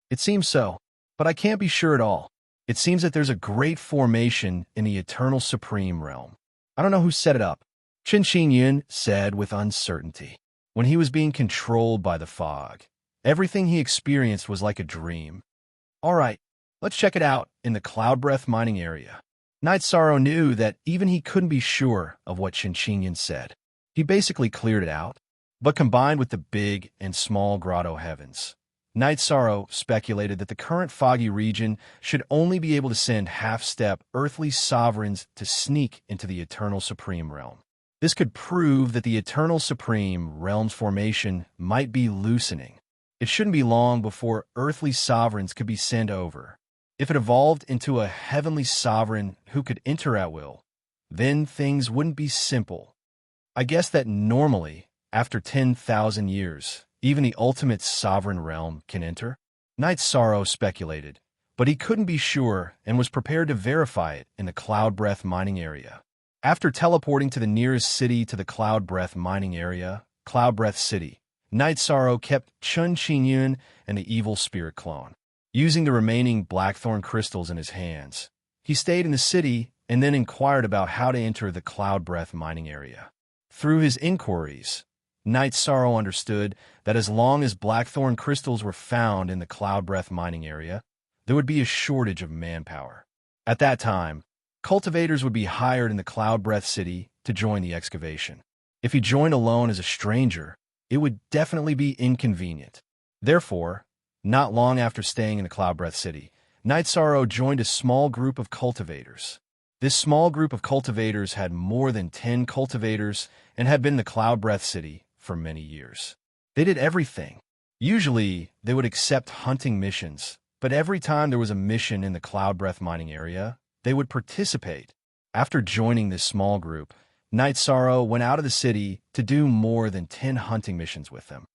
It seems so, but I can't be sure at all. It seems that there's a great formation in the Eternal Supreme Realm. I don't know who set it up, Chen Xingyun said with uncertainty. When he was being controlled by the fog, everything he experienced was like a dream. All right, let's check it out in the Cloud Breath mining area. Night Sorrow knew that even he couldn't be sure of what Chen Xingyun said. He basically cleared it out, but combined with the big and small grotto heavens, Night Sorrow speculated that the current foggy region should only be able to send half-step earthly sovereigns to sneak into the Eternal Supreme Realm. This could prove that the Eternal Supreme Realm's formation might be loosening. It shouldn't be long before earthly sovereigns could be sent over. If it evolved into a heavenly sovereign who could enter at will, then things wouldn't be simple. I guess that normally, after 10,000 years, even the ultimate sovereign realm can enter? Night Sorrow speculated, but he couldn't be sure and was prepared to verify it in the Cloud Breath mining area. After teleporting to the nearest city to the Cloud Breath mining area, Cloud Breath City, Night Sorrow kept Chen Xingyun and the evil spirit clone. Using the remaining blackthorn crystals in his hands, he stayed in the city and then inquired about how to enter the Cloud Breath mining area. Through his inquiries, Night Sorrow understood that as long as blackthorn crystals were found in the Cloud Breath mining area, there would be a shortage of manpower. At that time, cultivators would be hired in the Cloud Breath City to join the excavation. If he joined alone as a stranger, it would definitely be inconvenient. Therefore, not long after staying in the Cloud Breath City, Night Sorrow joined a small group of cultivators. This small group of cultivators had more than 10 cultivators and had been in the Cloud Breath City for many years. They did everything. Usually, they would accept hunting missions, but every time there was a mission in the Cloud Breath mining area, they would participate. After joining this small group, Night Sorrow went out of the city to do more than 10 hunting missions with them.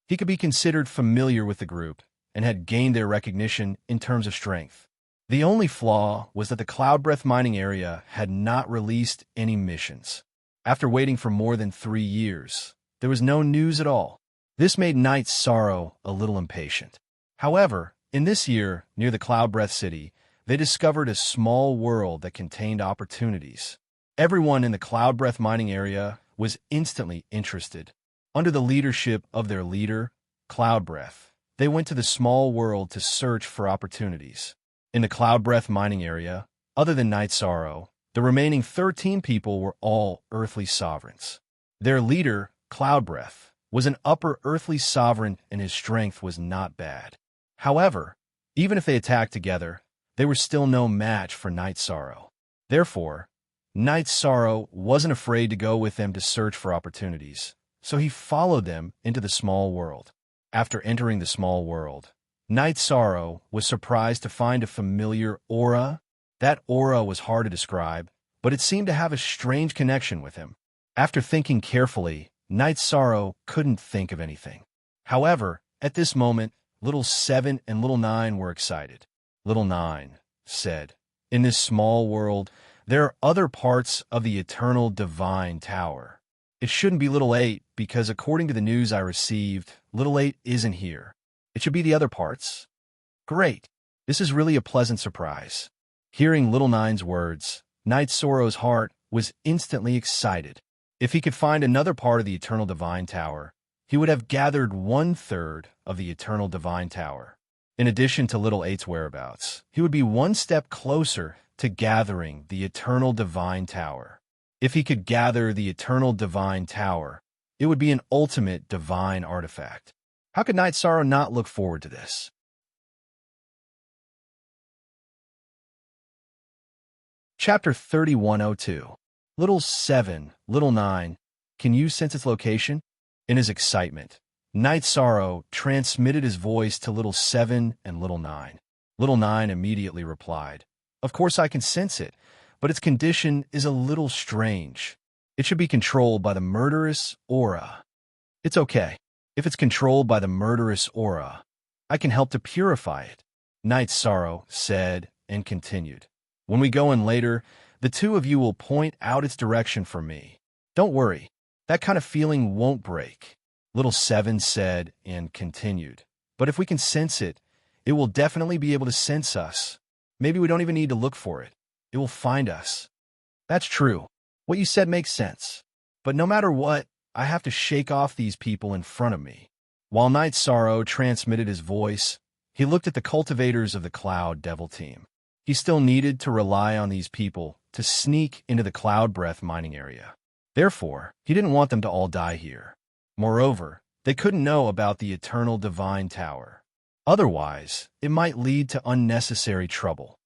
He could be considered familiar with the group and had gained their recognition in terms of strength. The only flaw was that the Cloud Breath mining area had not released any missions. After waiting for more than 3 years, there was no news at all. This made Night Sorrow a little impatient. However, in this year, near the Cloud Breath City, they discovered a small world that contained opportunities. Everyone in the Cloud Breath mining area was instantly interested. Under the leadership of their leader, Cloud Breath, they went to the small world to search for opportunities. In the Cloud Breath mining area, other than Night Sorrow, the remaining 13 people were all earthly sovereigns. Their leader, Cloud Breath, was an upper earthly sovereign and his strength was not bad. However, even if they attacked together, they were still no match for Night Sorrow. Therefore, Night Sorrow wasn't afraid to go with them to search for opportunities, so he followed them into the small world. After entering the small world, Night Sorrow was surprised to find a familiar aura. That aura was hard to describe, but it seemed to have a strange connection with him. After thinking carefully, Night Sorrow couldn't think of anything. However, at this moment, Little 7 and Little 9 were excited. Little 9 said, "In this small world, there are other parts of the Eternal Divine Tower. It shouldn't be Little 8 because according to the news I received, Little 8 isn't here. It should be the other parts." Great. This is really a pleasant surprise. Hearing Little 9's words, Night Sorrow's heart was instantly excited. If he could find another part of the Eternal Divine Tower, he would have gathered 1/3 of the Eternal Divine Tower. In addition to Little 8's whereabouts, he would be one step closer to gathering the Eternal Divine Tower. If he could gather the Eternal Divine Tower, it would be an ultimate divine artifact. How could Night Sorrow not look forward to this? Chapter 3102. Little 7, Little 9, can you sense its location? In his excitement, Night Sorrow transmitted his voice to Little 7 and Little 9. Little 9 immediately replied, "Of course I can sense it, but its condition is a little strange. It should be controlled by the murderous aura." "It's okay. If it's controlled by the murderous aura, I can help to purify it, Night Sorrow said and continued. When we go in later, the two of you will point out its direction for me. Don't worry, that kind of feeling won't break, Little Seven said and continued. But if we can sense it, it will definitely be able to sense us. Maybe we don't even need to look for it. It will find us. That's true. What you said makes sense. But no matter what, I have to shake off these people in front of me. While Night Sorrow transmitted his voice, he looked at the cultivators of the Cloud Devil team. He still needed to rely on these people to sneak into the Cloud Breath mining area. Therefore, he didn't want them to all die here. Moreover, they couldn't know about the Eternal Divine Tower. Otherwise, it might lead to unnecessary trouble.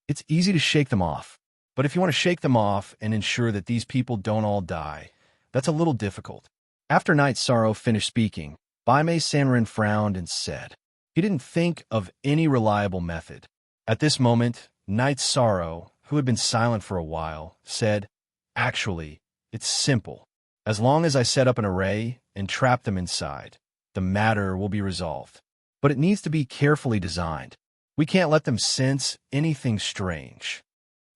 It's easy to shake them off, but if you want to shake them off and ensure that these people don't all die, that's a little difficult. After Night Sorrow finished speaking, Baimei Sanrin frowned and said he didn't think of any reliable method. At this moment, Night Sorrow, who had been silent for a while, said, "Actually, it's simple. As long as I set up an array and trap them inside, the matter will be resolved. But it needs to be carefully designed. We can't let them sense anything strange.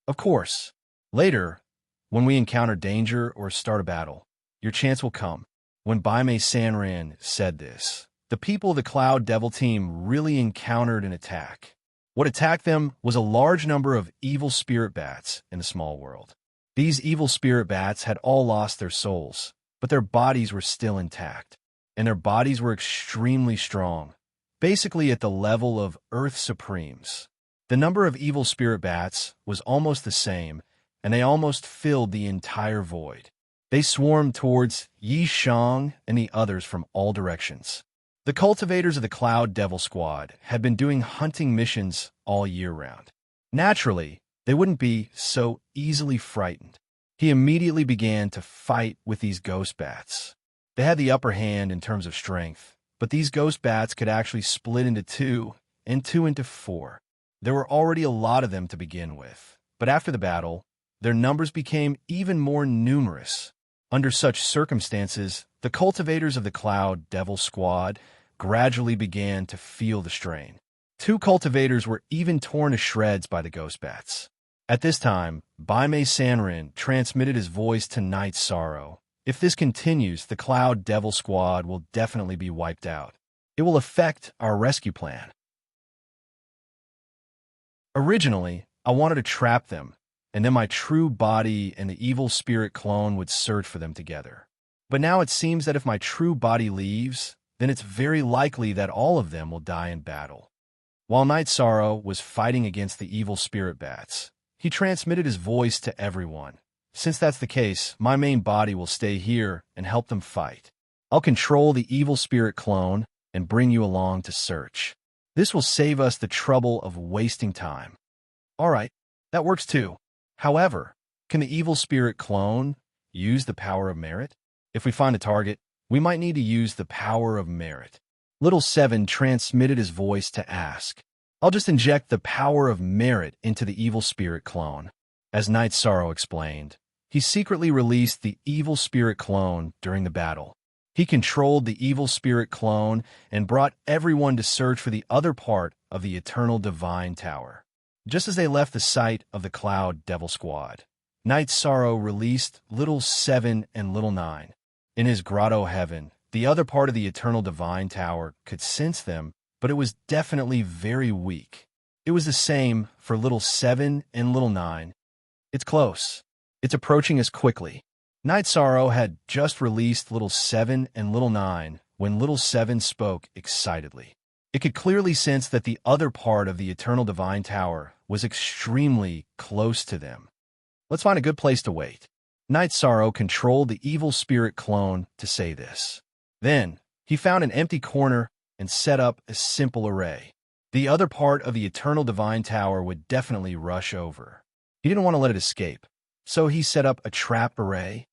Of course, later, when we encounter danger or start a battle, your chance will come." When Baimei Sanrin said this, the people of the Cloud Devil team really encountered an attack. What attacked them was a large number of evil spirit bats in the small world. These evil spirit bats had all lost their souls, but their bodies were still intact, and their bodies were extremely strong, basically at the level of Earth Supremes. The number of evil spirit bats was almost the same, and they almost filled the entire void. They swarmed towards Yi Shang and the others from all directions. The cultivators of the Cloud Devil Squad had been doing hunting missions all year round. Naturally, they wouldn't be so easily frightened. He immediately began to fight with these ghost bats. They had the upper hand in terms of strength, but these ghost bats could actually split into two and two into four. There were already a lot of them to begin with, but after the battle, their numbers became even more numerous. Under such circumstances, the cultivators of the Cloud Devil Squad gradually began to feel the strain. Two cultivators were even torn to shreds by the ghost bats. At this time, Baimei Sanrin transmitted his voice to Night Sorrow. If this continues, the Cloud Devil Squad will definitely be wiped out. It will affect our rescue plan. Originally, I wanted to trap them, and then my true body and the evil spirit clone would search for them together. But now it seems that if my true body leaves, then it's very likely that all of them will die in battle. While Night Sorrow was fighting against the evil spirit bats, he transmitted his voice to everyone. Since that's the case, my main body will stay here and help them fight. I'll control the evil spirit clone and bring you along to search. This will save us the trouble of wasting time. All right, that works too. However, can the evil spirit clone use the power of merit? If we find a target, we might need to use the power of merit. Little Seven transmitted his voice to ask. I'll just inject the power of merit into the evil spirit clone. As Night Sorrow explained, he secretly released the evil spirit clone during the battle. He controlled the evil spirit clone and brought everyone to search for the other part of the Eternal Divine Tower. Just as they left the site of the Cloud Devil Squad, Night Sorrow released Little Seven and Little Nine. In his grotto heaven, the other part of the Eternal Divine Tower could sense them, but it was definitely very weak. It was the same for Little Seven and Little Nine. It's close. It's approaching us quickly. Night Sorrow had just released Little Seven and Little Nine when Little Seven spoke excitedly. It could clearly sense that the other part of the Eternal Divine Tower was extremely close to them. Let's find a good place to wait. Night Sorrow controlled the evil spirit clone to say this. Then, he found an empty corner and set up a simple array. The other part of the Eternal Divine Tower would definitely rush over. He didn't want to let it escape, so he set up a trap array.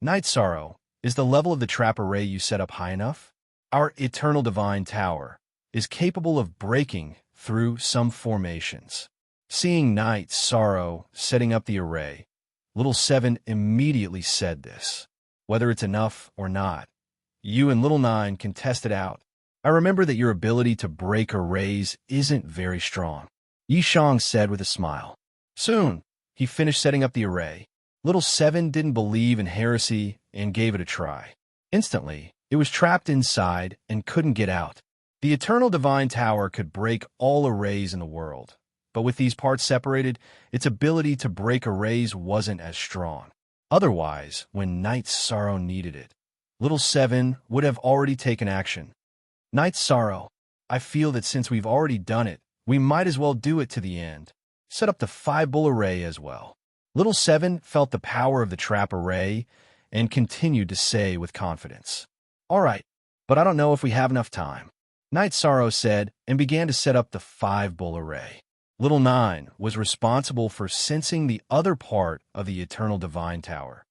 Night Sorrow, is the level of the trap array you set up high enough? Our Eternal Divine Tower is capable of breaking through some formations. Seeing Night Sorrow setting up the array, Little Seven immediately said this. Whether it's enough or not, You and Little Nine can test it out. I remember that your ability to break arrays isn't very strong, Yishang said with a smile. Soon, he finished setting up the array. Little Seven didn't believe in heresy and gave it a try. Instantly, it was trapped inside and couldn't get out. The Eternal Divine Tower could break all arrays in the world, but with these parts separated, its ability to break arrays wasn't as strong. Otherwise, when Knight's Sorrow needed it, Little Seven would have already taken action. Knight's Sorrow, I feel that since we've already done it, we might as well do it to the end. Set up the 5-bull array as well. Little Seven felt the power of the trap array and continued to say with confidence, All right, but I don't know if we have enough time. Knight's Sorrow said and began to set up the 5-bull array. Little Nine was responsible for sensing the other part of the Eternal Divine Tower.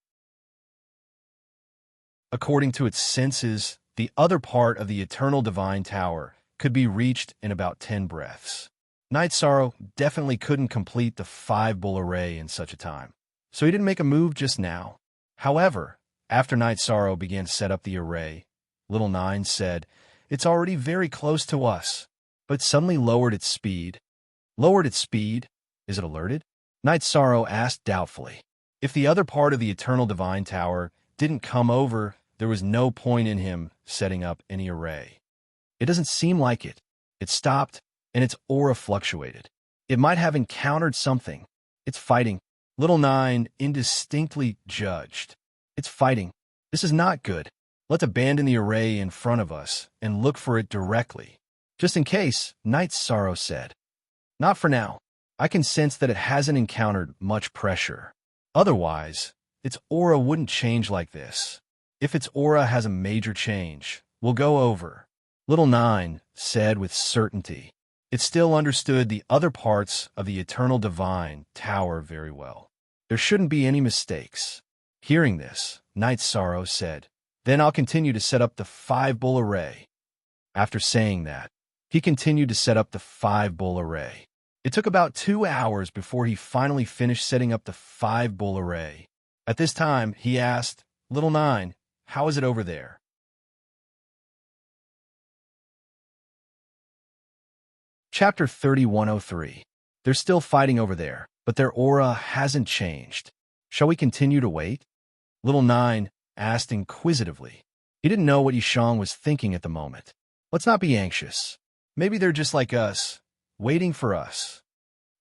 According to its senses, the other part of the Eternal Divine Tower could be reached in about 10 breaths. Knight's Sorrow definitely couldn't complete the 5-bull array in such a time, so he didn't make a move just now. However, after Knight's Sorrow began to set up the array, Little Nine said, It's already very close to us, but suddenly lowered its speed. Lowered its speed? Is it alerted? Knight's Sorrow asked doubtfully. If the other part of the Eternal Divine Tower didn't come over, there was no point in him setting up any array. It doesn't seem like it. It stopped, and its aura fluctuated. It might have encountered something. It's fighting. Little Nine indistinctly judged. It's fighting. This is not good. Let's abandon the array in front of us and look for it directly. Just in case, Knight's Sorrow said. Not for now. I can sense that it hasn't encountered much pressure. Otherwise, its aura wouldn't change like this. If its aura has a major change, we'll go over. Little Nine said with certainty. It still understood the other parts of the Eternal Divine Tower very well. There shouldn't be any mistakes. Hearing this, Knight's Sorrow said, Then I'll continue to set up the 5-bull array. After saying that, he continued to set up the 5-bull array. It took about 2 hours before he finally finished setting up the 5-bull array. At this time, he asked, Little Nine, how is it over there? Chapter 3103. They're still fighting over there, but their aura hasn't changed. Shall we continue to wait? Little Nine asked inquisitively. He didn't know what Yishang was thinking at the moment. Let's not be anxious. Maybe they're just like us, waiting for us.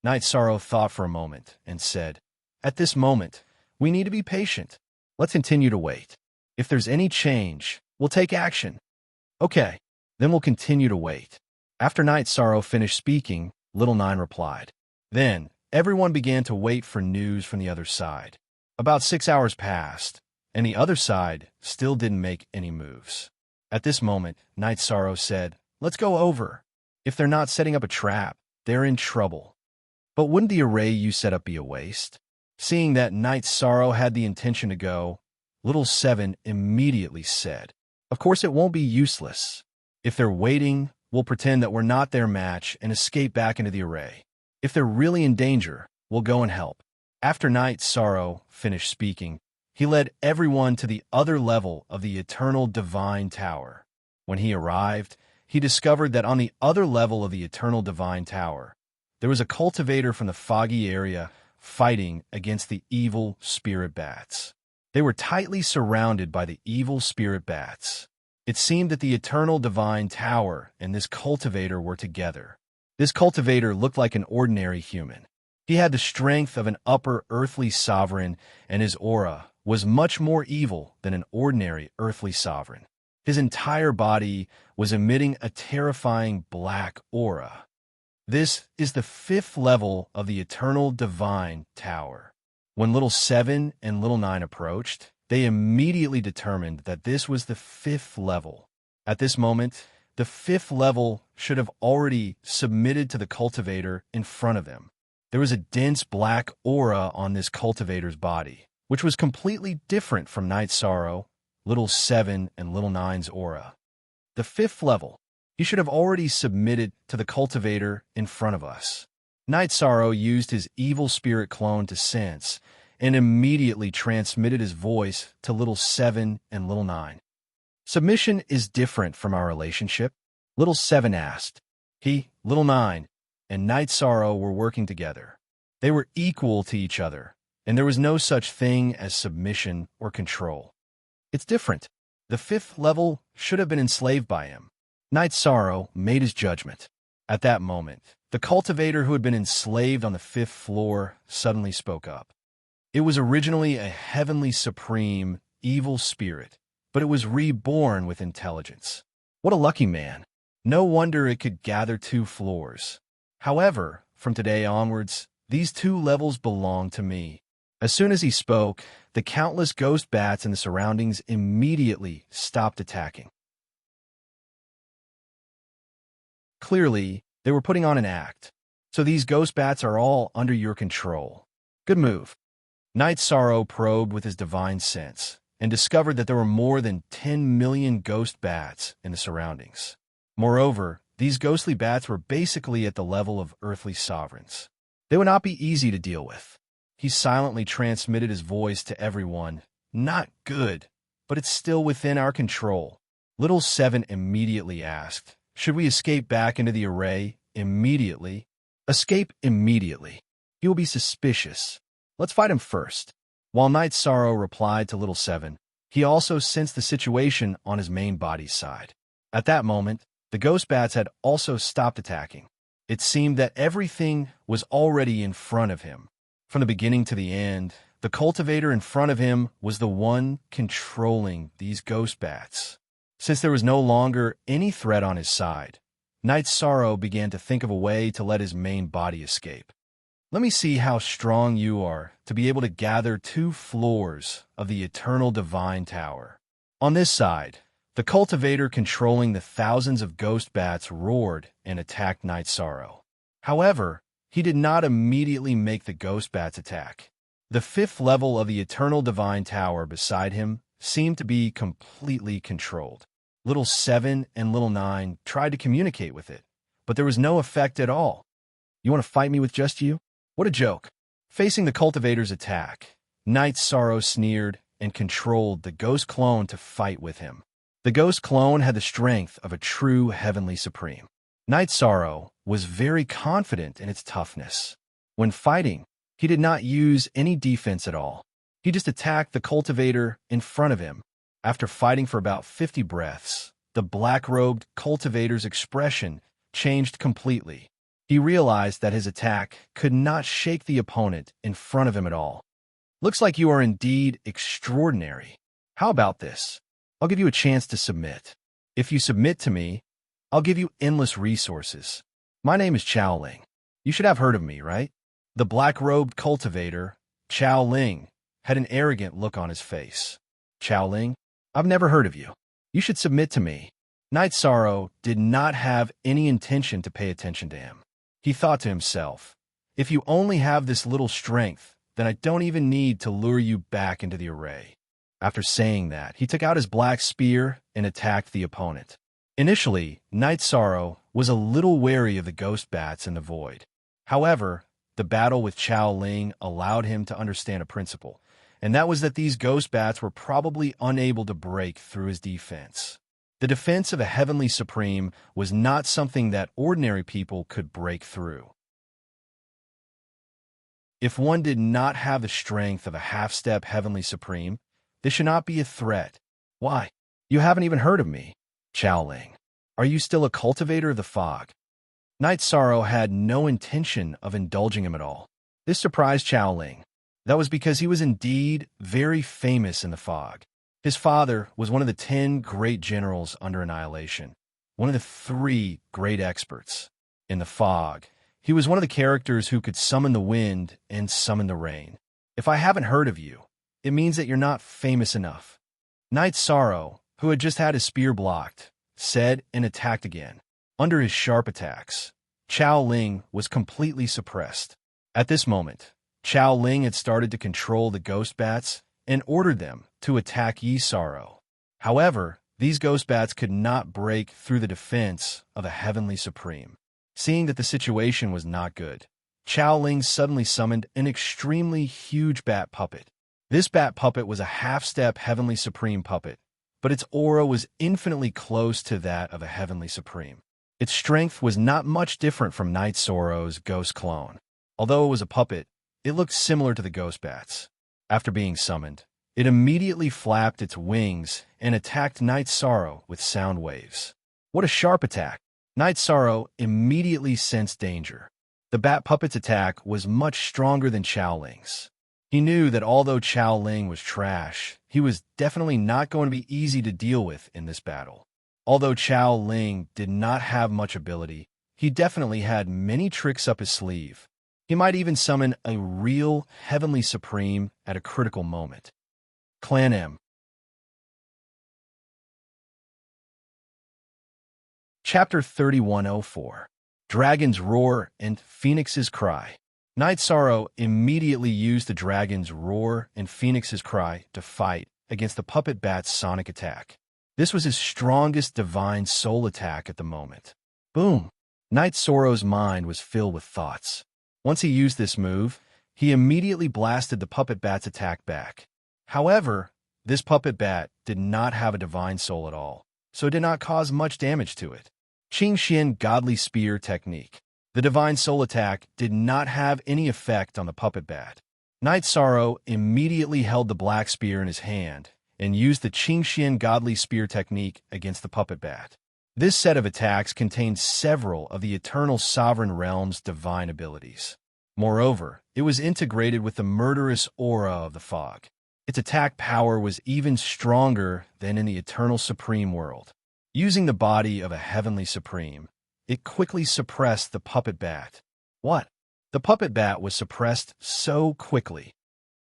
Knight's Sorrow thought for a moment and said, At this moment, we need to be patient. Let's continue to wait. If there's any change, we'll take action. Okay, then we'll continue to wait. After Knight's Sorrow finished speaking, Little Nine replied. Then, everyone began to wait for news from the other side. About 6 hours passed, and the other side still didn't make any moves. At this moment, Knight's Sorrow said, Let's go over. If they're not setting up a trap, they're in trouble. But wouldn't the array you set up be a waste? Seeing that Knight's Sorrow had the intention to go, Little Seven immediately said, Of course it won't be useless. If they're waiting, we'll pretend that we're not their match and escape back into the array. If they're really in danger, we'll go and help. After Knight's Sorrow finished speaking, he led everyone to the other level of the Eternal Divine Tower. When he arrived, he discovered that on the other level of the Eternal Divine Tower, there was a cultivator from the foggy area fighting against the evil spirit bats. They were tightly surrounded by the evil spirit bats. It seemed that the Eternal Divine Tower and this cultivator were together. This cultivator looked like an ordinary human. He had the strength of an upper earthly sovereign, and his aura was much more evil than an ordinary earthly sovereign. His entire body was emitting a terrifying black aura. This is the 5th level of the Eternal Divine Tower. When Little Seven and Little Nine approached, they immediately determined that this was the 5th level. At this moment, the 5th level should have already submitted to the cultivator in front of them. There was a dense black aura on this cultivator's body, which was completely different from Knight's Sorrow, Little Seven, and Little Nine's aura. The 5th level, he should have already submitted to the cultivator in front of us. Knight's Sorrow used his evil spirit clone to sense and immediately transmitted his voice to Little Seven and Little Nine. Submission is different from our relationship, Little Seven asked. He, Little Nine, and Night Sorrow were working together. They were equal to each other, and there was no such thing as submission or control. It's different. The fifth level should have been enslaved by him. Night Sorrow made his judgment. At that moment, the cultivator who had been enslaved on the fifth floor suddenly spoke up. It was originally a heavenly supreme, evil spirit, but it was reborn with intelligence. What a lucky man. No wonder it could gather 2 floors. However, from today onwards, these 2 levels belong to me. As soon as he spoke, the countless ghost bats in the surroundings immediately stopped attacking. Clearly, they were putting on an act. So these ghost bats are all under your control. Good move. Night Sorrow probed with his divine sense and discovered that there were more than 10 million ghost bats in the surroundings. Moreover, these ghostly bats were basically at the level of earthly sovereigns. They would not be easy to deal with. He silently transmitted his voice to everyone. Not good, but it's still within our control. Little Seven immediately asked, should we escape back into the array immediately? Escape immediately. He will be suspicious. Let's fight him first. While Night Sorrow replied to Little Seven, he also sensed the situation on his main body's side. At that moment, the ghost bats had also stopped attacking. It seemed that everything was already in front of him. From the beginning to the end, the cultivator in front of him was the one controlling these ghost bats. Since there was no longer any threat on his side, Night Sorrow began to think of a way to let his main body escape. Let me see how strong you are to be able to gather 2 floors of the eternal divine tower. On this side, the cultivator controlling the thousands of ghost bats roared and attacked Night Sorrow. However, he did not immediately make the ghost bats attack. The 5th level of the eternal divine tower beside him seemed to be completely controlled. Little Seven and Little Nine tried to communicate with it, but there was no effect at all. You want to fight me with just you? What a joke. Facing the cultivator's attack, Night Sorrow sneered and controlled the ghost clone to fight with him. The ghost clone had the strength of a true heavenly supreme. Night Sorrow was very confident in its toughness. When fighting, he did not use any defense at all. He just attacked the cultivator in front of him. After fighting for about 50 breaths, the black-robed cultivator's expression changed completely. He realized that his attack could not shake the opponent in front of him at all. Looks like you are indeed extraordinary. How about this? I'll give you a chance to submit. If you submit to me, I'll give you endless resources. My name is Chao Ling. You should have heard of me, right? The black-robed cultivator, Chao Ling, had an arrogant look on his face. Chao Ling, I've never heard of you. You should submit to me. Night Sorrow did not have any intention to pay attention to him. He thought to himself, if you only have this little strength, then I don't even need to lure you back into the array. After saying that, he took out his black spear and attacked the opponent. Initially, Night Sorrow was a little wary of the ghost bats in the void. However, the battle with Chao Ling allowed him to understand a principle, and that was that these ghost bats were probably unable to break through his defense. The defense of a heavenly supreme was not something that ordinary people could break through. If one did not have the strength of a half-step heavenly supreme, they should not be a threat. Why? You haven't even heard of me. Chao Ling, are you still a cultivator of the fog? Night Sorrow had no intention of indulging him at all. This surprised Chao Ling. That was because he was indeed very famous in the fog. His father was one of the 10 great generals under Annihilation, one of the 3 great experts. In the fog, he was one of the characters who could summon the wind and summon the rain. If I haven't heard of you, it means that you're not famous enough. Night Sorrow, who had just had his spear blocked, said and attacked again. Under his sharp attacks, Chao Ling was completely suppressed. At this moment, Chao Ling had started to control the ghost bats and ordered them to attack Yi Sorrow. However, these ghost bats could not break through the defense of a heavenly supreme. Seeing that the situation was not good, Chao Ling suddenly summoned an extremely huge bat puppet. This bat puppet was a half-step heavenly supreme puppet, but its aura was infinitely close to that of a heavenly supreme. Its strength was not much different from Night Sorrow's ghost clone. Although it was a puppet, it looked similar to the ghost bats. After being summoned, it immediately flapped its wings and attacked Night Sorrow with sound waves. What a sharp attack! Night Sorrow immediately sensed danger. The bat puppet's attack was much stronger than Xiaoling's. He knew that although Xiaoling was trash, he was definitely not going to be easy to deal with in this battle. Although Xiaoling did not have much ability, he definitely had many tricks up his sleeve. He might even summon a real heavenly supreme at a critical moment. Clan M. Chapter 3104. Dragon's Roar and Phoenix's Cry. Night Sorrow immediately used the Dragon's Roar and Phoenix's Cry to fight against the puppet bat's sonic attack. This was his strongest divine soul attack at the moment. Boom! Night Sorrow's mind was filled with thoughts. Once he used this move, he immediately blasted the puppet bat's attack back. However, this puppet bat did not have a divine soul at all, so it did not cause much damage to it. Qingxian Godly Spear Technique. The divine soul attack did not have any effect on the puppet bat. Night Sorrow immediately held the black spear in his hand and used the Qingxian Godly Spear Technique against the puppet bat. This set of attacks contained several of the Eternal Sovereign Realm's divine abilities. Moreover, it was integrated with the murderous aura of the fog. Its attack power was even stronger than in the Eternal Supreme world. Using the body of a heavenly supreme, it quickly suppressed the puppet bat. What? The puppet bat was suppressed so quickly.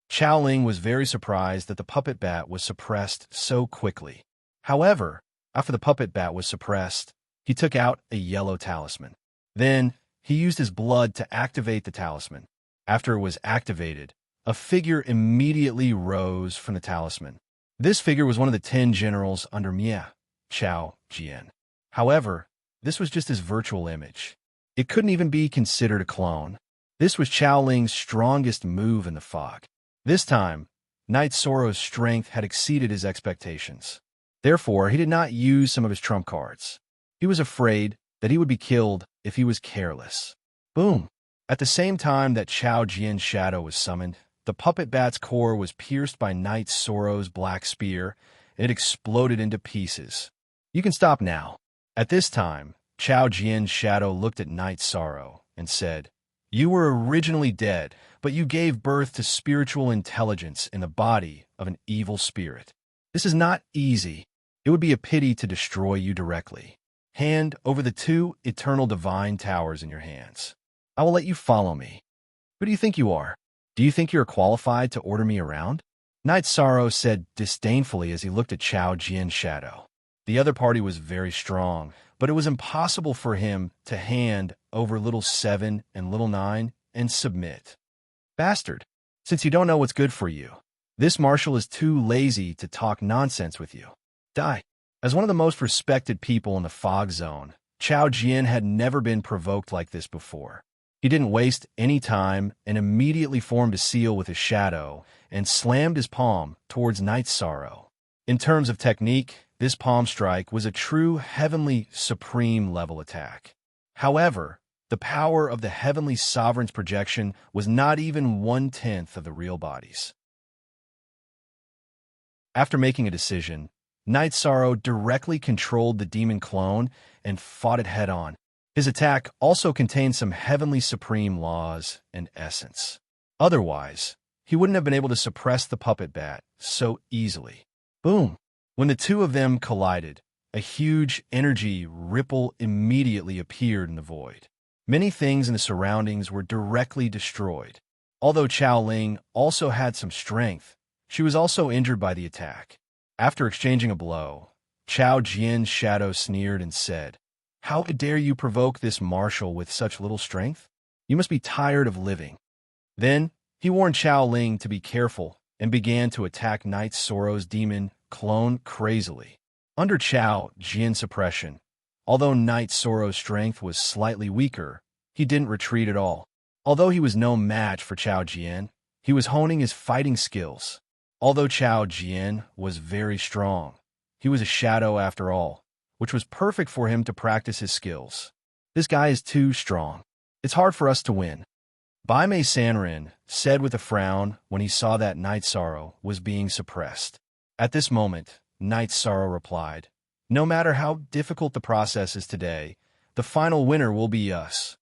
Xiaoling was very surprised that the puppet bat was suppressed so quickly. However, after the puppet bat was suppressed, he took out a yellow talisman. Then, he used his blood to activate the talisman. After it was activated, a figure immediately rose from the talisman. This figure was one of the 10 generals under Myriad, Xiao Jian. However, this was just his virtual image. It couldn't even be considered a clone. This was Xiaoling's strongest move in the fog. This time, Night Sorrow's strength had exceeded his expectations. Therefore, he did not use some of his trump cards. He was afraid that he would be killed if he was careless. Boom! At the same time that Xiao Jian's shadow was summoned, the puppet bat's core was pierced by Night Sorrow's black spear, and it exploded into pieces. You can stop now. At this time, Xiao Jian's shadow looked at Night Sorrow and said, "You were originally dead, but you gave birth to spiritual intelligence in the body of an evil spirit. This is not easy. It would be a pity to destroy you directly. Hand over the 2 eternal divine towers in your hands. I will let you follow me. Who do you think you are? Do you think you're qualified to order me around?" Night Sorrow said disdainfully as he looked at Xiao Jian's shadow. The other party was very strong, but it was impossible for him to hand over Little 7 and Little 9 and submit. Bastard, since you don't know what's good for you, this marshal is too lazy to talk nonsense with you. Die. As one of the most respected people in the fog zone, Xiao Jian had never been provoked like this before. He didn't waste any time and immediately formed a seal with his shadow and slammed his palm towards Night Sorrow. In terms of technique, this palm strike was a true heavenly supreme level attack. However, the power of the heavenly sovereign's projection was not even 1/10 of the real body's. After making a decision, Night Sorrow directly controlled the demon clone and fought it head-on. His attack also contained some heavenly supreme laws and essence. Otherwise, he wouldn't have been able to suppress the puppet bat so easily. Boom! When the two of them collided, a huge energy ripple immediately appeared in the void. Many things in the surroundings were directly destroyed. Although Xiaoling also had some strength, she was also injured by the attack. After exchanging a blow, Xiao Jian's shadow sneered and said, "How dare you provoke this marshal with such little strength? You must be tired of living." Then, he warned Xiaoling to be careful and began to attack Night Sorrow's demon clone crazily. Under Xiao Jian's suppression, although Night Sorrow's strength was slightly weaker, he didn't retreat at all. Although he was no match for Xiao Jian, he was honing his fighting skills. Although Xiao Jian was very strong, He was a shadow after all, which was perfect for him to practice his skills. This guy is too strong. It's hard for us to win. Baimei Sanrin said with a frown when he saw that Night Sorrow was being suppressed. At this moment, Night Sorrow replied, "No matter how difficult the process is today, the final winner will be us."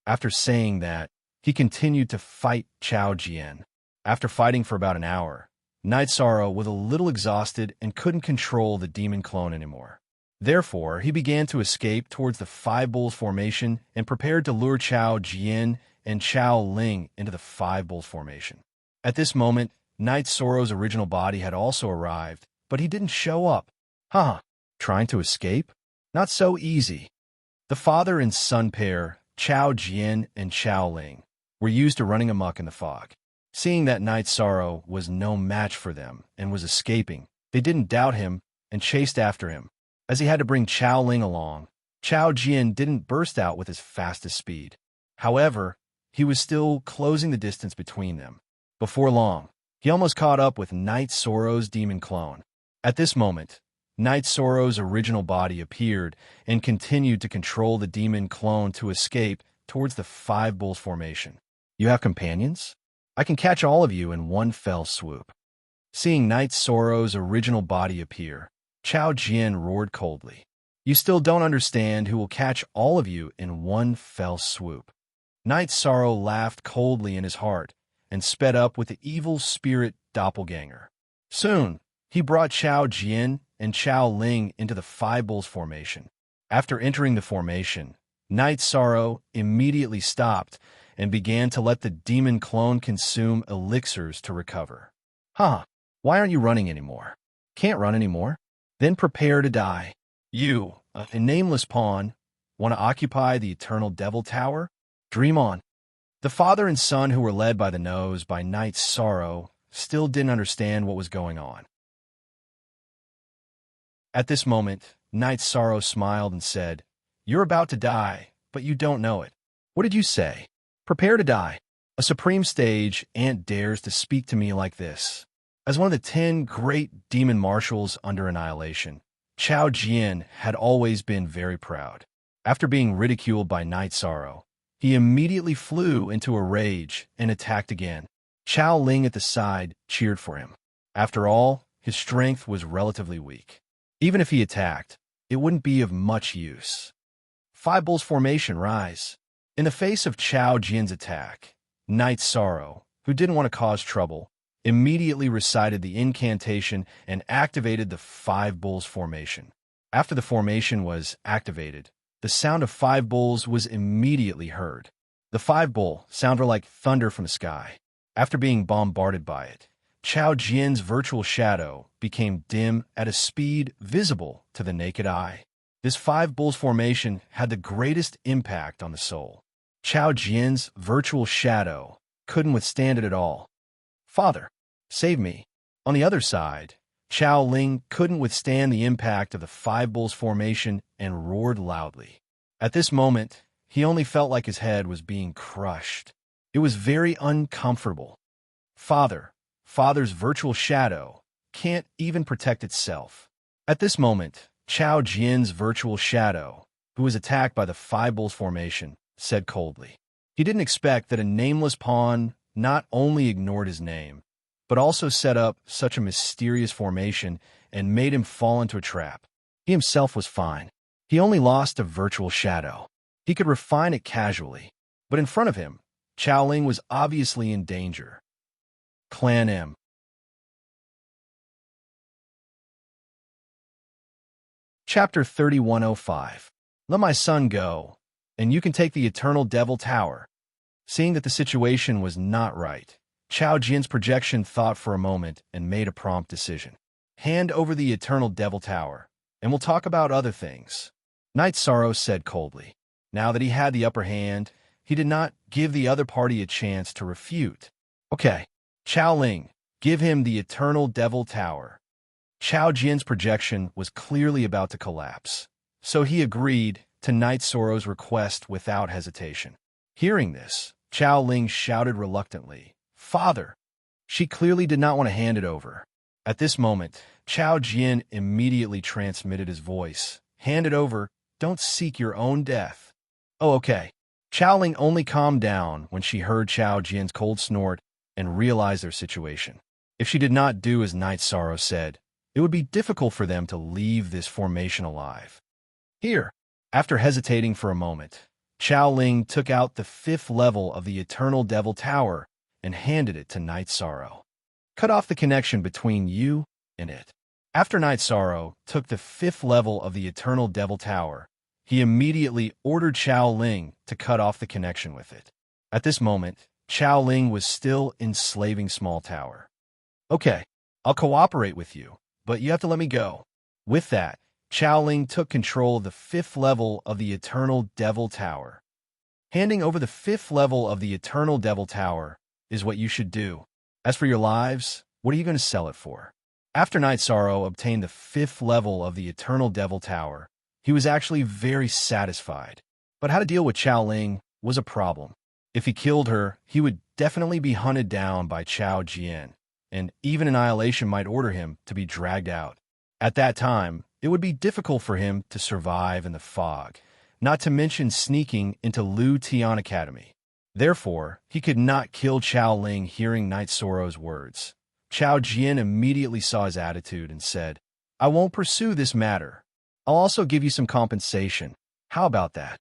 After saying that, he continued to fight Chao Jian. After fighting for about an hour, Night Sorrow was a little exhausted and couldn't control the demon clone anymore. Therefore, he began to escape towards the Five Bulls formation and prepared to lure Chao Jian and Chao Ling into the Five Bulls formation. At this moment, Night Sorrow's original body had also arrived, but he didn't show up. Trying to escape? Not so easy. The father and son pair, Chao Jian and Chao Ling, were used to running amok in the fog. Seeing that Night Sorrow was no match for them and was escaping, they didn't doubt him and chased after him. As he had to bring Chao Ling along, Chao Jian didn't burst out with his fastest speed. However, he was still closing the distance between them. Before long, he almost caught up with Night Sorrow's demon clone. At this moment, Night Sorrow's original body appeared and continued to control the demon clone to escape towards the Five Bulls formation. "You have companions? I can catch all of you in one fell swoop." Seeing Night Sorrow's original body appear, Chao Jian roared coldly, "You still don't understand who will catch all of you in one fell swoop." Night Sorrow laughed coldly in his heart and sped up with the evil spirit doppelganger. Soon, he brought Chao Jian and Chao Ling into the Five Bulls formation. After entering the formation, Night Sorrow immediately stopped and began to let the demon clone consume elixirs to recover. Why aren't you running anymore? Can't run anymore? Then prepare to die. You, a nameless pawn, want to occupy the Eternal Devil Tower? Dream on. The father and son who were led by the nose by Night Sorrow still didn't understand what was going on. At this moment, Night Sorrow smiled and said, "You're about to die, but you don't know it." "What did you say? Prepare to die. A supreme stage ant dares to speak to me like this." As one of the 10 great demon marshals under Annihilation, Chao Jian had always been very proud. After being ridiculed by Night Sorrow, he immediately flew into a rage and attacked again. Chao Ling at the side cheered for him. After all, his strength was relatively weak. Even if he attacked, it wouldn't be of much use. Five Bulls formation, rise. In the face of Chao Jian's attack, Night Sorrow, who didn't want to cause trouble, immediately recited the incantation and activated the Five Bulls formation. After the formation was activated, the sound of Five Bulls was immediately heard. The Five Bull sounded like thunder from the sky. After being bombarded by it, Chao Jian's virtual shadow became dim at a speed visible to the naked eye. This Five Bulls formation had the greatest impact on the soul. Chao Jian's virtual shadow couldn't withstand it at all. "Father, save me." On the other side, Chao Ling couldn't withstand the impact of the Five Bulls formation and roared loudly. At this moment, he only felt like his head was being crushed. It was very uncomfortable. Father's virtual shadow can't even protect itself. At this moment, Chao Jian's virtual shadow, who was attacked by the Five Bulls formation, said coldly. He didn't expect that a nameless pawn not only ignored his name, but also set up such a mysterious formation and made him fall into a trap. He himself was fine. He only lost a virtual shadow. He could refine it casually. But in front of him, Chao Ling was obviously in danger. Clan M. Chapter 3105. Let my son go, and you can take the Eternal Devil Tower. Seeing that the situation was not right, Chao Jian's projection thought for a moment and made a prompt decision. Hand over the Eternal Devil Tower, and we'll talk about other things. Night Sorrow said coldly. Now that he had the upper hand, he did not give the other party a chance to refute. Okay, Chao Ling, give him the Eternal Devil Tower. Chao Jian's projection was clearly about to collapse, so he agreed to Night Sorrow's request without hesitation. Hearing this, Chao Ling shouted reluctantly, "Father!" She clearly did not want to hand it over. At this moment, Chao Jian immediately transmitted his voice. Hand it over, don't seek your own death. Oh, okay. Chao Ling only calmed down when she heard Chao Jian's cold snort and realized their situation. If she did not do as Night Sorrow said, it would be difficult for them to leave this formation alive. Here, after hesitating for a moment, Chao Ling took out the 5th level of the Eternal Devil Tower and handed it to Night Sorrow. Cut off the connection between you and it. After Night Sorrow took the 5th level of the Eternal Devil Tower, he immediately ordered Chao Ling to cut off the connection with it. At this moment, Chao Ling was still enslaving Small Tower. Okay, I'll cooperate with you, but you have to let me go. With that, Chao Ling took control of the 5th level of the Eternal Devil Tower. Handing over the 5th level of the Eternal Devil Tower is what you should do. As for your lives, what are you going to sell it for? After Night Sorrow obtained the 5th level of the Eternal Devil Tower, he was actually very satisfied. But how to deal with Chao Ling was a problem. If he killed her, he would definitely be hunted down by Chao Jian, and even Annihilation might order him to be dragged out. At that time, it would be difficult for him to survive in the fog, not to mention sneaking into Lu Tian Academy. Therefore, he could not kill Chao Ling hearing Night Sorrow's words. Chao Jian immediately saw his attitude and said, I won't pursue this matter. I'll also give you some compensation. How about that?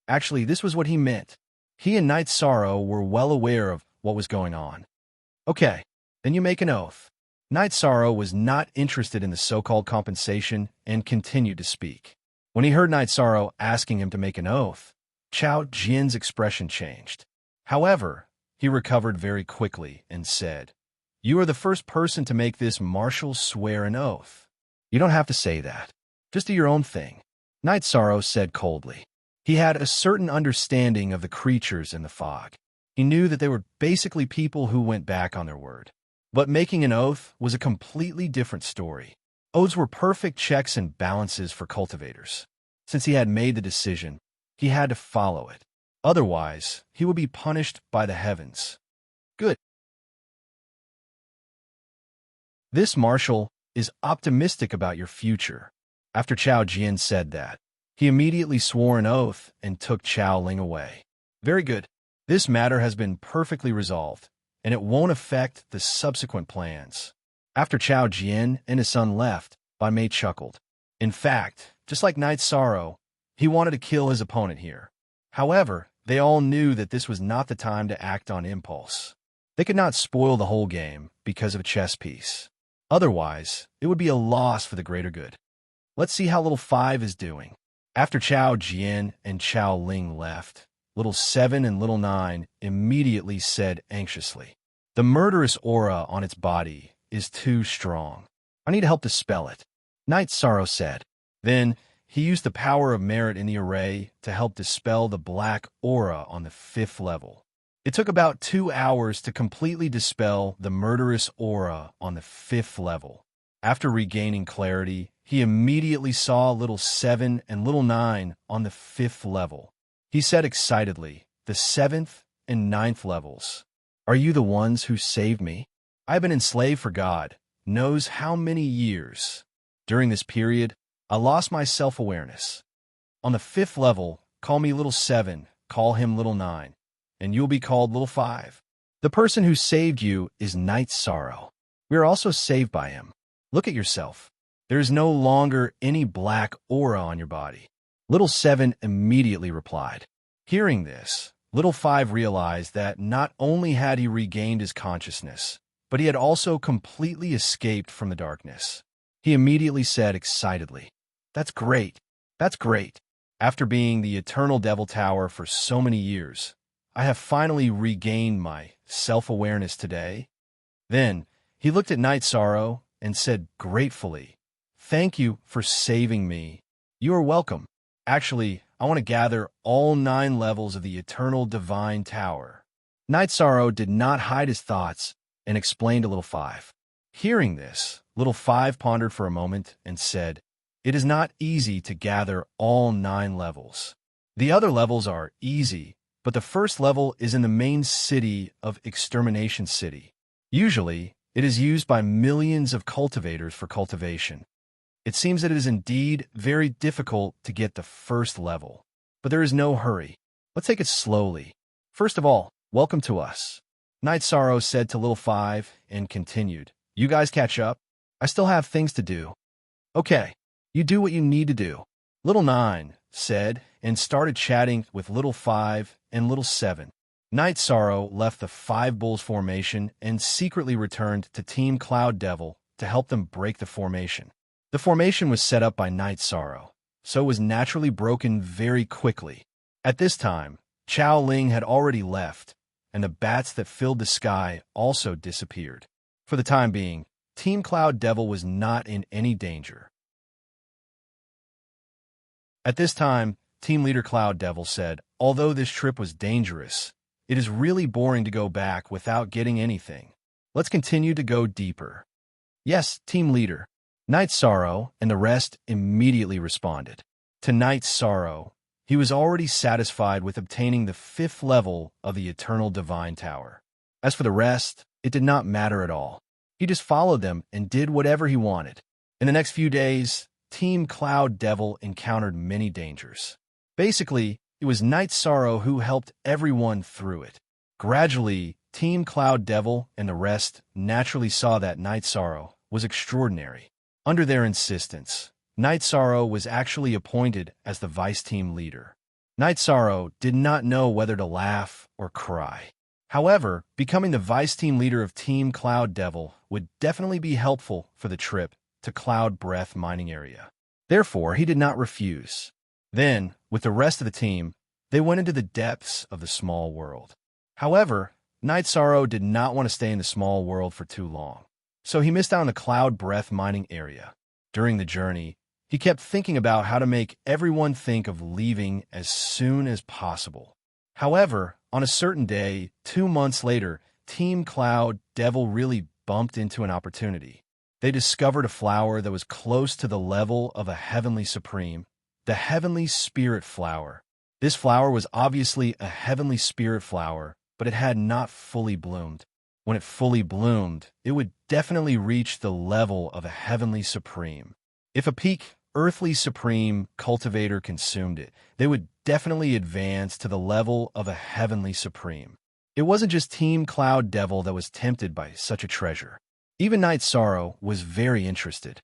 Actually, this was what he meant. He and Night Sorrow were well aware of what was going on. Okay, then you make an oath. Night Sorrow was not interested in the so-called compensation and continued to speak. When he heard Night Sorrow asking him to make an oath, Chao Jian's expression changed. However, he recovered very quickly and said, You are the first person to make this marshal swear an oath. You don't have to say that. Just do your own thing. Night Sorrow said coldly. He had a certain understanding of the creatures in the fog. He knew that they were basically people who went back on their word. But making an oath was a completely different story. Oaths were perfect checks and balances for cultivators. Since he had made the decision, he had to follow it. Otherwise, he would be punished by the heavens. Good. This marshal is optimistic about your future. After Chao Jian said that, he immediately swore an oath and took Chao Ling away. Very good. This matter has been perfectly resolved, and it won't affect the subsequent plans. After Chao Jian and his son left, Ban Mei chuckled. In fact, just like Night Sorrow, he wanted to kill his opponent here. However, they all knew that this was not the time to act on impulse. They could not spoil the whole game because of a chess piece. Otherwise, it would be a loss for the greater good. Let's see how Little 5 is doing. After Chao Jian and Chao Ling left, Little 7 and Little 9 immediately said anxiously, The murderous aura on its body is too strong. I need to help dispel it. Night Sorrow said. Then, he used the power of merit in the array to help dispel the black aura on the 5th level. It took about 2 hours to completely dispel the murderous aura on the 5th level. After regaining clarity, he immediately saw Little 7 and Little 9 on the 5th level. He said excitedly, The 7th and 9th levels. Are you the ones who saved me? I have been enslaved for God, knows how many years. During this period, I lost my self-awareness. On the 5th level, call me Little 7, call him Little 9, and you'll be called Little 5. The person who saved you is Night Sorrow. We are also saved by him. Look at yourself. There is no longer any black aura on your body. Little 7 immediately replied. Hearing this, Little 5 realized that not only had he regained his consciousness, but he had also completely escaped from the darkness. He immediately said excitedly, That's great. That's great. After being the Eternal Devil Tower for so many years, I have finally regained my self-awareness today. Then, he looked at Night Sorrow and said gratefully, Thank you for saving me. You are welcome. Actually, I want to gather all 9 levels of the Eternal Divine Tower. Night Sorrow did not hide his thoughts and explained to Little 5. Hearing this, Little 5 pondered for a moment and said, It is not easy to gather all 9 levels. The other levels are easy, but the first level is in the main city of Extermination City. Usually, It is used by millions of cultivators for cultivation. It seems that it is indeed very difficult to get the first level, but there is no hurry. Let's take it slowly. First of all, welcome to us. Night Sorrow said to Little Five and continued, You guys catch up? I still have things to do. Okay, you do what you need to do. Little Nine said and started chatting with Little Five and Little Seven. Night Sorrow left the Five Bulls formation and secretly returned to Team Cloud Devil to help them break the formation. The formation was set up by Night Sorrow, so it was naturally broken very quickly. At this time, Chao Ling had already left, and the bats that filled the sky also disappeared. For the time being, Team Cloud Devil was not in any danger. At this time, Team Leader Cloud Devil said, Although this trip was dangerous, it is really boring to go back without getting anything. Let's continue to go deeper. Yes, Team Leader. Night Sorrow and the rest immediately responded. To Night Sorrow, he was already satisfied with obtaining the 5th level of the Eternal Divine Tower. As for the rest, it did not matter at all. He just followed them and did whatever he wanted. In the next few days, Team Cloud Devil encountered many dangers. Basically, it was Night Sorrow who helped everyone through it. Gradually, Team Cloud Devil and the rest naturally saw that Night Sorrow was extraordinary. Under their insistence, Night Sorrow was actually appointed as the vice team leader. Night Sorrow did not know whether to laugh or cry. However, becoming the vice team leader of Team Cloud Devil would definitely be helpful for the trip to Cloud Breath mining area. Therefore, he did not refuse. Then, with the rest of the team, they went into the depths of the small world. However, Night Sorrow did not want to stay in the small world for too long, so he missed out on the Cloud Breath mining area. During the journey, he kept thinking about how to make everyone think of leaving as soon as possible. However, on a certain day, 2 months later, Team Cloud Devil really bumped into an opportunity. They discovered a flower that was close to the level of a Heavenly Supreme, the Heavenly Spirit Flower. This flower was obviously a Heavenly Spirit flower, but it had not fully bloomed. When it fully bloomed, it would definitely reach the level of a Heavenly Supreme. If a peak Earthly Supreme cultivator consumed it, they would definitely advance to the level of a Heavenly Supreme. It wasn't just Team Cloud Devil that was tempted by such a treasure. Even Night Sorrow was very interested.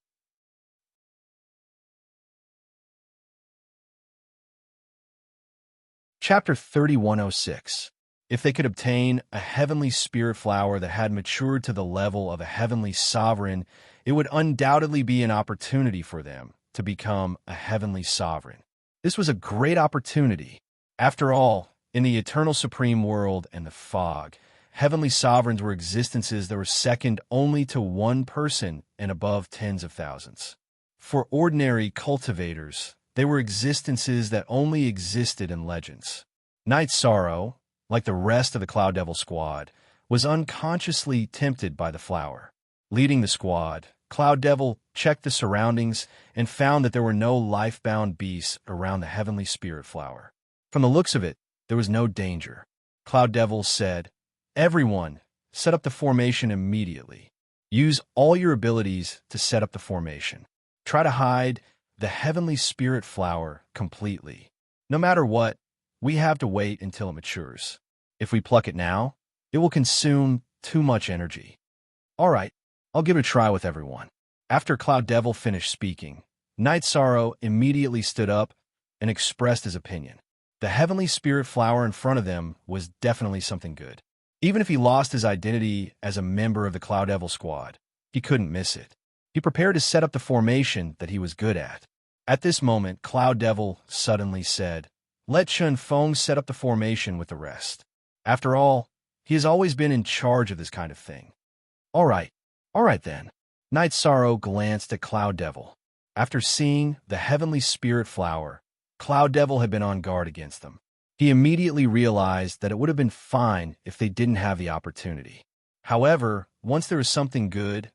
Chapter 3106. If they could obtain a Heavenly Spirit Flower that had matured to the level of a Heavenly Sovereign, it would undoubtedly be an opportunity for them to become a Heavenly Sovereign. This was a great opportunity. After all, in the Eternal Supreme World and the Fog, Heavenly Sovereigns were existences that were second only to one person and above tens of thousands. For ordinary cultivators, they were existences that only existed in legends. Night Sorrow, like the rest of the Cloud Devil squad, was unconsciously tempted by the flower. Leading the squad, Cloud Devil checked the surroundings and found that there were no life-bound beasts around the Heavenly Spirit Flower. From the looks of it, there was no danger. Cloud Devil said, Everyone, set up the formation immediately. Use all your abilities to set up the formation. Try to hide the Heavenly Spirit Flower completely. No matter what, we have to wait until it matures. If we pluck it now, it will consume too much energy. All right, I'll give it a try with everyone. After Cloud Devil finished speaking, Night Sorrow immediately stood up and expressed his opinion. The Heavenly Spirit Flower in front of them was definitely something good. Even if he lost his identity as a member of the Cloud Devil squad, he couldn't miss it. He prepared to set up the formation that he was good at. At this moment, Cloud Devil suddenly said, Let Chun Feng set up the formation with the rest. After all, he has always been in charge of this kind of thing. All right then. Night Sorrow glanced at Cloud Devil. After seeing the Heavenly Spirit Flower, Cloud Devil had been on guard against them. He immediately realized that it would have been fine if they didn't have the opportunity. However, once there was something good,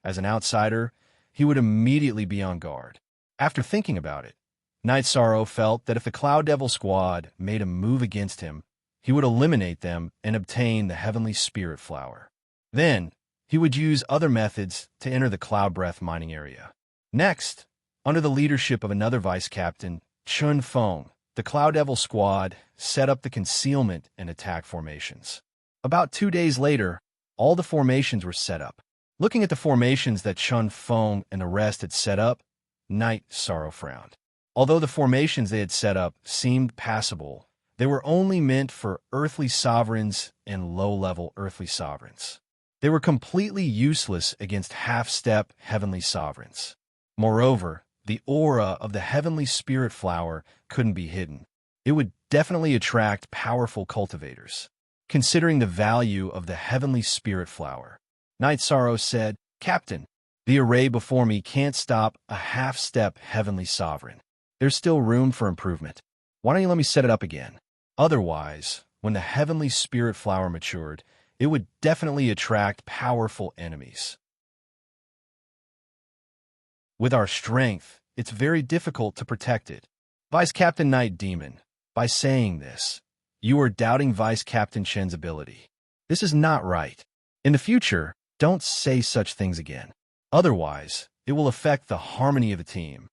as an outsider, he would immediately be on guard. After thinking about it, Night Sorrow felt that if the Cloud Devil squad made a move against him, he would eliminate them and obtain the Heavenly Spirit Flower. Then, he would use other methods to enter the Cloud Breath mining area. Next, under the leadership of another vice captain, Chun Feng, the Cloud Devil squad set up the concealment and attack formations. About 2 days later, all the formations were set up. Looking at the formations that Chun Feng and the rest had set up, Night Sorrow frowned. Although the formations they had set up seemed passable, they were only meant for earthly sovereigns and low-level earthly sovereigns. They were completely useless against half-step heavenly sovereigns. Moreover, the aura of the heavenly spirit flower couldn't be hidden. It would definitely attract powerful cultivators. Considering the value of the heavenly spirit flower, Night Sorrow said, "Captain, the array before me can't stop a half-step heavenly sovereign. There's still room for improvement. Why don't you let me set it up again? Otherwise, when the heavenly spirit flower matured, it would definitely attract powerful enemies. With our strength, it's very difficult to protect it." Vice Captain Night Demon, by saying this, you are doubting Vice Captain Shen's ability. This is not right. In the future, don't say such things again. Otherwise, it will affect the harmony of the team.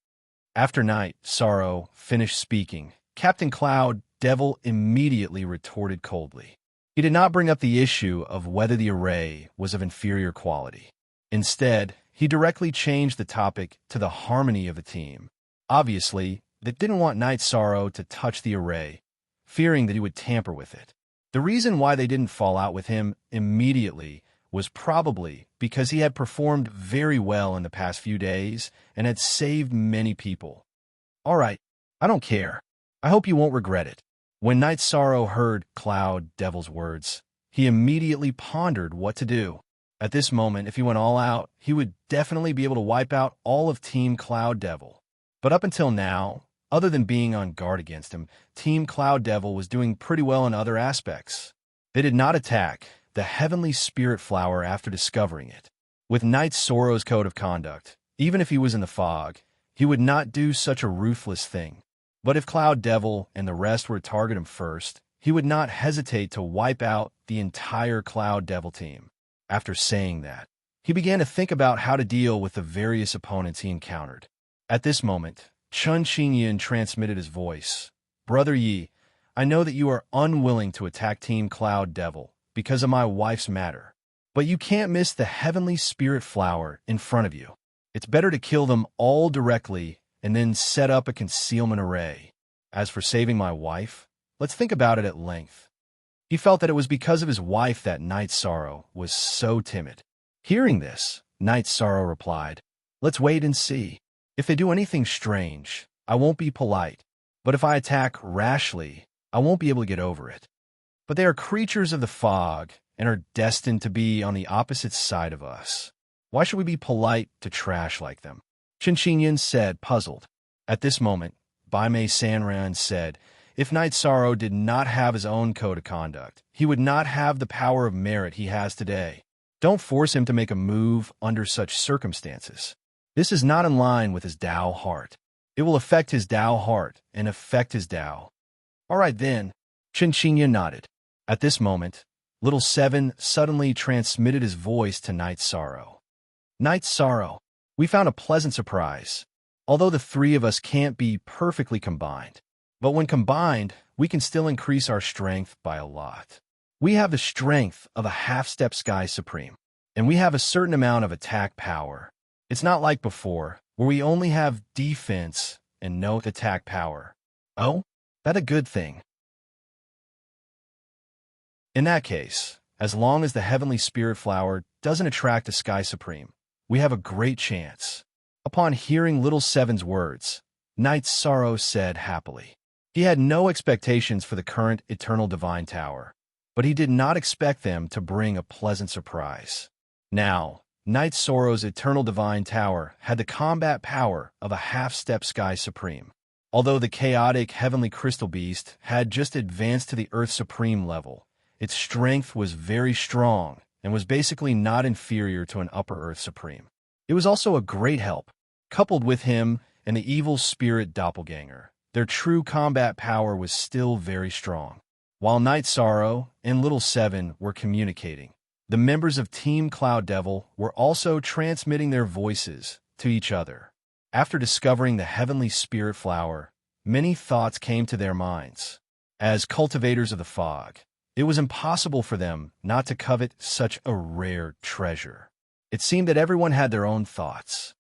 After Night Sorrow finished speaking, Captain Cloud Devil immediately retorted coldly. He did not bring up the issue of whether the array was of inferior quality. Instead, he directly changed the topic to the harmony of the team. Obviously, they didn't want Night Sorrow to touch the array, fearing that he would tamper with it. The reason why they didn't fall out with him immediately was probably because he had performed very well in the past few days and had saved many people. "All right, I don't care. I hope you won't regret it." When Night Sorrow heard Cloud Devil's words, he immediately pondered what to do. At this moment, if he went all out, he would definitely be able to wipe out all of Team Cloud Devil. But up until now, other than being on guard against him, Team Cloud Devil was doing pretty well in other aspects. They did not attack the Heavenly Spirit Flower after discovering it. With Night Sorrow's code of conduct, even if he was in the fog, he would not do such a ruthless thing. But if Cloud Devil and the rest were to target him first, he would not hesitate to wipe out the entire Cloud Devil team. After saying that, he began to think about how to deal with the various opponents he encountered. At this moment, Chun Xingyan transmitted his voice. "Brother Yi, I know that you are unwilling to attack Team Cloud Devil because of my wife's matter, but you can't miss the Heavenly Spirit Flower in front of you. It's better to kill them all directly and then set up a concealment array. As for saving my wife, let's think about it at length." He felt that it was because of his wife that Night Sorrow was so timid. Hearing this, Night Sorrow replied, "Let's wait and see. If they do anything strange, I won't be polite. But if I attack rashly, I won't be able to get over it. But they are creatures of the fog and are destined to be on the opposite side of us. Why should we be polite to trash like them?" Qin Xinyan said, puzzled. At this moment, Bai Mei Sanran said, if Night Sorrow did not have his own code of conduct, he would not have the power of merit he has today. Don't force him to make a move under such circumstances. This is not in line with his Tao heart. It will affect his Tao heart and affect his Tao. "All right then," Qin Xinyan nodded. At this moment, Little Seven suddenly transmitted his voice to Night Sorrow. "Night Sorrow, we found a pleasant surprise. Although the three of us can't be perfectly combined, but when combined, we can still increase our strength by a lot. We have the strength of a half-step Sky Supreme, and we have a certain amount of attack power. It's not like before, where we only have defense and no attack power. Oh, that's a good thing. In that case, as long as the Heavenly Spirit Flower doesn't attract a Sky Supreme, we have a great chance." Upon hearing Little Seven's words, Night Sorrow said happily. He had no expectations for the current Eternal Divine Tower, but he did not expect them to bring a pleasant surprise. Now, Night Sorrow's Eternal Divine Tower had the combat power of a half-step Sky Supreme. Although the chaotic Heavenly Crystal Beast had just advanced to the Earth Supreme level, its strength was very strong and was basically not inferior to an Upper Earth Supreme. It was also a great help. Coupled with him and the evil spirit doppelganger, their true combat power was still very strong. While Night Sorrow and Little Seven were communicating, The members of Team Cloud Devil were also transmitting their voices to each other. After discovering the heavenly spirit flower, many thoughts came to their minds. As cultivators of the fog, it was impossible for them not to covet such a rare treasure. It seemed that everyone had their own thoughts.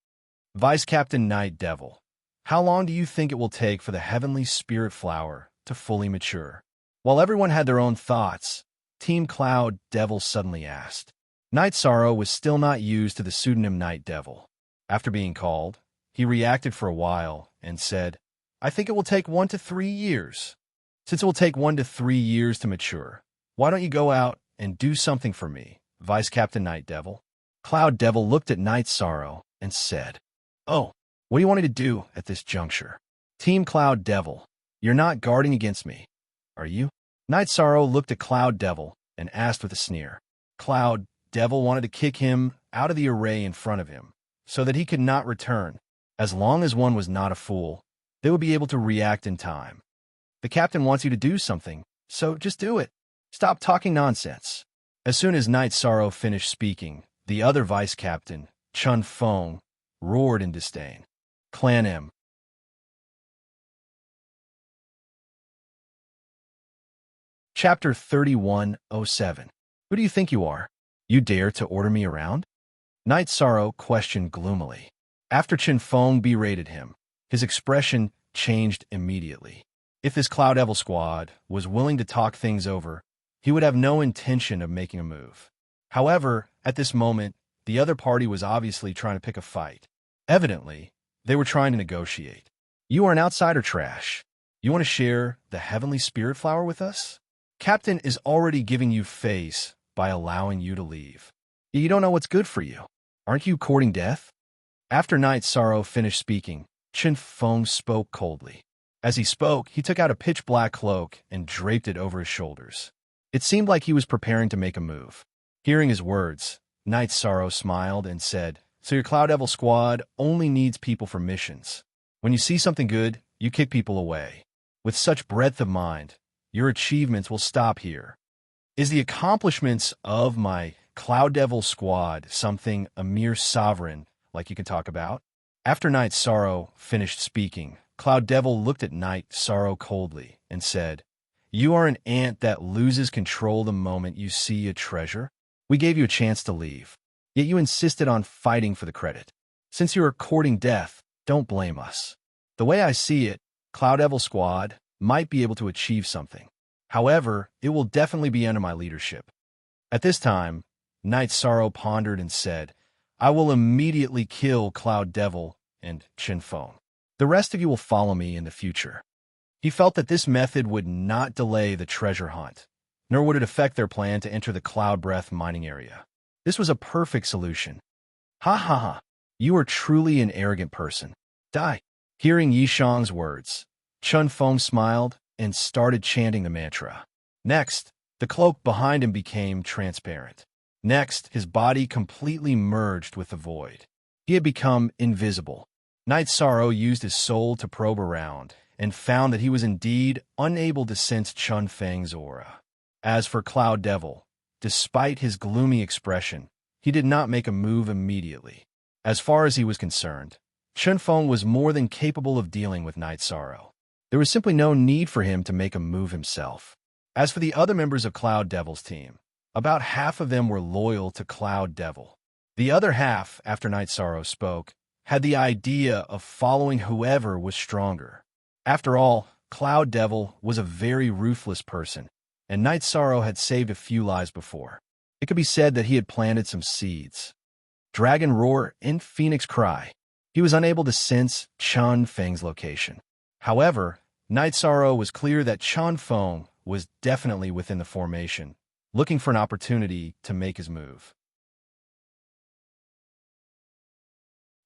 Vice Captain Night Devil, how long do you think it will take for the heavenly spirit flower to fully mature? While everyone had their own thoughts, Team Cloud Devil suddenly asked. Night Sorrow was still not used to the pseudonym Night Devil. After being called, he reacted for a while and said, I think it will take 1 to 3 years. Since it will take 1 to 3 years to mature, why don't you go out and do something for me, Vice Captain Night Devil? Cloud Devil looked at Night Sorrow and said, Oh, what do you want me to do at this juncture? Team Cloud Devil, you're not guarding against me, are you? Night Sorrow looked at Cloud Devil and asked with a sneer. Cloud Devil wanted to kick him out of the array in front of him, so that he could not return. As long as one was not a fool, they would be able to react in time. The captain wants you to do something, so just do it. Stop talking nonsense. As soon as Night Sorrow finished speaking, the other vice captain, Chun Feng, roared in disdain. Clan M. Chapter 3107. Who do you think you are? You dare to order me around? Night Sorrow questioned gloomily. After Chun Feng berated him, his expression changed immediately. If this Cloud Devil squad was willing to talk things over, he would have no intention of making a move. However, at this moment, the other party was obviously trying to pick a fight. Evidently, they were trying to negotiate. You are an outsider trash. You want to share the heavenly spirit flower with us? Captain is already giving you face by allowing you to leave. You don't know what's good for you. Aren't you courting death? After Night Sorrow finished speaking, Chun Feng spoke coldly. As he spoke, he took out a pitch-black cloak and draped it over his shoulders. It seemed like he was preparing to make a move. Hearing his words, Night Sorrow smiled and said, So your Cloud Devil squad only needs people for missions. When you see something good, you kick people away. With such breadth of mind, your achievements will stop here. Is the accomplishments of my Cloud Devil squad something a mere sovereign like you can talk about? After Night Sorrow finished speaking, Cloud Devil looked at Night Sorrow coldly and said, You are an ant that loses control the moment you see a treasure. We gave you a chance to leave, yet you insisted on fighting for the credit. Since you are courting death, don't blame us. The way I see it, Cloud Devil squad might be able to achieve something. However, it will definitely be under my leadership. At this time, Night Sorrow pondered and said, I will immediately kill Cloud Devil and Chun Feng. The rest of you will follow me in the future. He felt that this method would not delay the treasure hunt, nor would it affect their plan to enter the Cloud Breath mining area. This was a perfect solution. Ha ha ha, you are truly an arrogant person. Die. Hearing Yishang's words, Chun Feng smiled and started chanting the mantra. Next, the cloak behind him became transparent. Next, his body completely merged with the void. He had become invisible. Night Sorrow used his soul to probe around and found that he was indeed unable to sense Chun Feng's aura. As for Cloud Devil, despite his gloomy expression, he did not make a move immediately. As far as he was concerned, Chun Feng was more than capable of dealing with Night Sorrow. There was simply no need for him to make a move himself. As for the other members of Cloud Devil's team, about half of them were loyal to Cloud Devil. The other half, after Night Sorrow spoke, had the idea of following whoever was stronger. After all, Cloud Devil was a very ruthless person, and Night Sorrow had saved a few lives before. It could be said that he had planted some seeds. Dragon Roar and Phoenix Cry. He was unable to sense Chun Feng's location. However, Night Sorrow was clear that Chun Feng was definitely within the formation, looking for an opportunity to make his move.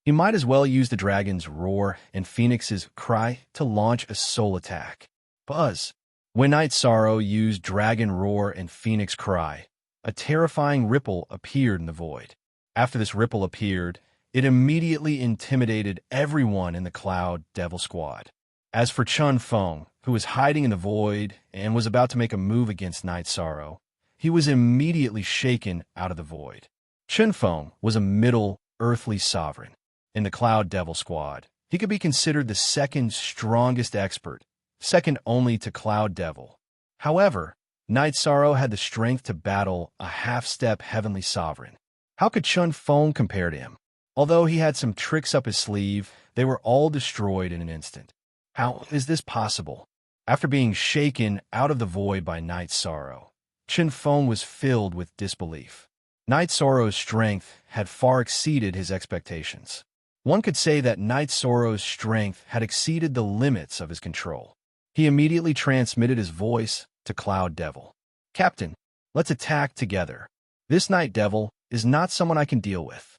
He might as well use the Dragon's Roar and Phoenix's Cry to launch a soul attack. Buzz. When Night Sorrow used Dragon Roar and Phoenix Cry, a terrifying ripple appeared in the void. After this ripple appeared, it immediately intimidated everyone in the Cloud Devil squad. As for Chun Feng, who was hiding in the void and was about to make a move against Night Sorrow, he was immediately shaken out of the void. Chunfeng was a middle, earthly sovereign. In the Cloud Devil Squad, he could be considered the second strongest expert, second only to Cloud Devil. However, Night Sorrow had the strength to battle a half-step heavenly sovereign. How could Chunfeng compare to him? Although he had some tricks up his sleeve, they were all destroyed in an instant. How is this possible? After being shaken out of the void by Night Sorrow, Chunfeng was filled with disbelief. Night Sorrow's strength had far exceeded his expectations. One could say that Night Sorrow's strength had exceeded the limits of his control. He immediately transmitted his voice to Cloud Devil. "Captain, let's attack together. This Night Devil is not someone I can deal with."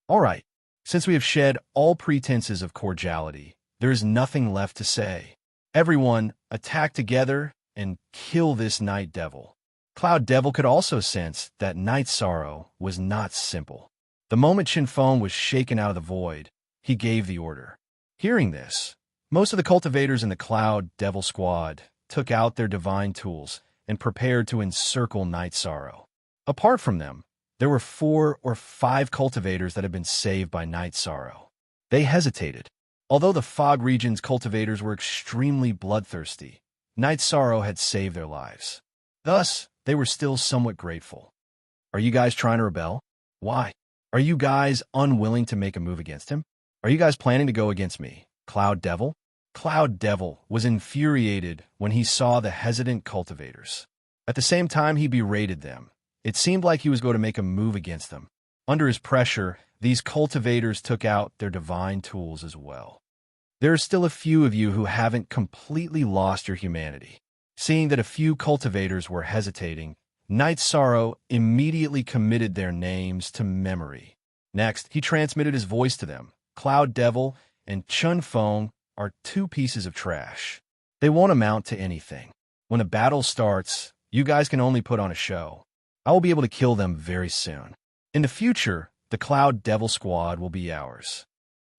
"All right, since we have shed all pretenses of cordiality, there is nothing left to say. Everyone, attack together and kill this Night Devil." Cloud Devil could also sense that Night Sorrow was not simple. The moment Chunfeng was shaken out of the void, he gave the order. Hearing this, most of the cultivators in the Cloud Devil Squad took out their divine tools and prepared to encircle Night Sorrow. Apart from them, there were 4 or 5 cultivators that had been saved by Night Sorrow. They hesitated. Although the Fog Region's cultivators were extremely bloodthirsty, Night Sorrow had saved their lives. Thus, they were still somewhat grateful. "Are you guys trying to rebel? Why? Are you guys unwilling to make a move against him? Are you guys planning to go against me, Cloud Devil?" Cloud Devil was infuriated when he saw the hesitant cultivators. At the same time he berated them. It seemed like he was going to make a move against them. Under his pressure, these cultivators took out their divine tools as well. There are still a few of you who haven't completely lost your humanity. Seeing that a few cultivators were hesitating, Night Sorrow immediately committed their names to memory. Next, he transmitted his voice to them. "Cloud Devil and Chunfeng are 2 pieces of trash. They won't amount to anything. When a battle starts, you guys can only put on a show. I will be able to kill them very soon. In the future, the Cloud Devil Squad will be ours."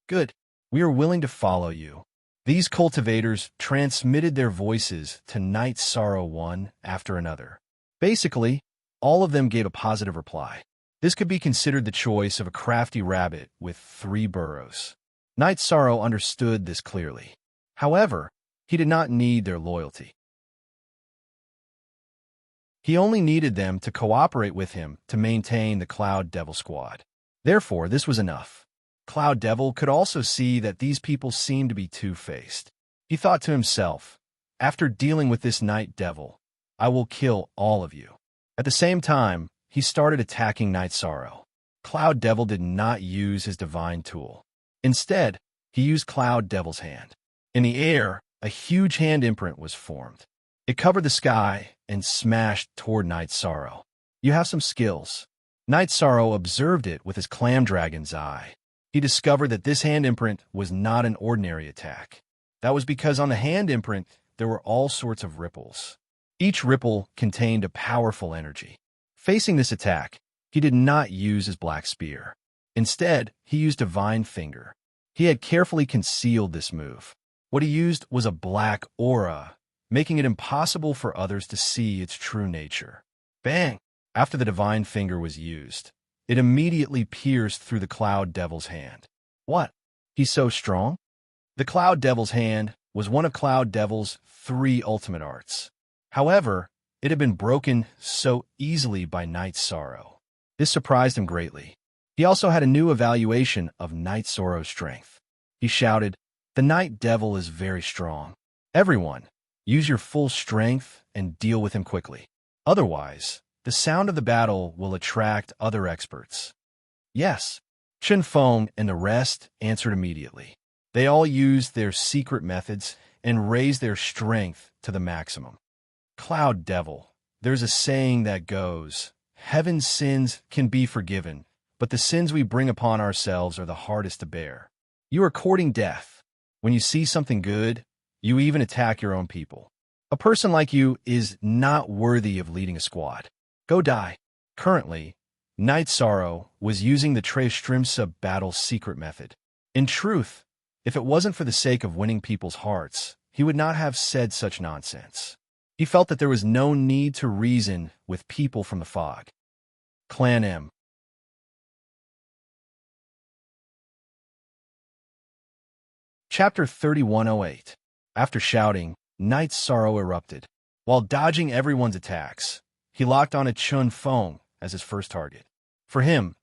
"Good. We are willing to follow you." These cultivators transmitted their voices to Night Sorrow one after another. Basically, all of them gave a positive reply. This could be considered the choice of a crafty rabbit with 3 burrows. Night Sorrow understood this clearly. However, he did not need their loyalty. He only needed them to cooperate with him to maintain the Cloud Devil Squad. Therefore, this was enough. Cloud Devil could also see that these people seemed to be two-faced. He thought to himself, "After dealing with this Night Devil, I will kill all of you." At the same time, he started attacking Night Sorrow. Cloud Devil did not use his divine tool. Instead, he used Cloud Devil's hand. In the air, a huge hand imprint was formed. It covered the sky and smashed toward Night Sorrow. "You have some skills." Night Sorrow observed it with his clam dragon's eye. He discovered that this hand imprint was not an ordinary attack. That was because on the hand imprint, there were all sorts of ripples. Each ripple contained a powerful energy. Facing this attack, he did not use his black spear. Instead, he used Divine Finger. He had carefully concealed this move. What he used was a black aura, making it impossible for others to see its true nature. Bang! After the Divine Finger was used, it immediately pierced through the Cloud Devil's hand. What? He's so strong? The Cloud Devil's hand was one of Cloud Devil's 3 ultimate arts. However, it had been broken so easily by Night Sorrow. This surprised him greatly. He also had a new evaluation of Night Sorrow's strength. He shouted, "The Night Devil is very strong. Everyone, use your full strength and deal with him quickly. Otherwise, the sound of the battle will attract other experts." Yes, Chunfeng and the rest answered immediately. They all used their secret methods and raised their strength to the maximum. Cloud Devil, there's a saying that goes, "Heaven's sins can be forgiven, but the sins we bring upon ourselves are the hardest to bear." You are courting death. When you see something good, you even attack your own people. A person like you is not worthy of leading a squad. Go die. Currently, Night Sorrow was using the Trestrimsa battle secret method. In truth, if it wasn't for the sake of winning people's hearts, he would not have said such nonsense. He felt that there was no need to reason with people from the fog. Clan M. Chapter 3108. After shouting, Knight's sorrow erupted. While dodging everyone's attacks, he locked on a Chun Feng as his first target. For him,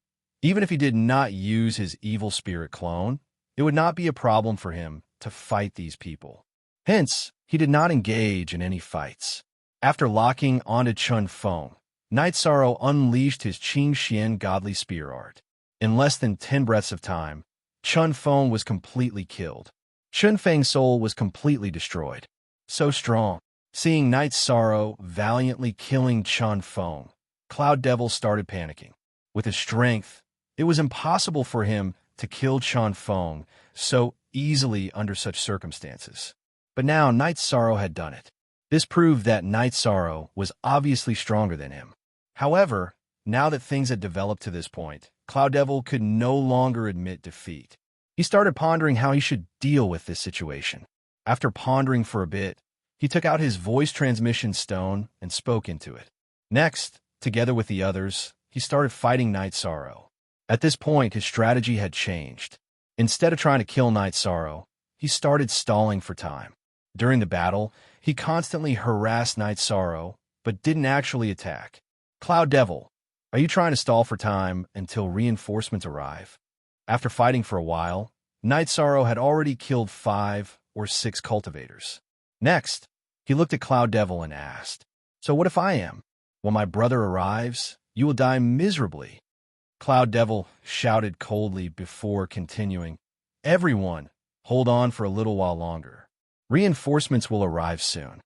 even if he did not use his evil spirit clone, it would not be a problem for him to fight these people. Hence, he did not engage in any fights. After locking onto Chun Feng, Night Sorrow unleashed his Qing Xian godly spear art. In less than 10 breaths of time, Chun Feng was completely killed. Chun Feng's soul was completely destroyed. So strong. Seeing Night Sorrow valiantly killing Chun Feng, Cloud Devil started panicking. With his strength, it was impossible for him to kill Chun Feng so easily under such circumstances. But now Night Sorrow had done it. This proved that Night Sorrow was obviously stronger than him. However, now that things had developed to this point, Cloud Devil could no longer admit defeat. He started pondering how he should deal with this situation. After pondering for a bit, he took out his voice transmission stone and spoke into it. Next, together with the others, he started fighting Night Sorrow. At this point, his strategy had changed. Instead of trying to kill Night Sorrow, he started stalling for time. During the battle, he constantly harassed Night Sorrow, but didn't actually attack. Cloud Devil, are you trying to stall for time until reinforcements arrive? After fighting for a while, Night Sorrow had already killed 5 or 6 cultivators. Next, he looked at Cloud Devil and asked, "So what if I am? When my brother arrives, you will die miserably." Cloud Devil shouted coldly before continuing, "Everyone, hold on for a little while longer. Reinforcements will arrive soon."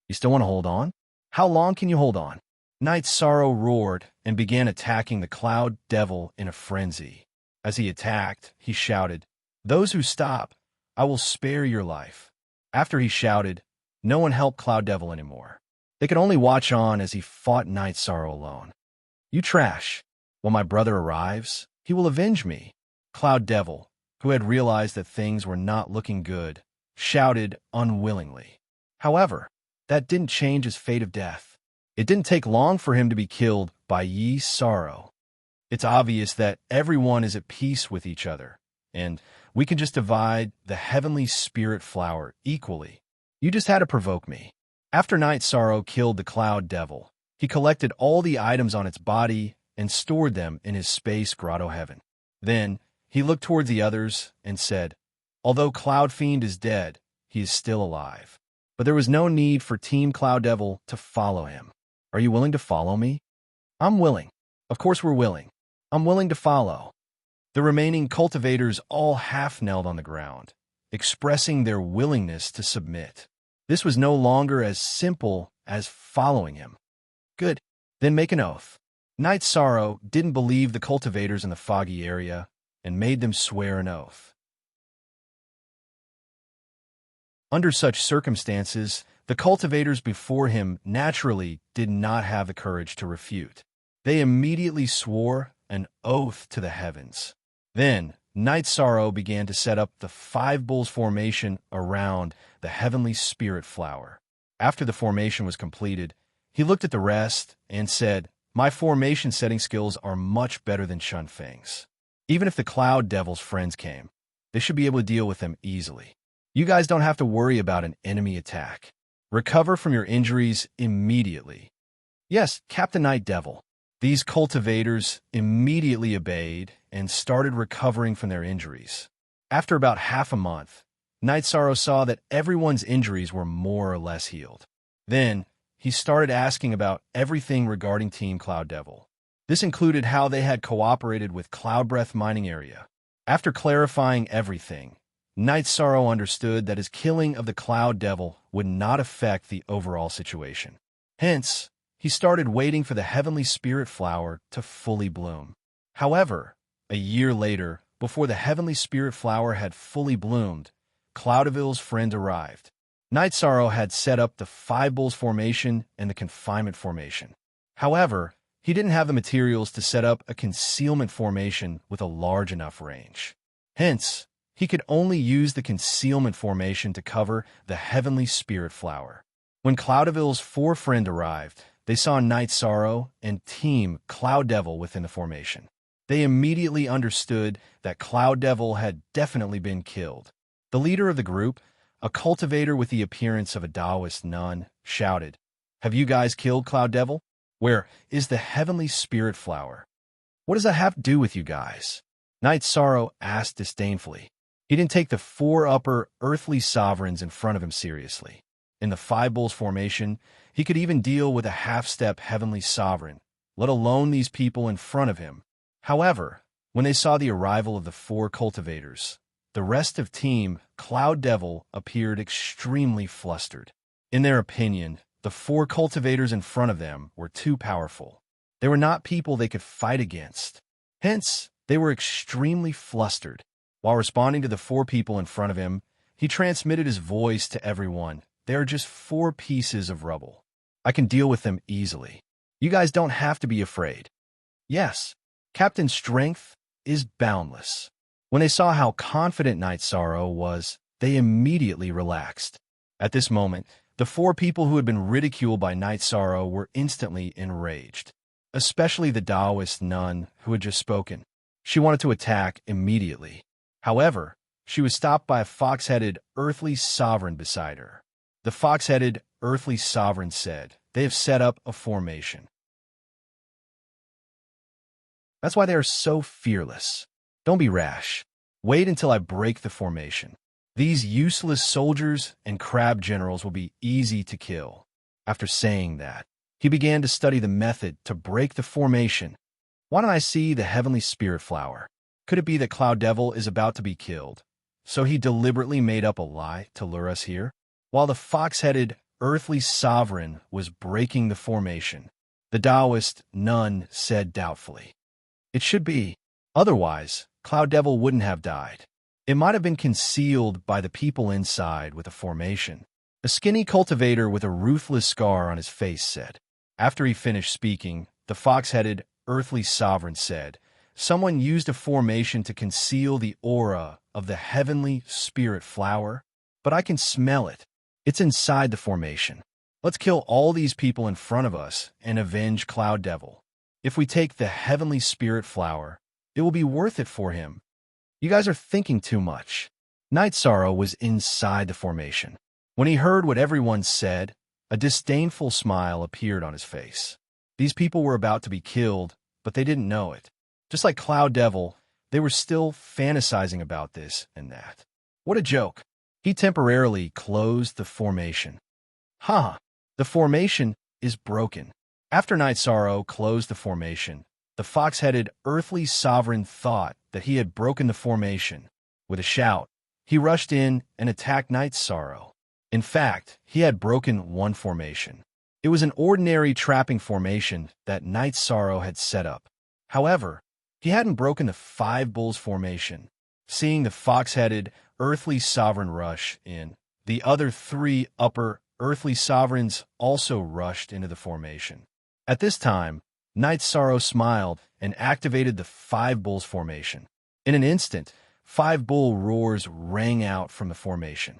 "You still want to hold on? How long can you hold on?" Night Sorrow roared and began attacking the Cloud Devil in a frenzy. As he attacked, he shouted, "Those who stop, I will spare your life." After he shouted, no one helped Cloud Devil anymore. They could only watch on as he fought Night Sorrow alone. "You trash. When my brother arrives, he will avenge me." Cloud Devil, who had realized that things were not looking good, shouted unwillingly. However, that didn't change his fate of death. It didn't take long for him to be killed by Yi Sorrow. It's obvious that everyone is at peace with each other, and we can just divide the heavenly spirit flower equally. You just had to provoke me. After Night Sorrow killed the Cloud Devil, he collected all the items on its body and stored them in his space grotto heaven. Then, he looked toward the others and said, "Although Cloud Fiend is dead, he is still alive." But there was no need for Team Cloud Devil to follow him. "Are you willing to follow me?" "I'm willing. Of course we're willing. I'm willing to follow." The remaining cultivators all half-knelt on the ground, expressing their willingness to submit. This was no longer as simple as following him. "Good. Then make an oath." Night Sorrow didn't believe the cultivators in the foggy area and made them swear an oath. Under such circumstances, the cultivators before him naturally did not have the courage to refute. They immediately swore an oath to the heavens. Then, Night Sorrow began to set up the 5 bulls formation around the heavenly spirit flower. After the formation was completed, he looked at the rest and said, "My formation setting skills are much better than Chun Feng's. Even if the Cloud Devil's friends came, they should be able to deal with them easily. You guys don't have to worry about an enemy attack. Recover from your injuries immediately." "Yes, Captain Night Devil." These cultivators immediately obeyed and started recovering from their injuries. After about half a month, Night Sorrow saw that everyone's injuries were more or less healed. Then, he started asking about everything regarding Team Cloud Devil. This included how they had cooperated with Cloud Breath Mining Area. After clarifying everything, Night Sorrow understood that his killing of the Cloud Devil would not affect the overall situation. Hence, he started waiting for the heavenly spirit flower to fully bloom. However, a year later, before the heavenly spirit flower had fully bloomed, Cloudeville's friend arrived. Night Sorrow had set up the 5 bulls formation and the confinement formation. However, he didn't have the materials to set up a concealment formation with a large enough range. Hence, he could only use the concealment formation to cover the heavenly spirit flower. When Cloudeville's four friends arrived, they saw Night Sorrow and Team Cloud Devil within the formation. They immediately understood that Cloud Devil had definitely been killed. The leader of the group, a cultivator with the appearance of a Taoist nun, shouted, "Have you guys killed Cloud Devil? Where is the heavenly spirit flower? What does that have to do with you guys?" Night Sorrow asked disdainfully. He didn't take the four upper earthly sovereigns in front of him seriously. In the Five Bulls formation, he could even deal with a half-step heavenly sovereign, let alone these people in front of him. However, when they saw the arrival of the four cultivators, the rest of Team Cloud Devil appeared extremely flustered. In their opinion, the four cultivators in front of them were too powerful. They were not people they could fight against. Hence, they were extremely flustered. While responding to the four people in front of him, he transmitted his voice to everyone. "They are just four pieces of rubble. I can deal with them easily. You guys don't have to be afraid." Yes, Captain Strength is boundless. When they saw how confident Night Sorrow was, they immediately relaxed. At this moment, the four people who had been ridiculed by Night Sorrow were instantly enraged, especially the Taoist nun who had just spoken. She wanted to attack immediately. However, she was stopped by a fox-headed earthly sovereign beside her. The fox-headed earthly sovereign said, "They have set up a formation. That's why they are so fearless. Don't be rash. Wait until I break the formation. These useless soldiers and crab generals will be easy to kill." After saying that, he began to study the method to break the formation. "Why don't I see the heavenly spirit flower? Could it be that Cloud Devil is about to be killed? So he deliberately made up a lie to lure us here?" While the fox-headed earthly sovereign was breaking the formation, the Taoist nun said doubtfully, "It should be. Otherwise, Cloud Devil wouldn't have died. It might have been concealed by the people inside with a formation." A skinny cultivator with a ruthless scar on his face said. After he finished speaking, the fox-headed earthly sovereign said, "Someone used a formation to conceal the aura of the heavenly spirit flower, but I can smell it. It's inside the formation. Let's kill all these people in front of us and avenge Cloud Devil. If we take the heavenly spirit flower, it will be worth it for him." "You guys are thinking too much." Night Sorrow was inside the formation. When he heard what everyone said, a disdainful smile appeared on his face. These people were about to be killed, but they didn't know it. Just like Cloud Devil, they were still fantasizing about this and that. What a joke. He temporarily closed the formation. The formation is broken. After Night Sorrow closed the formation, the fox-headed earthly sovereign thought that he had broken the formation. With a shout, he rushed in and attacked Night Sorrow. In fact, he had broken one formation. It was an ordinary trapping formation that Night Sorrow had set up. However, he hadn't broken the Five Bulls formation. Seeing the fox-headed earthly sovereign rush in, the other three upper earthly sovereigns also rushed into the formation. At this time, Night Sorrow smiled and activated the Five Bulls formation. In an instant, 5 bull roars rang out from the formation.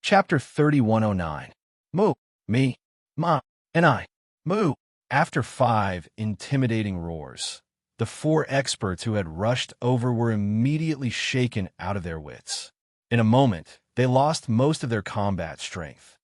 Chapter 3109. Moo, me, ma, and I. Moo. After 5 intimidating roars, the 4 experts who had rushed over were immediately shaken out of their wits. In a moment, they lost most of their combat strength.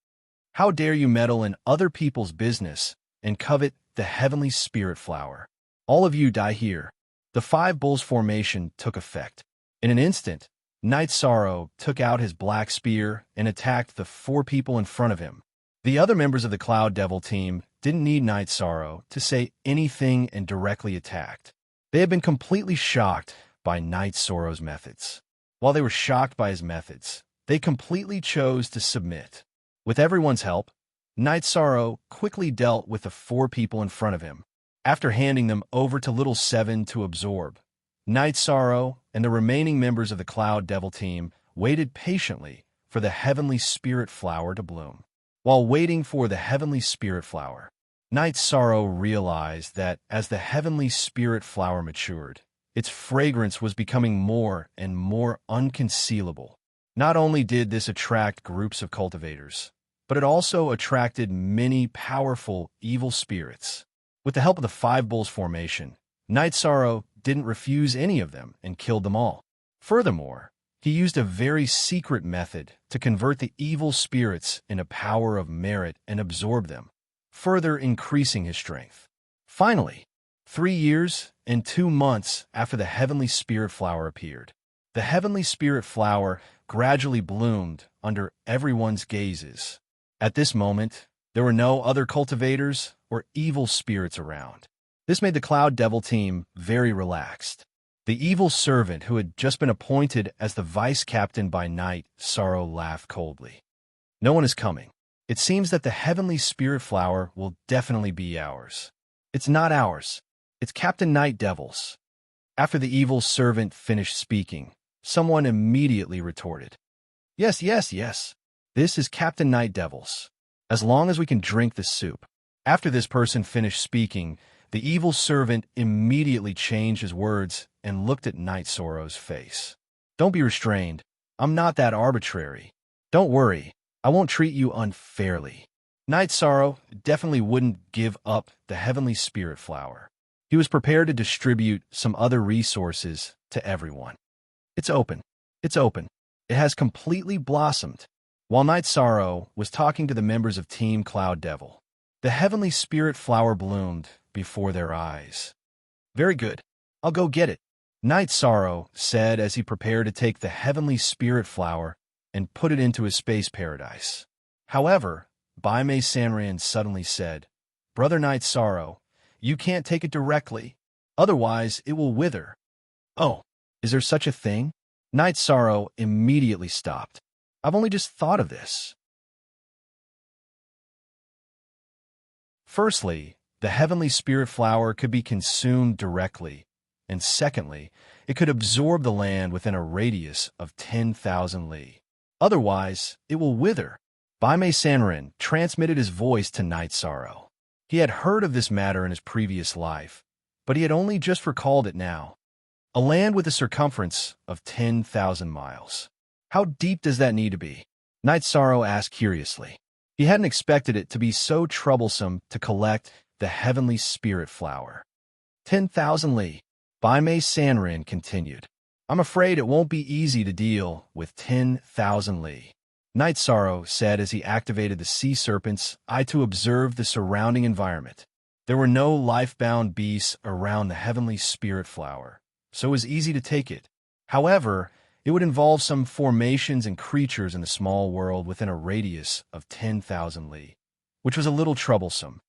How dare you meddle in other people's business and covet the heavenly spirit flower? All of you die here. The 5 bulls formation took effect. In an instant, Night Sorrow took out his black spear and attacked the 4 people in front of him. The other members of the Cloud Devil team didn't need Night Sorrow to say anything and directly attacked. They had been completely shocked by Night Sorrow's methods. While they were shocked by his methods, they completely chose to submit. With everyone's help, Night Sorrow quickly dealt with the 4 people in front of him. After handing them over to Little Seven to absorb, Night Sorrow and the remaining members of the Cloud Devil team waited patiently for the heavenly spirit flower to bloom. While waiting for the heavenly spirit flower, Night Sorrow realized that as the heavenly spirit flower matured, Its fragrance was becoming more and more unconcealable. Not only did this attract groups of cultivators, but it also attracted many powerful evil spirits. With the help of the Five Bulls formation, Night Sorrow didn't refuse any of them and killed them all. Furthermore, he used a very secret method to convert the evil spirits into power of merit and absorb them, further increasing his strength. Finally, 3 years and 2 months after the Heavenly Spirit Flower appeared, the Heavenly Spirit Flower gradually bloomed under everyone's gazes. At this moment, there were no other cultivators or evil spirits around. This made the Cloud Devil team very relaxed. The evil servant who had just been appointed as the vice captain by Night Sorrow laughed coldly. No one is coming. It seems that the Heavenly Spirit Flower will definitely be ours. It's not ours. It's Captain Night Devil's. After the evil servant finished speaking, someone immediately retorted, Yes, yes, yes. This is Captain Night Devil's. As long as we can drink the soup. After this person finished speaking, the evil servant immediately changed his words and looked at Night Sorrow's face. Don't be restrained. I'm not that arbitrary. Don't worry. I won't treat you unfairly. Night Sorrow definitely wouldn't give up the Heavenly Spirit Flower. He was prepared to distribute some other resources to everyone. It's open. It's open. It has completely blossomed. While Night Sorrow was talking to the members of Team Cloud Devil, the Heavenly Spirit Flower bloomed before their eyes. Very good. I'll go get it, Night Sorrow said as he prepared to take the Heavenly Spirit Flower and put it into his space paradise. However, Baimei Sanran suddenly said, Brother Night Sorrow, you can't take it directly. Otherwise, it will wither. Oh, is there such a thing? Night Sorrow immediately stopped. I've only just thought of this. Firstly, the Heavenly Spirit Flower could be consumed directly, and secondly, it could absorb the land within a radius of 10,000 li. Otherwise, it will wither. Baimei Sanran transmitted his voice to Night Sorrow. He had heard of this matter in his previous life, but he had only just recalled it now. A land with a circumference of 10,000 miles. How deep does that need to be? Night Sorrow asked curiously. He hadn't expected it to be so troublesome to collect the Heavenly Spirit Flower. 10,000 li. Baimei Sanran continued. I'm afraid it won't be easy to deal with 10,000 li. Night Sorrow said as he activated the sea serpent's eye to observe the surrounding environment. There were no life-bound beasts around the Heavenly Spirit Flower, so it was easy to take it. However, it would involve some formations and creatures in the small world within a radius of 10,000 li, which was a little troublesome.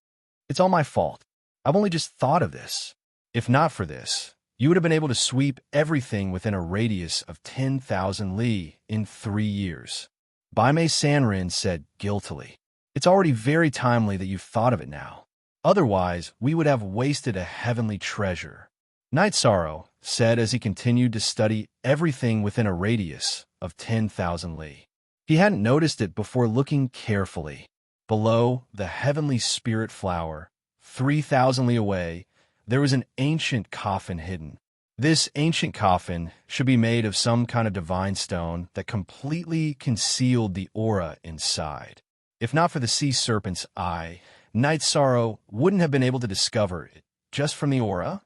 It's all my fault. I've only just thought of this. If not for this, you would have been able to sweep everything within a radius of 10,000 li in 3 years. Baimei Sanran said guiltily. It's already very timely that you've thought of it now. Otherwise, we would have wasted a heavenly treasure. Night Sorrow said as he continued to study everything within a radius of 10,000 li. He hadn't noticed it before looking carefully. Below the Heavenly Spirit Flower, 3,000 li away, there was an ancient coffin hidden. This ancient coffin should be made of some kind of divine stone that completely concealed the aura inside. If not for the sea serpent's eye, Night Sorrow wouldn't have been able to discover it just from the aura.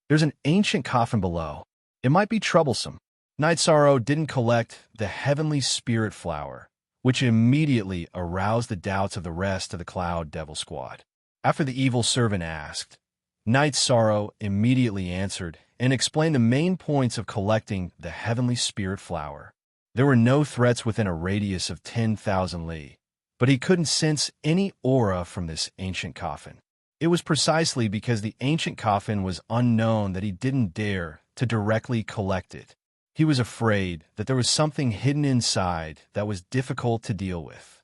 There's an ancient coffin below. It might be troublesome. Night Sorrow didn't collect the Heavenly Spirit Flower, which immediately aroused the doubts of the rest of the Cloud Devil Squad. After the evil servant asked, Night Sorrow immediately answered and explained the main points of collecting the Heavenly Spirit Flower. There were no threats within a radius of 10,000 li, but he couldn't sense any aura from this ancient coffin. It was precisely because the ancient coffin was unknown that he didn't dare to directly collect it. He was afraid that there was something hidden inside that was difficult to deal with.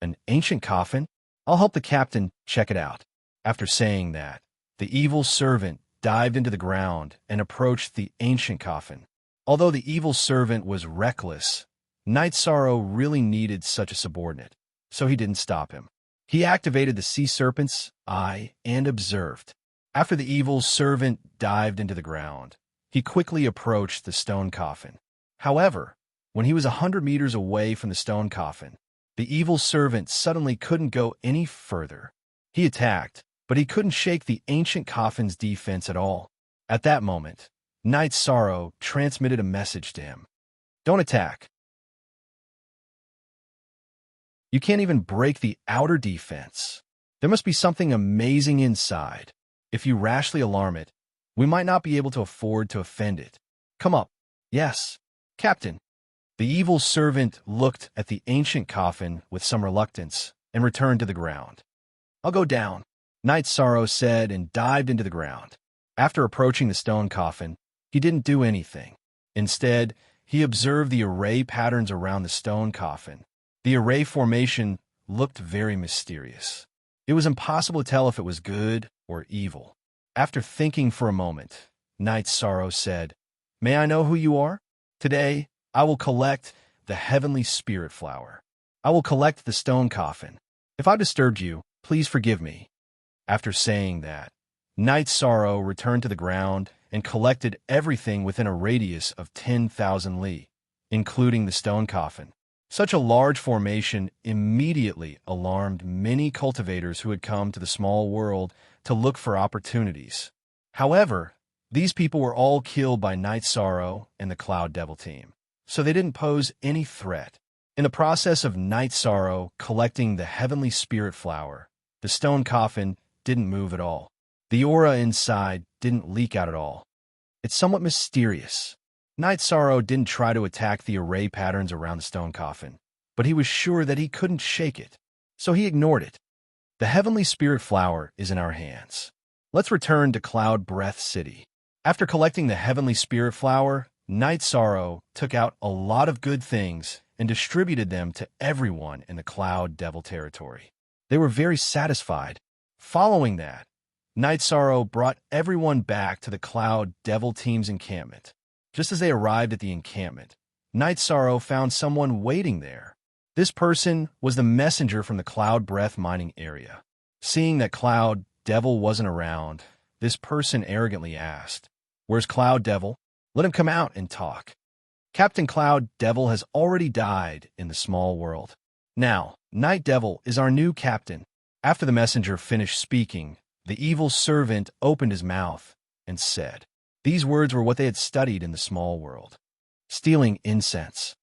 An ancient coffin? I'll help the captain check it out. After saying that, the evil servant dived into the ground and approached the ancient coffin. Although the evil servant was reckless, Night Sorrow really needed such a subordinate, so he didn't stop him. He activated the sea serpent's eye and observed. After the evil servant dived into the ground, He quickly approached the stone coffin. However, when he was 100 meters away from the stone coffin, the evil servant suddenly couldn't go any further. He attacked, but he couldn't shake the ancient coffin's defense at all. At that moment, Night Sorrow transmitted a message to him. Don't attack. You can't even break the outer defense. There must be something amazing inside. If you rashly alarm it, we might not be able to afford to offend it. Come up. Yes, Captain. The evil servant looked at the ancient coffin with some reluctance and returned to the ground. I'll go down, Night Sorrow said and dived into the ground. After approaching the stone coffin, he didn't do anything. Instead, he observed the array patterns around the stone coffin. The array formation looked very mysterious. It was impossible to tell if it was good or evil. After thinking for a moment, Night Sorrow said, May I know who you are? Today, I will collect the heavenly spirit flower. I will collect the stone coffin. If I disturbed you, please forgive me. After saying that, Night Sorrow returned to the ground and collected everything within a radius of 10,000 li, including the stone coffin. Such a large formation immediately alarmed many cultivators who had come to the small world to look for opportunities. However, these people were all killed by Night Sorrow and the Cloud Devil team, so they didn't pose any threat. In the process of Night Sorrow collecting the heavenly spirit flower, the stone coffin didn't move at all. The aura inside didn't leak out at all. It's somewhat mysterious. Night Sorrow didn't try to attack the array patterns around the stone coffin, but he was sure that he couldn't shake it, so he ignored it. The heavenly spirit flower is in our hands. Let's return to Cloud Breath City. After collecting the heavenly spirit flower, Night Sorrow took out a lot of good things and distributed them to everyone in the Cloud Devil territory. They were very satisfied. Following that, Night Sorrow brought everyone back to the Cloud Devil team's encampment. Just as they arrived at the encampment, Night Sorrow found someone waiting there. This person was the messenger from the Cloud Breath mining area. Seeing that Cloud Devil wasn't around, this person arrogantly asked, Where's Cloud Devil? Let him come out and talk. Captain Cloud Devil has already died in the small world. Now, Night Devil is our new captain. After the messenger finished speaking, the evil servant opened his mouth and said, These words were what they had studied in the small world. Stealing incense.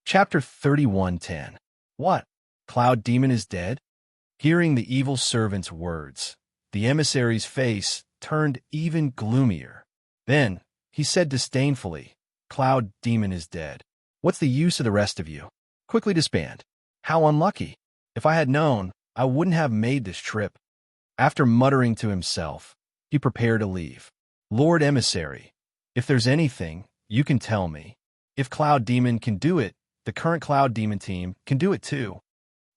Chapter 31:10. What? Cloud Demon is dead? Hearing the evil servant's words, the emissary's face turned even gloomier. Then, he said disdainfully, Cloud Demon is dead. What's the use of the rest of you? Quickly disband. How unlucky. If I had known, I wouldn't have made this trip. After muttering to himself, he prepared to leave. Lord Emissary, if there's anything, you can tell me. If Cloud Demon can do it, the current Cloud Demon team can do it too.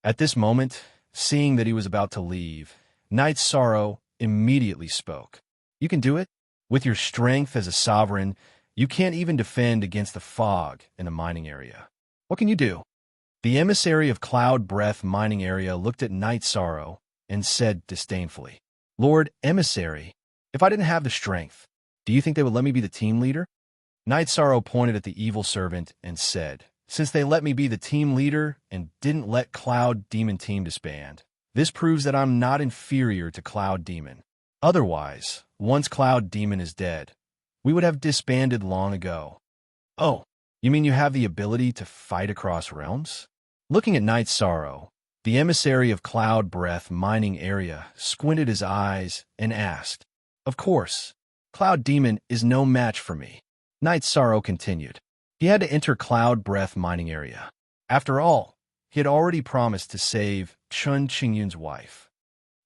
At this moment, seeing that he was about to leave, Night Sorrow immediately spoke. You can do it? With your strength as a sovereign, you can't even defend against the fog in the mining area. What can you do? The emissary of Cloud Breath mining area looked at Night Sorrow and said disdainfully, Lord Emissary, if I didn't have the strength, do you think they would let me be the team leader? Night Sorrow pointed at the evil servant and said, Since they let me be the team leader and didn't let Cloud Demon team disband, this proves that I'm not inferior to Cloud Demon. Otherwise, once Cloud Demon is dead, we would have disbanded long ago. Oh, you mean you have the ability to fight across realms? Looking at Night Sorrow, the emissary of Cloud Breath mining area squinted his eyes and asked, Of course, Cloud Demon is no match for me. Night Sorrow continued. He had to enter Cloud Breath mining area. After all, he had already promised to save Chun Qingyun's wife.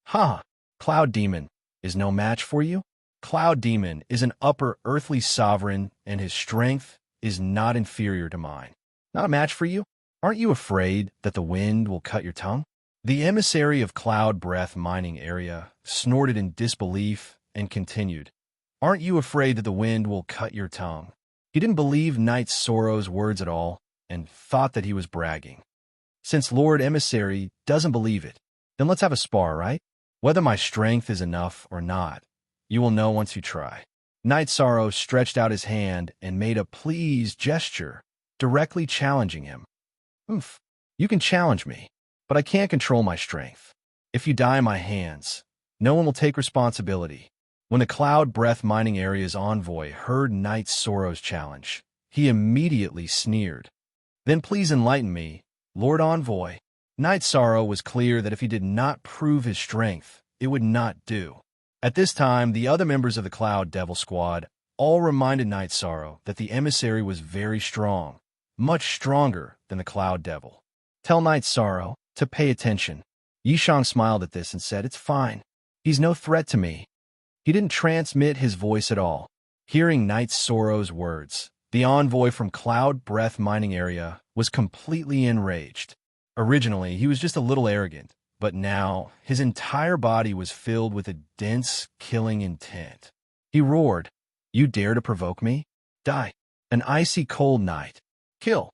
Cloud Demon is no match for you? Cloud Demon is an upper earthly sovereign, and his strength is not inferior to mine. Not a match for you? Aren't you afraid that the wind will cut your tongue? The emissary of Cloud Breath mining area snorted in disbelief and continued. Aren't you afraid that the wind will cut your tongue? He didn't believe Night Sorrow's words at all and thought that he was bragging. Since Lord Emissary doesn't believe it, then let's have a spar, right? Whether my strength is enough or not, you will know once you try. Night Sorrow stretched out his hand and made a please gesture, directly challenging him. Oof. You can challenge me, but I can't control my strength. If you die in my hands, no one will take responsibility. When the Cloud Breath Mining Area's envoy heard Night Sorrow's challenge, he immediately sneered. Then please enlighten me, Lord Envoy. Night Sorrow was clear that if he did not prove his strength, it would not do. At this time, the other members of the Cloud Devil Squad all reminded Night Sorrow that the emissary was very strong, much stronger than the Cloud Devil. Tell Night Sorrow to pay attention. Yishang smiled at this and said, "It's fine. He's no threat to me." He didn't transmit his voice at all. Hearing Night Sorrow's words, the envoy from Cloud Breath Mining Area was completely enraged. Originally, he was just a little arrogant, but now his entire body was filled with a dense, killing intent. He roared, "You dare to provoke me? Die. An icy cold night. Kill."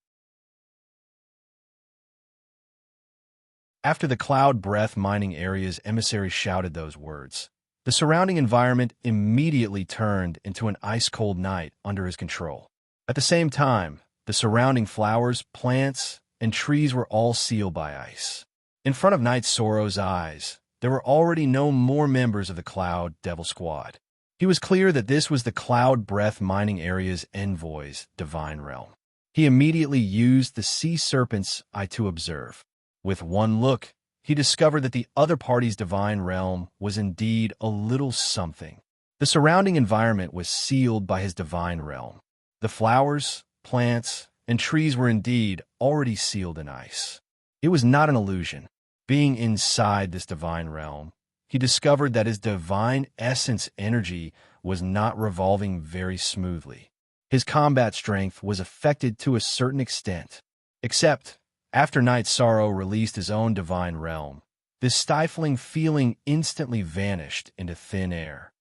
After the Cloud Breath Mining Area's emissary shouted those words, the surrounding environment immediately turned into an ice-cold night under his control. At the same time, the surrounding flowers, plants, and trees were all sealed by ice. In front of Night Sorrow's eyes, there were already no more members of the Cloud Devil Squad. He was clear that this was the Cloud Breath Mining Area's envoy's divine realm. He immediately used the Sea Serpent's eye to observe. With one look, he discovered that the other party's divine realm was indeed a little something. The surrounding environment was sealed by his divine realm. The flowers, plants, and trees were indeed already sealed in ice. It was not an illusion. Being inside this divine realm, he discovered that his divine essence energy was not revolving very smoothly. His combat strength was affected to a certain extent. Except, after Night Sorrow released his own divine realm, this stifling feeling instantly vanished into thin air.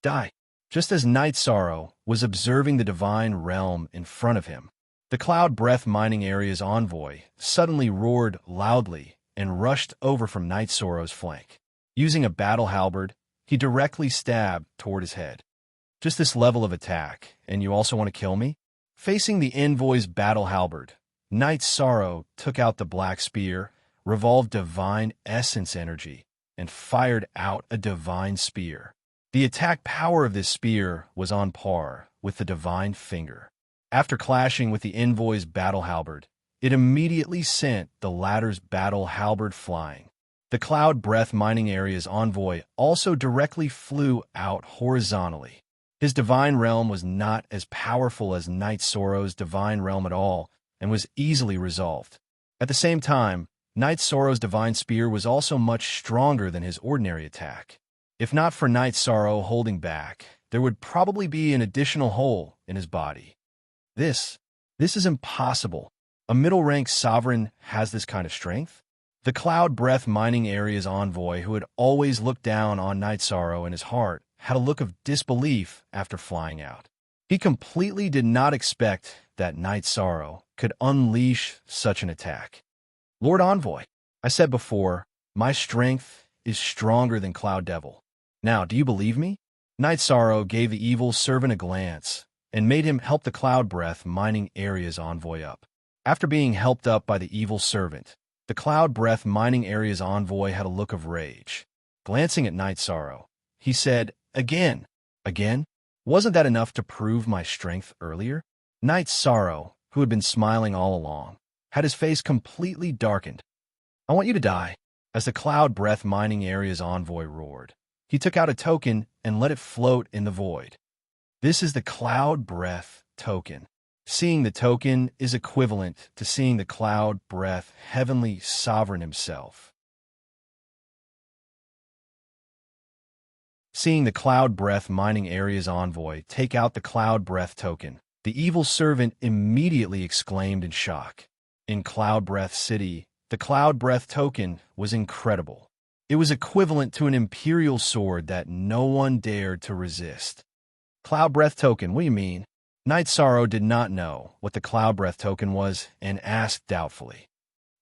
Die. Just as Night Sorrow was observing the divine realm in front of him, the Cloud Breath Mining Area's envoy suddenly roared loudly and rushed over from Night Sorrow's flank. Using a battle halberd, he directly stabbed toward his head. Just this level of attack, and you also want to kill me? Facing the envoy's battle halberd, Night Sorrow took out the black spear, revolved divine essence energy, and fired out a divine spear. The attack power of this spear was on par with the divine finger. After clashing with the envoy's battle halberd, it immediately sent the latter's battle halberd flying. The Cloud Breath Mining Area's envoy also directly flew out horizontally. His divine realm was not as powerful as Night Sorrow's divine realm at all, and was easily resolved. At the same time, Night Sorrow's divine spear was also much stronger than his ordinary attack. If not for Night Sorrow holding back, there would probably be an additional hole in his body. This is impossible. A middle-ranked sovereign has this kind of strength? The Cloud Breath Mining Area's envoy, who had always looked down on Night Sorrow in his heart, had a look of disbelief after flying out. He completely did not expect that Night Sorrow could unleash such an attack. Lord Envoy, I said before, my strength is stronger than Cloud Devil. Now, do you believe me? Night Sorrow gave the evil servant a glance and made him help the Cloud Breath Mining Area's envoy up. After being helped up by the evil servant, the Cloud Breath Mining Area's envoy had a look of rage. Glancing at Night Sorrow, he said, Again? Wasn't that enough to prove my strength earlier?" Night Sorrow, who had been smiling all along, had his face completely darkened. "I want you to die," as the Cloud Breath Mining Area's envoy roared. He took out a token and let it float in the void. This is the Cloud Breath token. Seeing the token is equivalent to seeing the Cloud Breath Heavenly Sovereign himself. Seeing the Cloud Breath Mining Area's envoy take out the Cloud Breath token, the evil servant immediately exclaimed in shock. In Cloud Breath City, the Cloud Breath token was incredible. It was equivalent to an imperial sword that no one dared to resist. Cloud Breath token, what do you mean? Night Sorrow did not know what the Cloud Breath token was and asked doubtfully.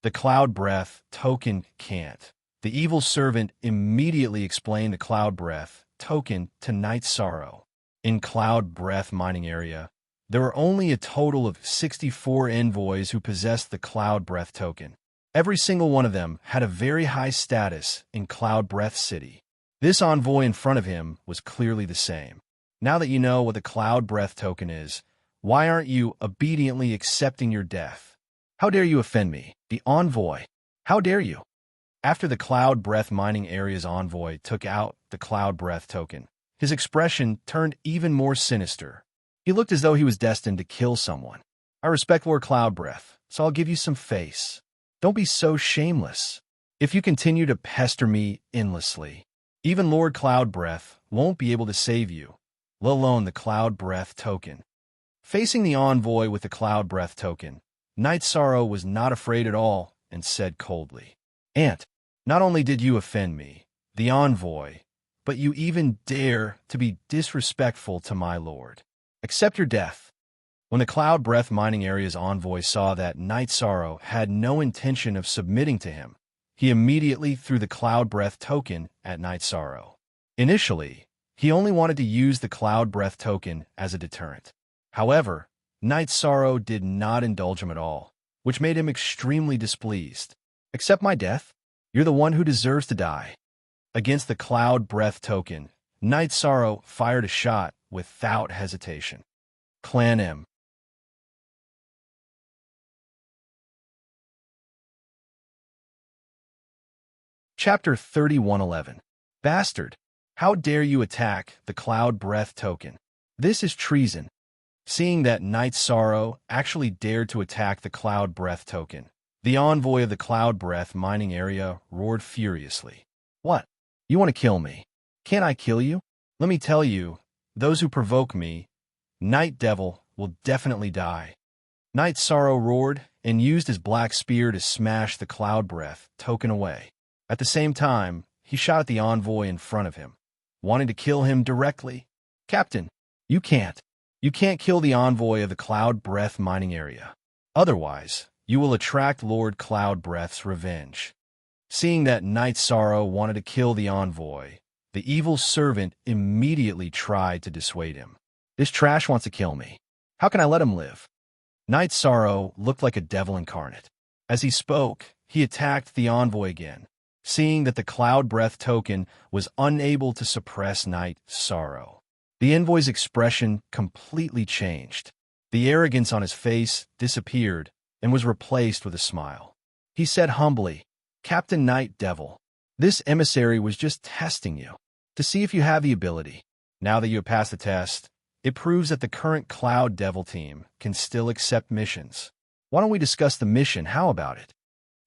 The Cloud Breath token can't. The evil servant immediately explained the Cloud Breath token to Night Sorrow. In Cloud Breath mining area, there were only a total of 64 envoys who possessed the Cloud Breath token. Every single one of them had a very high status in Cloud Breath City. This envoy in front of him was clearly the same. Now that you know what the Cloud Breath token is, why aren't you obediently accepting your death? How dare you offend me, the envoy? How dare you? After the Cloud Breath mining area's envoy took out the Cloud Breath token, his expression turned even more sinister. He looked as though he was destined to kill someone. I respect Lord Cloud Breath, so I'll give you some face. Don't be so shameless. If you continue to pester me endlessly, even Lord Cloud Breath won't be able to save you, let alone the Cloud Breath token. Facing the envoy with the Cloud Breath token, Night Sorrow was not afraid at all and said coldly, "Aunt, not only did you offend me, the envoy, but you even dare to be disrespectful to my lord. Accept your death." When the Cloud Breath mining area's envoy saw that Night Sorrow had no intention of submitting to him, he immediately threw the Cloud Breath token at Night Sorrow. Initially, he only wanted to use the Cloud Breath token as a deterrent. However, Night Sorrow did not indulge him at all, which made him extremely displeased. "Accept my death? You're the one who deserves to die." Against the Cloud Breath token, Night Sorrow fired a shot without hesitation. Clan M. Chapter 3111. Bastard! How dare you attack the Cloud Breath token? This is treason. Seeing that Night Sorrow actually dared to attack the Cloud Breath token, the envoy of the Cloud Breath mining area roared furiously. "What? You want to kill me? Can't I kill you? Let me tell you, those who provoke me, Night Devil, will definitely die." Night Sorrow roared and used his black spear to smash the Cloud Breath token away. At the same time, he shot at the envoy in front of him, wanting to kill him directly. "Captain, you can't. You can't kill the envoy of the Cloud Breath mining area. Otherwise, you will attract Lord Cloud Breath's revenge." Seeing that Night Sorrow wanted to kill the envoy, the evil servant immediately tried to dissuade him. "This trash wants to kill me. How can I let him live?" Night Sorrow looked like a devil incarnate. As he spoke, he attacked the envoy again. Seeing that the Cloud Breath token was unable to suppress Night Sorrow, the envoy's expression completely changed. The arrogance on his face disappeared and was replaced with a smile. He said humbly, "Captain Night Devil, this emissary was just testing you to see if you have the ability. Now that you have passed the test, it proves that the current Cloud Devil team can still accept missions. Why don't we discuss the mission? How about it?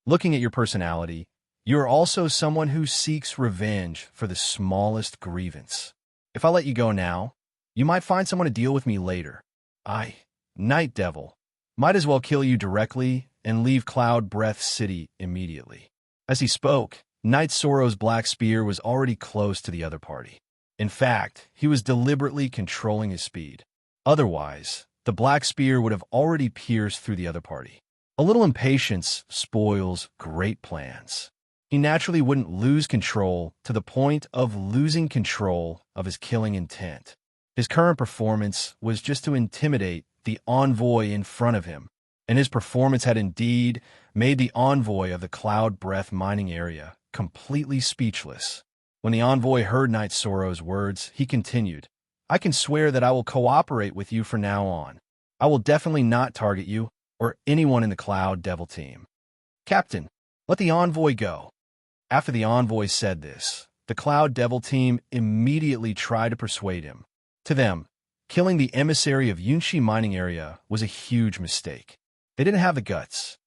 Looking at your personality, you are also someone who seeks revenge for the smallest grievance. If I let you go now, you might find someone to deal with me later. I, Night Devil, might as well kill you directly and leave Cloud Breath City immediately." As he spoke, Night Sorrow's black spear was already close to the other party. In fact, he was deliberately controlling his speed. Otherwise, the black spear would have already pierced through the other party. A little impatience spoils great plans. He naturally wouldn't lose control to the point of losing control of his killing intent. His current performance was just to intimidate the envoy in front of him, and his performance had indeed made the envoy of the Cloud Breath mining area completely speechless. When the envoy heard Night Sorrow's words, he continued, "I can swear that I will cooperate with you from now on. I will definitely not target you or anyone in the Cloud Devil team. Captain, let the envoy go." After the envoy said this, the Cloud Devil team immediately tried to persuade him. To them, killing the emissary of Yunshi mining area was a huge mistake. They didn't have the guts.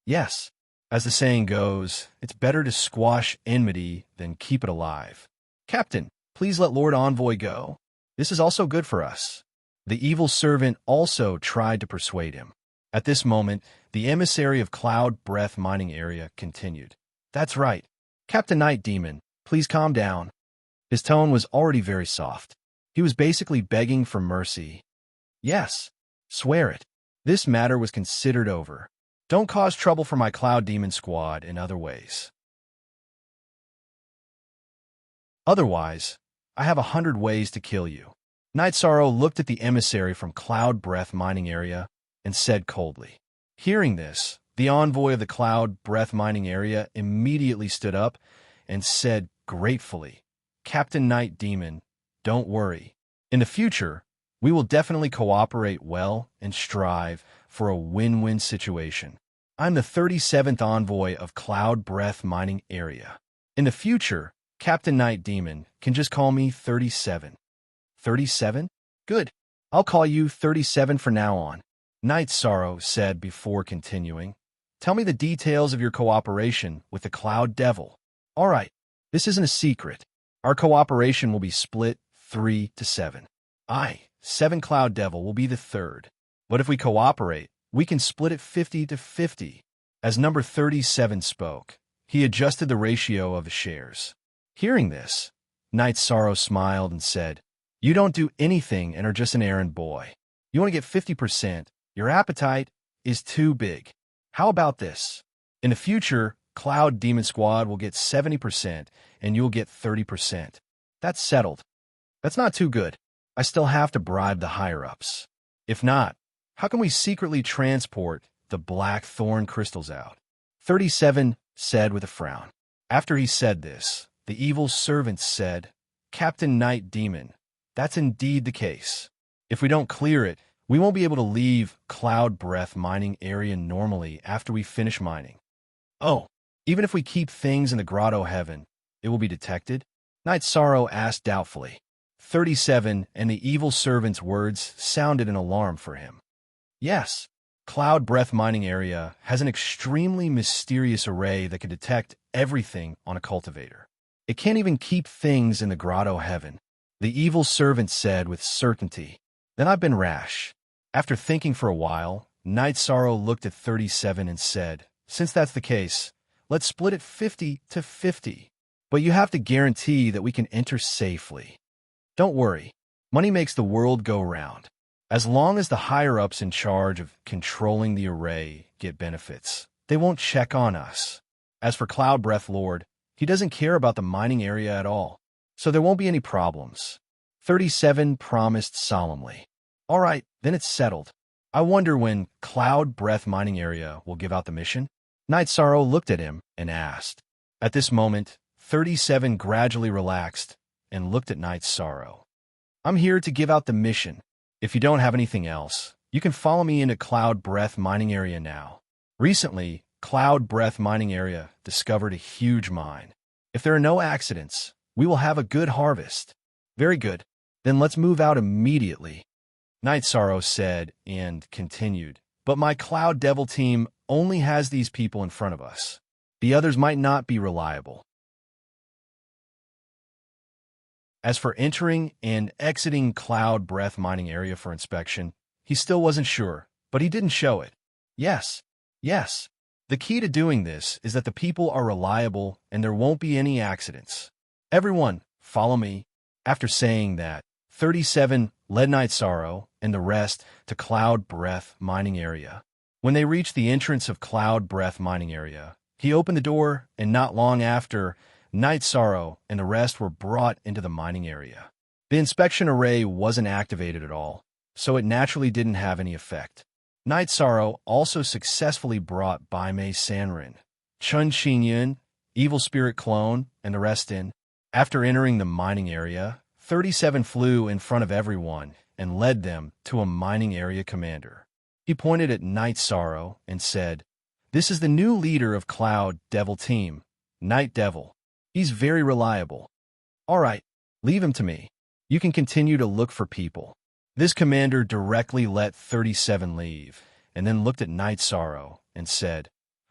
Yes, as the saying goes, it's better to squash enmity than keep it alive. "Captain, please let Lord Envoy go. This is also good for us." The evil servant also tried to persuade him. At this moment, the emissary of Cloud Breath mining area continued, "That's right. Captain Night Demon, please calm down." His tone was already very soft. He was basically begging for mercy. "Yes, swear it. This matter was considered over. Don't cause trouble for my Cloud Demon squad in other ways." Otherwise, I have 100 ways to kill you. Night Sorrow looked at the emissary from Cloud Breath mining area and said coldly. Hearing this, the envoy of the Cloud Breath mining area immediately stood up and said gratefully, Captain Night Demon, don't worry. In the future, we will definitely cooperate well and strive for a win-win situation. I'm the 37th envoy of Cloud Breath mining area. In the future, Captain Night Demon can just call me 37. 37? Good. I'll call you 37 from now on. Night Sorrow said before continuing. Tell me the details of your cooperation with the Cloud Devil. All right, this isn't a secret. Our cooperation will be split 3 to 7. 7 Cloud Devil will be the third. But if we cooperate, we can split it 50 to 50. As number 37 spoke, he adjusted the ratio of the shares. Hearing this, Night Sorrow smiled and said, You don't do anything and are just an errand boy. You want to get 50%. Your appetite is too big. How about this? In the future, Cloud Demon Squad will get 70% and you'll get 30%. That's settled. That's not too good. I still have to bribe the higher-ups. If not, how can we secretly transport the black thorn crystals out? 37 said with a frown. After he said this, the evil servant said, Captain Night Demon, that's indeed the case. If we don't clear it, we won't be able to leave Cloud Breath mining area normally after we finish mining. Oh, even if we keep things in the Grotto Heaven, it will be detected? Night Sorrow asked doubtfully. 37 and the evil servant's words sounded an alarm for him. Yes, Cloud Breath mining area has an extremely mysterious array that can detect everything on a cultivator. It can't even keep things in the Grotto Heaven, the evil servant said with certainty. Then I've been rash. After thinking for a while, Night Sorrow looked at 37 and said, Since that's the case, let's split it 50 to 50. But you have to guarantee that we can enter safely. Don't worry, money makes the world go round. As long as the higher-ups in charge of controlling the array get benefits, they won't check on us. As for Cloud Breath Lord, he doesn't care about the mining area at all, so there won't be any problems. 37 promised solemnly. All right, then it's settled. I wonder when Cloud Breath mining area will give out the mission? Night Sorrow looked at him and asked. At this moment, 37 gradually relaxed and looked at Night Sorrow. I'm here to give out the mission. If you don't have anything else, you can follow me into Cloud Breath mining area now. Recently, Cloud Breath mining area discovered a huge mine. If there are no accidents, we will have a good harvest. Very good. Then let's move out immediately. Night Sorrow said and continued, but my Cloud Devil team only has these people in front of us. The others might not be reliable. As for entering and exiting Cloud Breath mining area for inspection, he still wasn't sure, but he didn't show it. Yes. The key to doing this is that the people are reliable and there won't be any accidents. Everyone, follow me. After saying that, 37 led Night Sorrow and the rest to Cloud Breath mining area. When they reached the entrance of Cloud Breath mining area, he opened the door, and not long after, Night Sorrow and the rest were brought into the mining area. The inspection array wasn't activated at all, so it naturally didn't have any effect. Night Sorrow also successfully brought Bai Mei Sanren, Chun Xinyan, Evil Spirit Clone, and the rest in. After entering the mining area, 37 flew in front of everyone and led them to a mining area commander. He pointed at Night Sorrow and said, This is the new leader of Cloud Devil Team, Night Devil. He's very reliable. All right, leave him to me. You can continue to look for people. This commander directly let 37 leave, and then looked at Night Sorrow and said,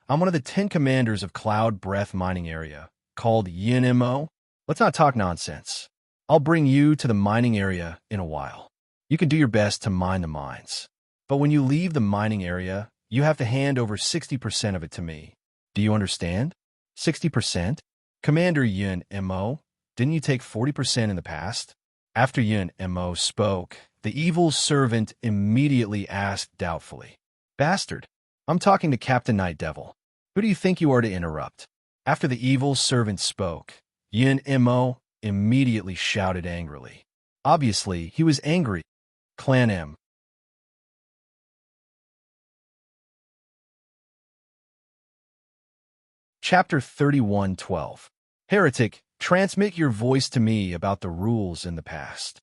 I'm one of the 10 commanders of Cloud Breath mining area, called Yin Mo. Let's not talk nonsense. I'll bring you to the mining area in a while. You can do your best to mine the mines. But when you leave the mining area, you have to hand over 60% of it to me. Do you understand? 60%? Commander Yin Mo, didn't you take 40% in the past? After Yin Mo spoke, the evil servant immediately asked doubtfully, Bastard, I'm talking to Captain Night Devil. Who do you think you are to interrupt? After the evil servant spoke, Yin Mo immediately shouted angrily. Obviously, he was angry. Clan M. Chapter 31:12. Heretic, transmit your voice to me about the rules in the past.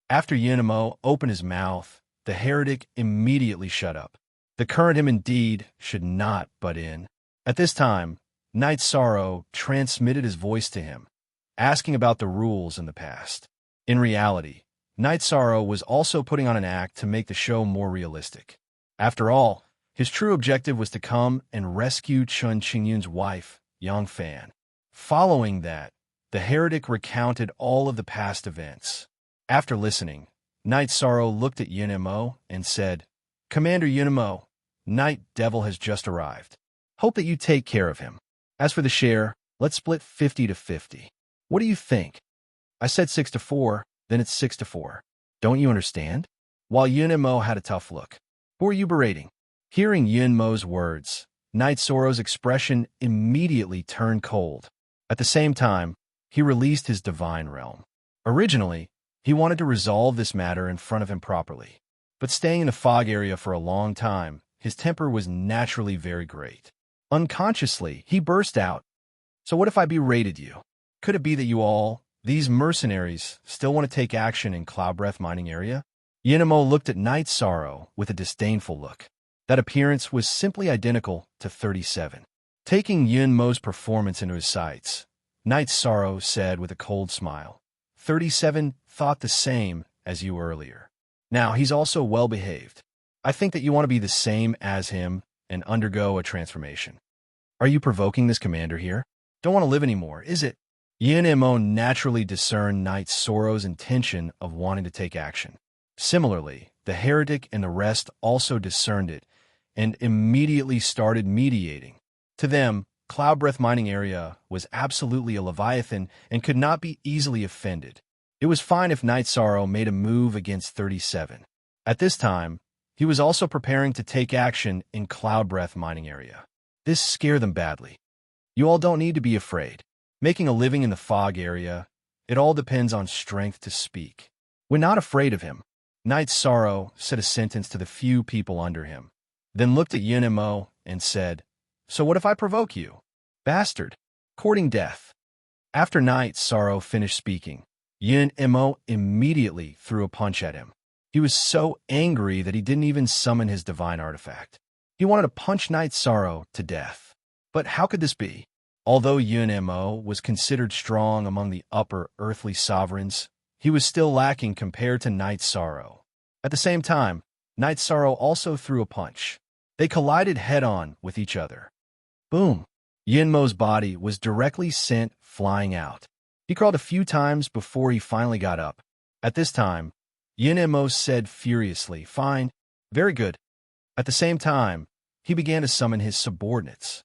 After Yunimo opened his mouth, the heretic immediately shut up. The current him indeed should not butt in. At this time, Night Sorrow transmitted his voice to him, asking about the rules in the past. In reality, Night Sorrow was also putting on an act to make the show more realistic. After all, his true objective was to come and rescue Chun Qingyun's wife, Yang Fan. Following that, the heretic recounted all of the past events. After listening, Night Sorrow looked at Yunimo and said, Commander Yunimo, Night Devil has just arrived. Hope that you take care of him. As for the share, let's split 50-50. What do you think? I said 6-4, then it's 6-4. Don't you understand? While Yunimo had a tough look. Who are you berating? Hearing Yunmo's words, Night Sorrow's expression immediately turned cold. At the same time, he released his divine realm. Originally, he wanted to resolve this matter in front of him properly. But staying in the fog area for a long time, his temper was naturally very great. Unconsciously, he burst out. So what if I berated you? Could it be that you all, these mercenaries, still want to take action in Cloud Breath mining area? Yunimo looked at Night Sorrow with a disdainful look. That appearance was simply identical to 37. Taking Yunmo's performance into his sights, Night Sorrow said with a cold smile, 37 thought the same as you earlier. Now, he's also well-behaved. I think that you want to be the same as him and undergo a transformation. Are you provoking this commander here? Don't want to live anymore, is it? Yunimo naturally discerned Night Sorrow's intention of wanting to take action. Similarly, the heretic and the rest also discerned it and immediately started mediating. To them, Cloud Breath mining area was absolutely a leviathan and could not be easily offended. It was fine if Night Sorrow made a move against 37. At this time, he was also preparing to take action in Cloud Breath mining area. This scared them badly. You all don't need to be afraid. Making a living in the fog area, it all depends on strength to speak. We're not afraid of him. Night Sorrow said a sentence to the few people under him, then looked at Yunimo and said, So what if I provoke you? Bastard. Courting death. After Night Sorrow finished speaking, Yunimo immediately threw a punch at him. He was so angry that he didn't even summon his divine artifact. He wanted to punch Night Sorrow to death. But how could this be? Although Yunimo was considered strong among the upper earthly sovereigns, he was still lacking compared to Night Sorrow. At the same time, Night Sorrow also threw a punch. They collided head-on with each other. Boom! Yunmo's body was directly sent flying out. He crawled a few times before he finally got up. At this time, Yunmo said furiously, Fine, very good. At the same time, he began to summon his subordinates.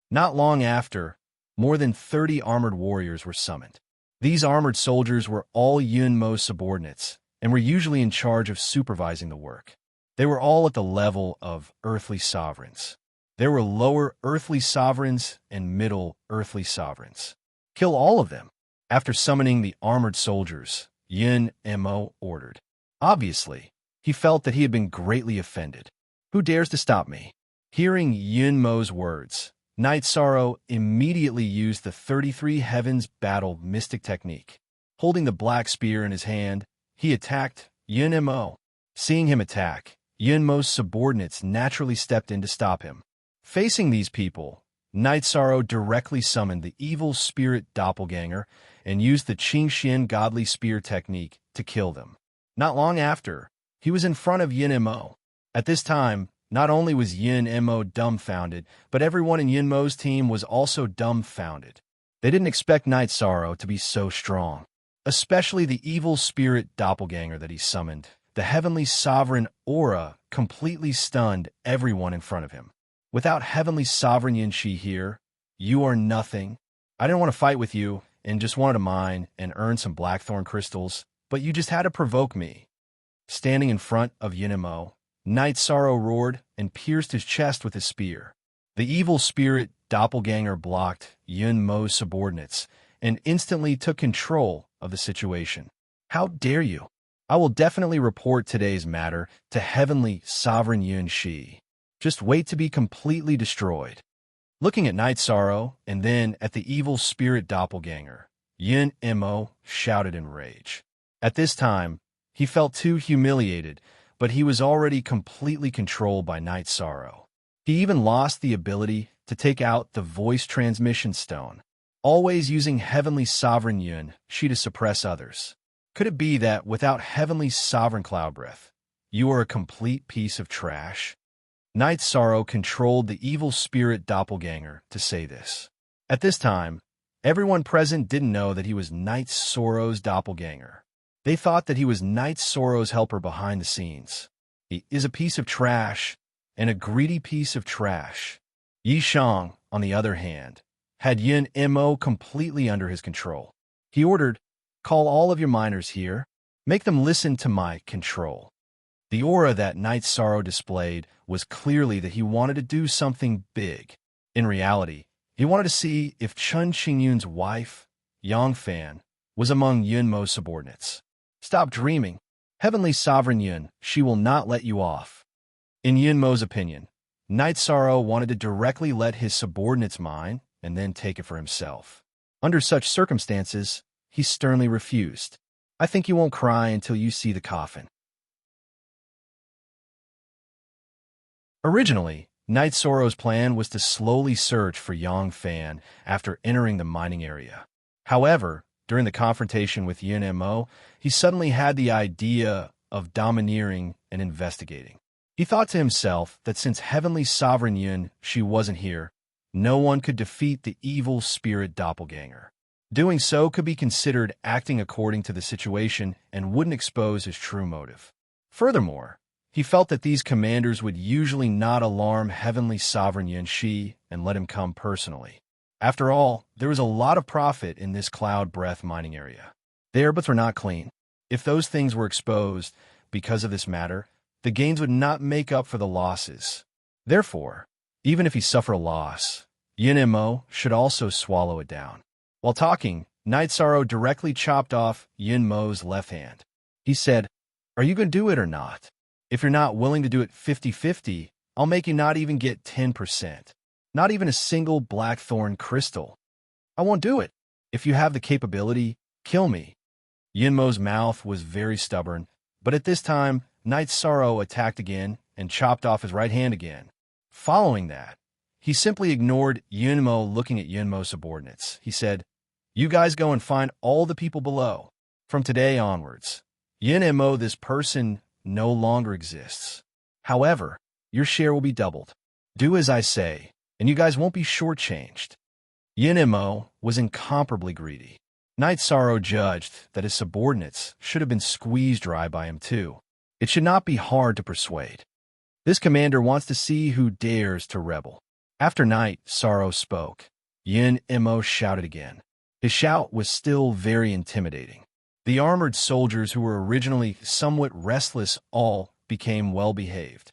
Not long after, more than 30 armored warriors were summoned. These armored soldiers were all Yunmo's subordinates and were usually in charge of supervising the work. They were all at the level of earthly sovereigns. There were lower earthly sovereigns and middle earthly sovereigns. Kill all of them. After summoning the armored soldiers, Yunmo ordered. Obviously, he felt that he had been greatly offended. Who dares to stop me? Hearing Yunmo's words, Night Sorrow immediately used the 33 Heavens Battle Mystic Technique. Holding the black spear in his hand, he attacked Yunmo. Seeing him attack, Yunmo's subordinates naturally stepped in to stop him. Facing these people, Night Sorrow directly summoned the evil spirit doppelganger and used the Qingxian godly spear technique to kill them. Not long after, he was in front of Yunmo. At this time, not only was Yunmo dumbfounded, but everyone in Yunmo's team was also dumbfounded. They didn't expect Night Sorrow to be so strong, especially the evil spirit doppelganger that he summoned. The heavenly sovereign aura completely stunned everyone in front of him. Without heavenly sovereign Yinshi here, you are nothing. I didn't want to fight with you and just wanted to mine and earn some blackthorn crystals, but you just had to provoke me. Standing in front of Yunmo, Night Sorrow roared and pierced his chest with his spear. The The evil spirit doppelganger blocked Yun Mo's subordinates and instantly took control of the situation. How dare you? I will definitely report today's matter to Heavenly Sovereign Yun Shi. Just wait to be completely destroyed. Looking at Night Sorrow and then at the evil spirit doppelganger, Yun Mo shouted in rage. At this time, he felt too humiliated, but he was already completely controlled by Night Sorrow. He even lost the ability to take out the voice transmission stone, always using Heavenly Sovereign Yun Shi to suppress others. Could it be that without Heavenly Sovereign Cloud Breath, you are a complete piece of trash? Night Sorrow controlled the evil spirit doppelganger to say this. At this time, everyone present didn't know that he was Night Sorrow's doppelganger. They thought that he was Night Sorrow's helper behind the scenes. He is a piece of trash, and a greedy piece of trash. Yi Shang, on the other hand, had Yun Mo completely under his control. He ordered, "Call all of your miners here. Make them listen to my control." The aura that Night Sorrow displayed was clearly that he wanted to do something big. In reality, he wanted to see if Chun Qingyun's wife, Yang Fan, was among Yun Mo's subordinates. Stop dreaming. Heavenly Sovereign Yun, she will not let you off. In Yun Mo's opinion, Night Sorrow wanted to directly let his subordinates mine and then take it for himself. Under such circumstances, he sternly refused. I think you won't cry until you see the coffin. Originally, Night Sorrow's plan was to slowly search for Yang Fan after entering the mining area. However, during the confrontation with Yun Mo, he suddenly had the idea of domineering and investigating. He thought to himself that since Heavenly Sovereign Yun Shi wasn't here, no one could defeat the evil spirit doppelganger. Doing so could be considered acting according to the situation and wouldn't expose his true motive. Furthermore, he felt that these commanders would usually not alarm Heavenly Sovereign Yun Shi and let him come personally. After all, there was a lot of profit in this cloud breath mining area. The airbats were not clean. If those things were exposed because of this matter, the gains would not make up for the losses. Therefore, even if he suffered a loss, Yun Mo should also swallow it down. While talking, Night Sorrow directly chopped off Yun Mo's left hand. He said, "Are you going to do it or not? If you're not willing to do it 50-50, I'll make you not even get 10%. Not even a single blackthorn crystal. I won't do it. If you have the capability, kill me." Yun Mo's mouth was very stubborn, but at this time, Night Sorrow attacked again and chopped off his right hand again. Following that, he simply ignored Yun Mo looking at Yun Mo's subordinates. He said, "You guys go and find all the people below. From today onwards, Yun Mo, this person, no longer exists. However, your share will be doubled. Do as I say, and you guys won't be shortchanged." Yun Mo was incomparably greedy. Night Sorrow judged that his subordinates should have been squeezed dry by him too. It should not be hard to persuade. This commander wants to see who dares to rebel. After Night Sorrow spoke, Yun Mo shouted again. His shout was still very intimidating. The armored soldiers who were originally somewhat restless all became well-behaved.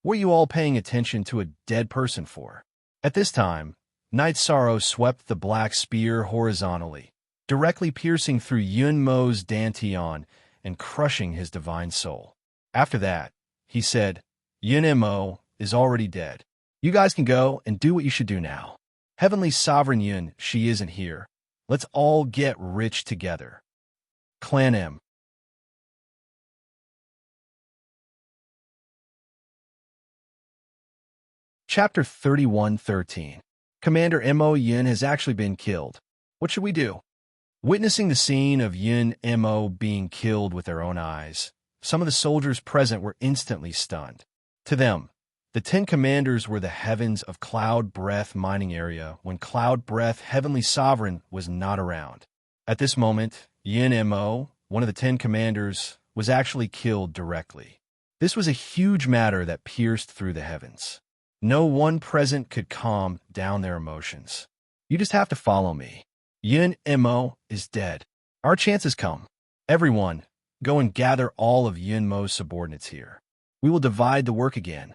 What are you all paying attention to a dead person for? At this time, Night Sorrow swept the black spear horizontally, directly piercing through Yun Mo's dantian and crushing his divine soul. After that, he said, "Yun Mo is already dead. You guys can go and do what you should do now. Heavenly Sovereign Yun, she isn't here. Let's all get rich together." Clan M. Chapter 31:13. Commander Mo Yun has actually been killed. What should we do? Witnessing the scene of Yun Mo being killed with their own eyes, some of the soldiers present were instantly stunned. To them, the 10 commanders were the heavens of Cloud Breath mining area when Cloud Breath Heavenly Sovereign was not around. At this moment, Yun Mo, one of the 10 commanders, was actually killed directly. This was a huge matter that pierced through the heavens. No one present could calm down their emotions. You just have to follow me. Yun Mo is dead. Our chance has come. Everyone, go and gather all of Yun Mo's subordinates here. We will divide the work again.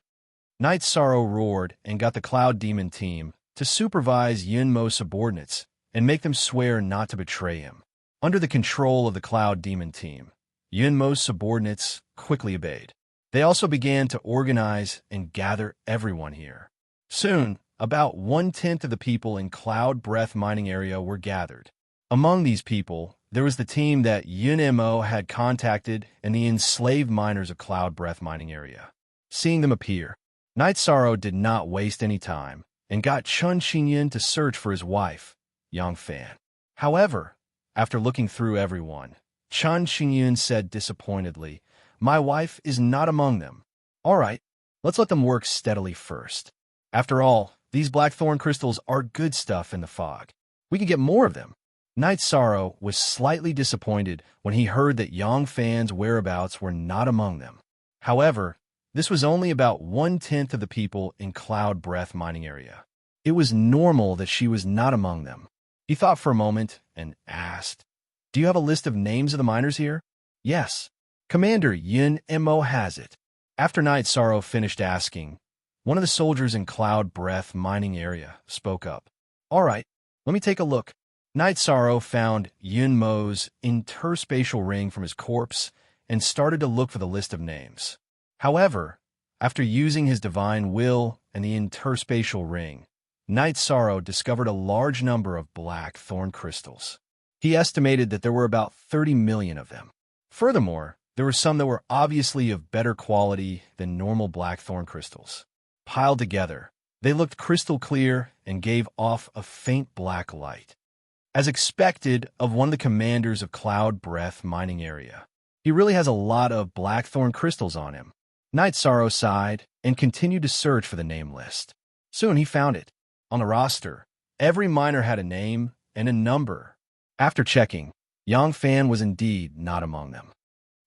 Night Sorrow roared and got the Cloud Demon team to supervise Yunmo's subordinates and make them swear not to betray him. Under the control of the Cloud Demon team, Yunmo's subordinates quickly obeyed. They also began to organize and gather everyone here. Soon, about 1/10 of the people in Cloud Breath mining area were gathered. Among these people, there was the team that Yunmo had contacted and the enslaved miners of Cloud Breath mining area. Seeing them appear, Night Sorrow did not waste any time and got Chun Xinyan to search for his wife, Yang Fan. However, after looking through everyone, Chun Xinyan said disappointedly, "My wife is not among them." "All right, let's let them work steadily first. After all, these blackthorn crystals are good stuff in the fog. We can get more of them." Night Sorrow was slightly disappointed when he heard that Yang Fan's whereabouts were not among them. However, this was only about 1/10 of the people in Cloud Breath mining area. It was normal that she was not among them. He thought for a moment and asked, "Do you have a list of names of the miners here?" "Yes. Commander Yunmo has it." After Night Sorrow finished asking, one of the soldiers in Cloud Breath mining area spoke up. "All right, let me take a look." Night Sorrow found Yunmo's interspatial ring from his corpse and started to look for the list of names. However, after using his divine will and the interspatial ring, Night Sorrow discovered a large number of black thorn crystals. He estimated that there were about 30 million of them. Furthermore, there were some that were obviously of better quality than normal blackthorn crystals. Piled together, they looked crystal clear and gave off a faint black light. As expected of one of the commanders of Cloud Breath mining area, he really has a lot of blackthorn crystals on him. Night Sorrow sighed and continued to search for the name list. Soon he found it. On the roster, every miner had a name and a number. After checking, Yang Fan was indeed not among them.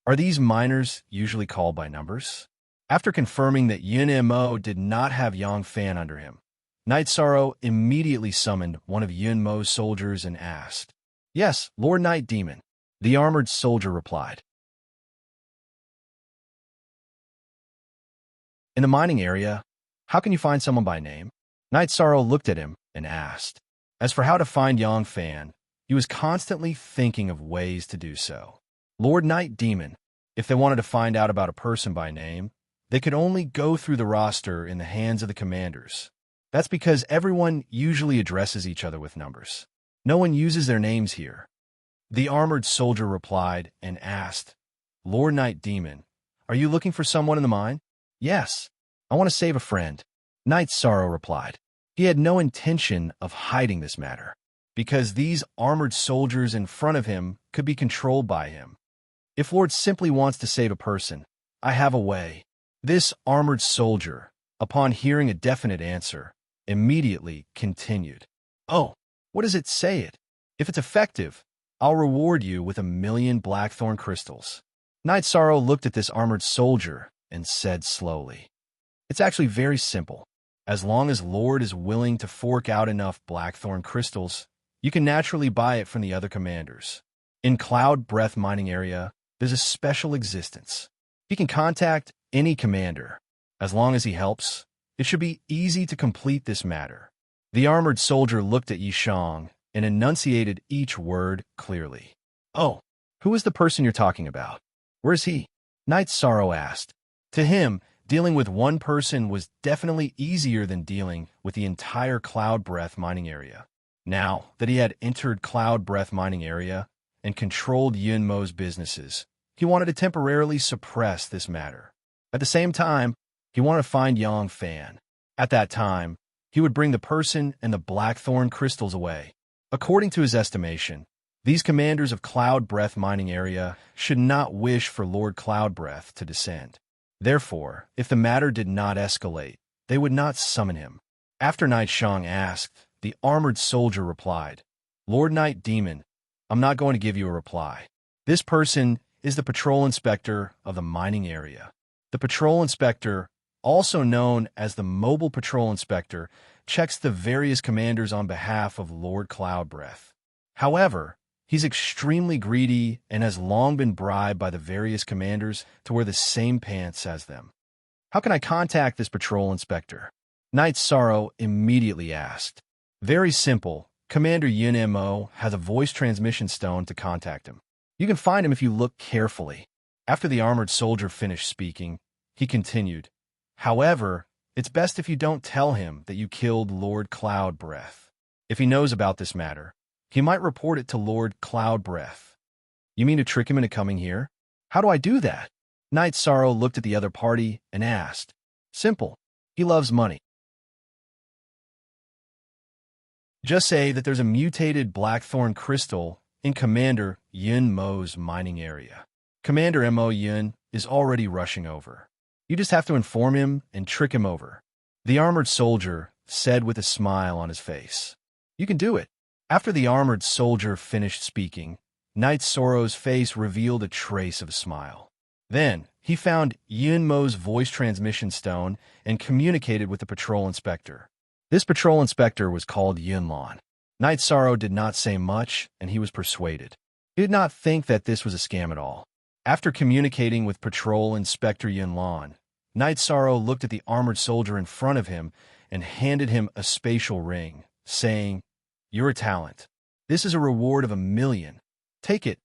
Are these miners usually called by numbers? After confirming that Yunmo did not have Yang Fan under him, Night Sorrow immediately summoned one of Yunmo's soldiers and asked, "Yes, Lord Night Demon." The armored soldier replied. "In the mining area, how can you find someone by name?" Night Sorrow looked at him and asked. As for how to find Yang Fan, he was constantly thinking of ways to do so. Lord Night Demon, if they wanted to find out about a person by name, they could only go through the roster in the hands of the commanders. That's because everyone usually addresses each other with numbers. No one uses their names here. The armored soldier replied and asked, "Lord Night Demon, are you looking for someone in the mine?" "Yes, I want to save a friend." Night Sorrow replied. He had no intention of hiding this matter, because these armored soldiers in front of him could be controlled by him. If Lord simply wants to save a person, I have a way. This armored soldier, upon hearing a definite answer, immediately continued. "Oh, what does it say it? If it's effective, I'll reward you with 1,000,000 blackthorn crystals." Night Sorrow looked at this armored soldier and said slowly, "It's actually very simple. As long as Lord is willing to fork out enough blackthorn crystals, you can naturally buy it from the other commanders. In Cloud Breath mining area, there's a special existence. He can contact any commander. As long as he helps, it should be easy to complete this matter." The armored soldier looked at Yishang and enunciated each word clearly. "Oh, who is the person you're talking about? Where's he?" Night Sorrow asked. To him, dealing with one person was definitely easier than dealing with the entire Cloud Breath mining area. Now that he had entered Cloud Breath mining area and controlled Yunmo's businesses, he wanted to temporarily suppress this matter. At the same time, he wanted to find Yang Fan. At that time, he would bring the person and the blackthorn crystals away. According to his estimation, these commanders of Cloud Breath mining area should not wish for Lord Cloud Breath to descend. Therefore, if the matter did not escalate, they would not summon him. After Night Shang asked, the armored soldier replied, "Lord Night Demon, I'm not going to give you a reply. This person is the patrol inspector of the mining area. The patrol inspector, also known as the mobile patrol inspector, checks the various commanders on behalf of Lord Cloud Breath. However, he's extremely greedy and has long been bribed by the various commanders to wear the same pants as them. How can I contact this patrol inspector? Knight Sorrow immediately asked. Very simple. Commander Yun Mo has a voice transmission stone to contact him. You can find him if you look carefully. After the armored soldier finished speaking, he continued, however, it's best if you don't tell him that you killed Lord Cloudbreath. If he knows about this matter, he might report it to Lord Cloudbreath. You mean to trick him into coming here? How do I do that? Knight Sorrow looked at the other party and asked. Simple. He loves money. Just say that there's a mutated blackthorn crystal in Commander Yun Mo's mining area. Commander Mo Yun is already rushing over. You just have to inform him and trick him over. The armored soldier said with a smile on his face. You can do it. After the armored soldier finished speaking, Knight Sorrow's face revealed a trace of a smile. Then, he found Yun Mo's voice transmission stone and communicated with the patrol inspector. This patrol inspector was called Yunlan. Knight Sorrow did not say much, and he was persuaded. He did not think that this was a scam at all. After communicating with Patrol Inspector Yunlan, Knight Sorrow looked at the armored soldier in front of him and handed him a spatial ring, saying, You're a talent. This is a reward of 1,000,000. Take it.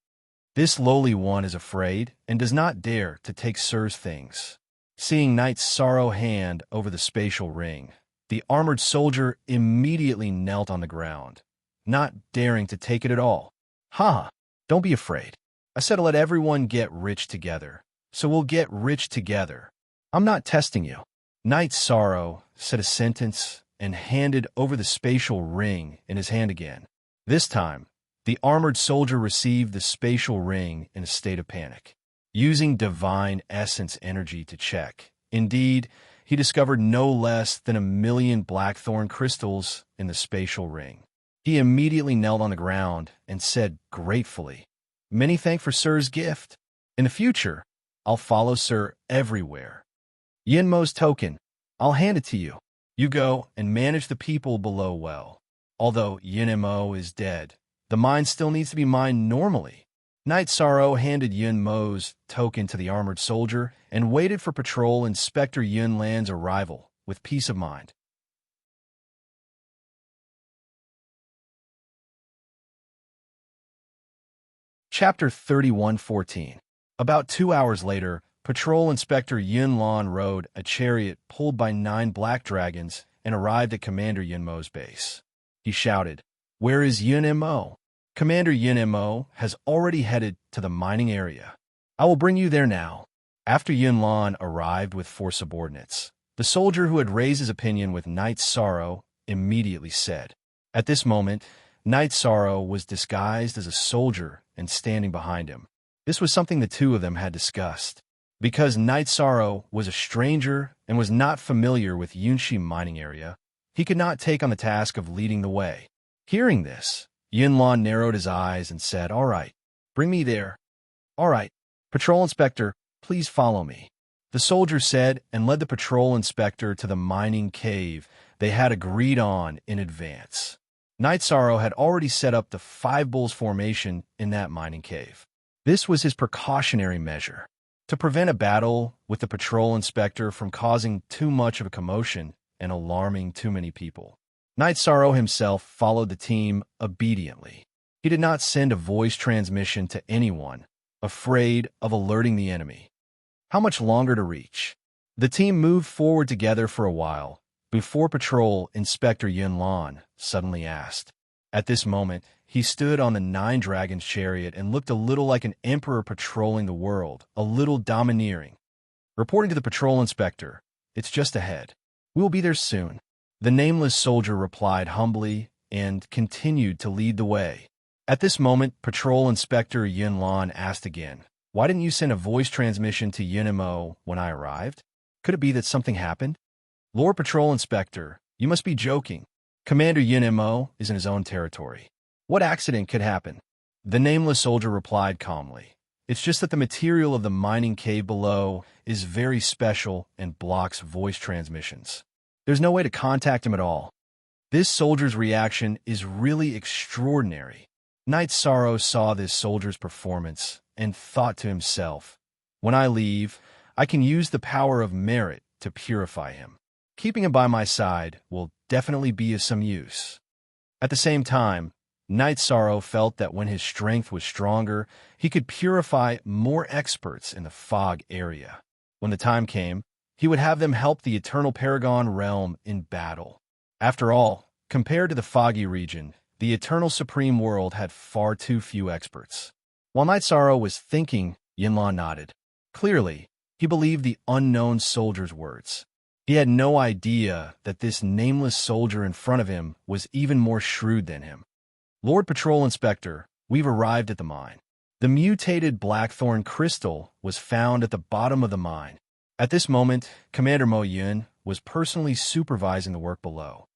This lowly one is afraid and does not dare to take Sir's things. Seeing Knight Sorrow hand over the spatial ring, the armored soldier immediately knelt on the ground, not daring to take it at all. Ha! Don't be afraid. I said to let everyone get rich together, so we'll get rich together. I'm not testing you. Knight Sorrow said a sentence and handed over the spatial ring in his hand again. This time, the armored soldier received the spatial ring in a state of panic. Using divine essence energy to check, indeed, he discovered no less than 1,000,000 blackthorn crystals in the spatial ring. He immediately knelt on the ground and said gratefully, Many thanks for Sir's gift. In the future, I'll follow Sir everywhere. Yunmo's token, I'll hand it to you. You go and manage the people below well. Although Yunmo is dead, the mine still needs to be mined normally. Knight Sorrow handed Yunmo's token to the armored soldier and waited for Patrol Inspector Yunlan's arrival with peace of mind. Chapter 31:14. About 2 hours later, Patrol Inspector Yunlan rode a chariot pulled by 9 black dragons and arrived at Commander Yunmo's base. He shouted, Where is Yunmo? Commander Yunmo has already headed to the mining area. I will bring you there now. After Yunlan arrived with 4 subordinates, the soldier who had raised his opinion with Knight Sorrow immediately said. At this moment, Knight Sorrow was disguised as a soldier and standing behind him. This was something the two of them had discussed. Because Knight Sorrow was a stranger and was not familiar with Yunshi mining area, he could not take on the task of leading the way. Hearing this, Yunlan narrowed his eyes and said, All right, bring me there. All right, Patrol Inspector, please follow me. The soldier said and led the patrol inspector to the mining cave they had agreed on in advance. Knight Sorrow had already set up the 5 bulls formation in that mining cave. This was his precautionary measure, to prevent a battle with the patrol inspector from causing too much of a commotion and alarming too many people. Knight Sorrow himself followed the team obediently. He did not send a voice transmission to anyone, afraid of alerting the enemy. How much longer to reach? The team moved forward together for a while, before Patrol Inspector Yunlan suddenly asked. At this moment, he stood on the 9 dragons chariot and looked a little like an emperor patrolling the world, a little domineering. Reporting to the patrol inspector, It's just ahead. We will be there soon. The nameless soldier replied humbly and continued to lead the way. At this moment, Patrol Inspector Yunlan asked again, Why didn't you send a voice transmission to Yunmo when I arrived? Could it be that something happened? Lord Patrol Inspector, you must be joking. Commander Yunmo is in his own territory. What accident could happen? The nameless soldier replied calmly. It's just that the material of the mining cave below is very special and blocks voice transmissions. There's no way to contact him at all. This soldier's reaction is really extraordinary. Knight Sorrow saw this soldier's performance and thought to himself, When I leave, I can use the power of merit to purify him. Keeping him by my side will definitely be of some use. At the same time, Knight Sorrow felt that when his strength was stronger, he could purify more experts in the fog area. When the time came, he would have them help the Eternal Paragon realm in battle. After all, compared to the foggy region, the Eternal Supreme World had far too few experts. While Knight Sorrow was thinking, Yinlan nodded. Clearly, he believed the unknown soldier's words. He had no idea that this nameless soldier in front of him was even more shrewd than him. Lord Patrol Inspector, we've arrived at the mine. The mutated blackthorn crystal was found at the bottom of the mine. At this moment, Commander Mo Yun was personally supervising the work below.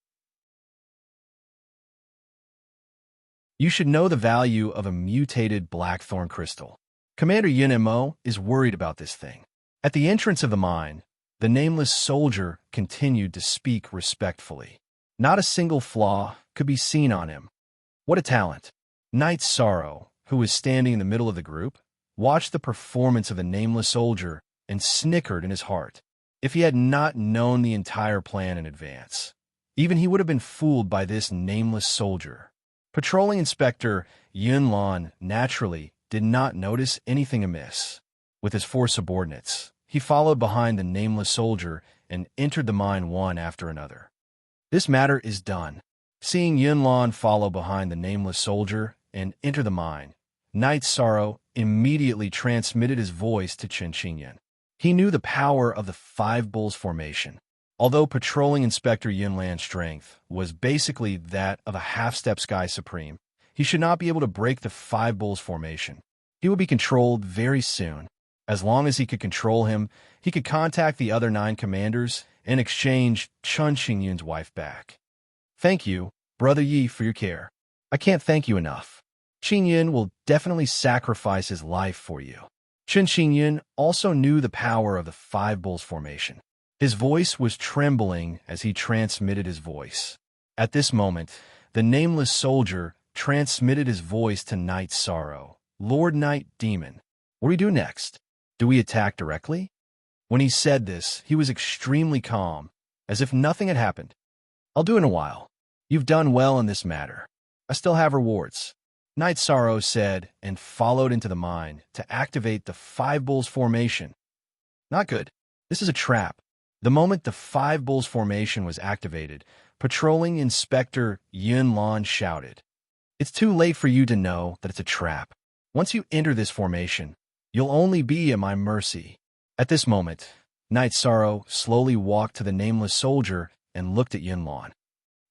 You should know the value of a mutated blackthorn crystal. Commander Yun Mo is worried about this thing. At the entrance of the mine, the nameless soldier continued to speak respectfully. Not a single flaw could be seen on him. What a talent! Knight Sorrow, who was standing in the middle of the group, watched the performance of the nameless soldier and snickered in his heart. If he had not known the entire plan in advance, even he would have been fooled by this nameless soldier. Patrolling Inspector Yunlan naturally did not notice anything amiss. With his 4 subordinates, he followed behind the nameless soldier and entered the mine one after another. This matter is done. Seeing Yunlan follow behind the nameless soldier and enter the mine, Knight Sorrow immediately transmitted his voice to Chen Qingyan. He knew the power of the 5 Bulls formation. Although Patrolling Inspector Yunlan's strength was basically that of a half-step Sky Supreme, he should not be able to break the 5 Bulls formation. He would be controlled very soon. As long as he could control him, he could contact the other 9 commanders and exchange Chen Qingyan's wife back. Thank you, Brother Yi, for your care. I can't thank you enough. Qingyan will definitely sacrifice his life for you. Chen Qingyan also knew the power of the 5 Bulls formation. His voice was trembling as he transmitted his voice. At this moment, the nameless soldier transmitted his voice to Knight Sorrow. Lord Knight Demon, what do we do next? Do we attack directly? When he said this, he was extremely calm, as if nothing had happened. I'll do it in a while. You've done well in this matter. I still have rewards. Knight Sorrow said and followed into the mine to activate the 5 Bulls formation. Not good. This is a trap. The moment the 5 Bulls formation was activated, Patrolling Inspector Yunlan shouted, "It's too late for you to know that it's a trap. Once you enter this formation, you'll only be at my mercy." At this moment, Knight Sorrow slowly walked to the nameless soldier and looked at Yunlan.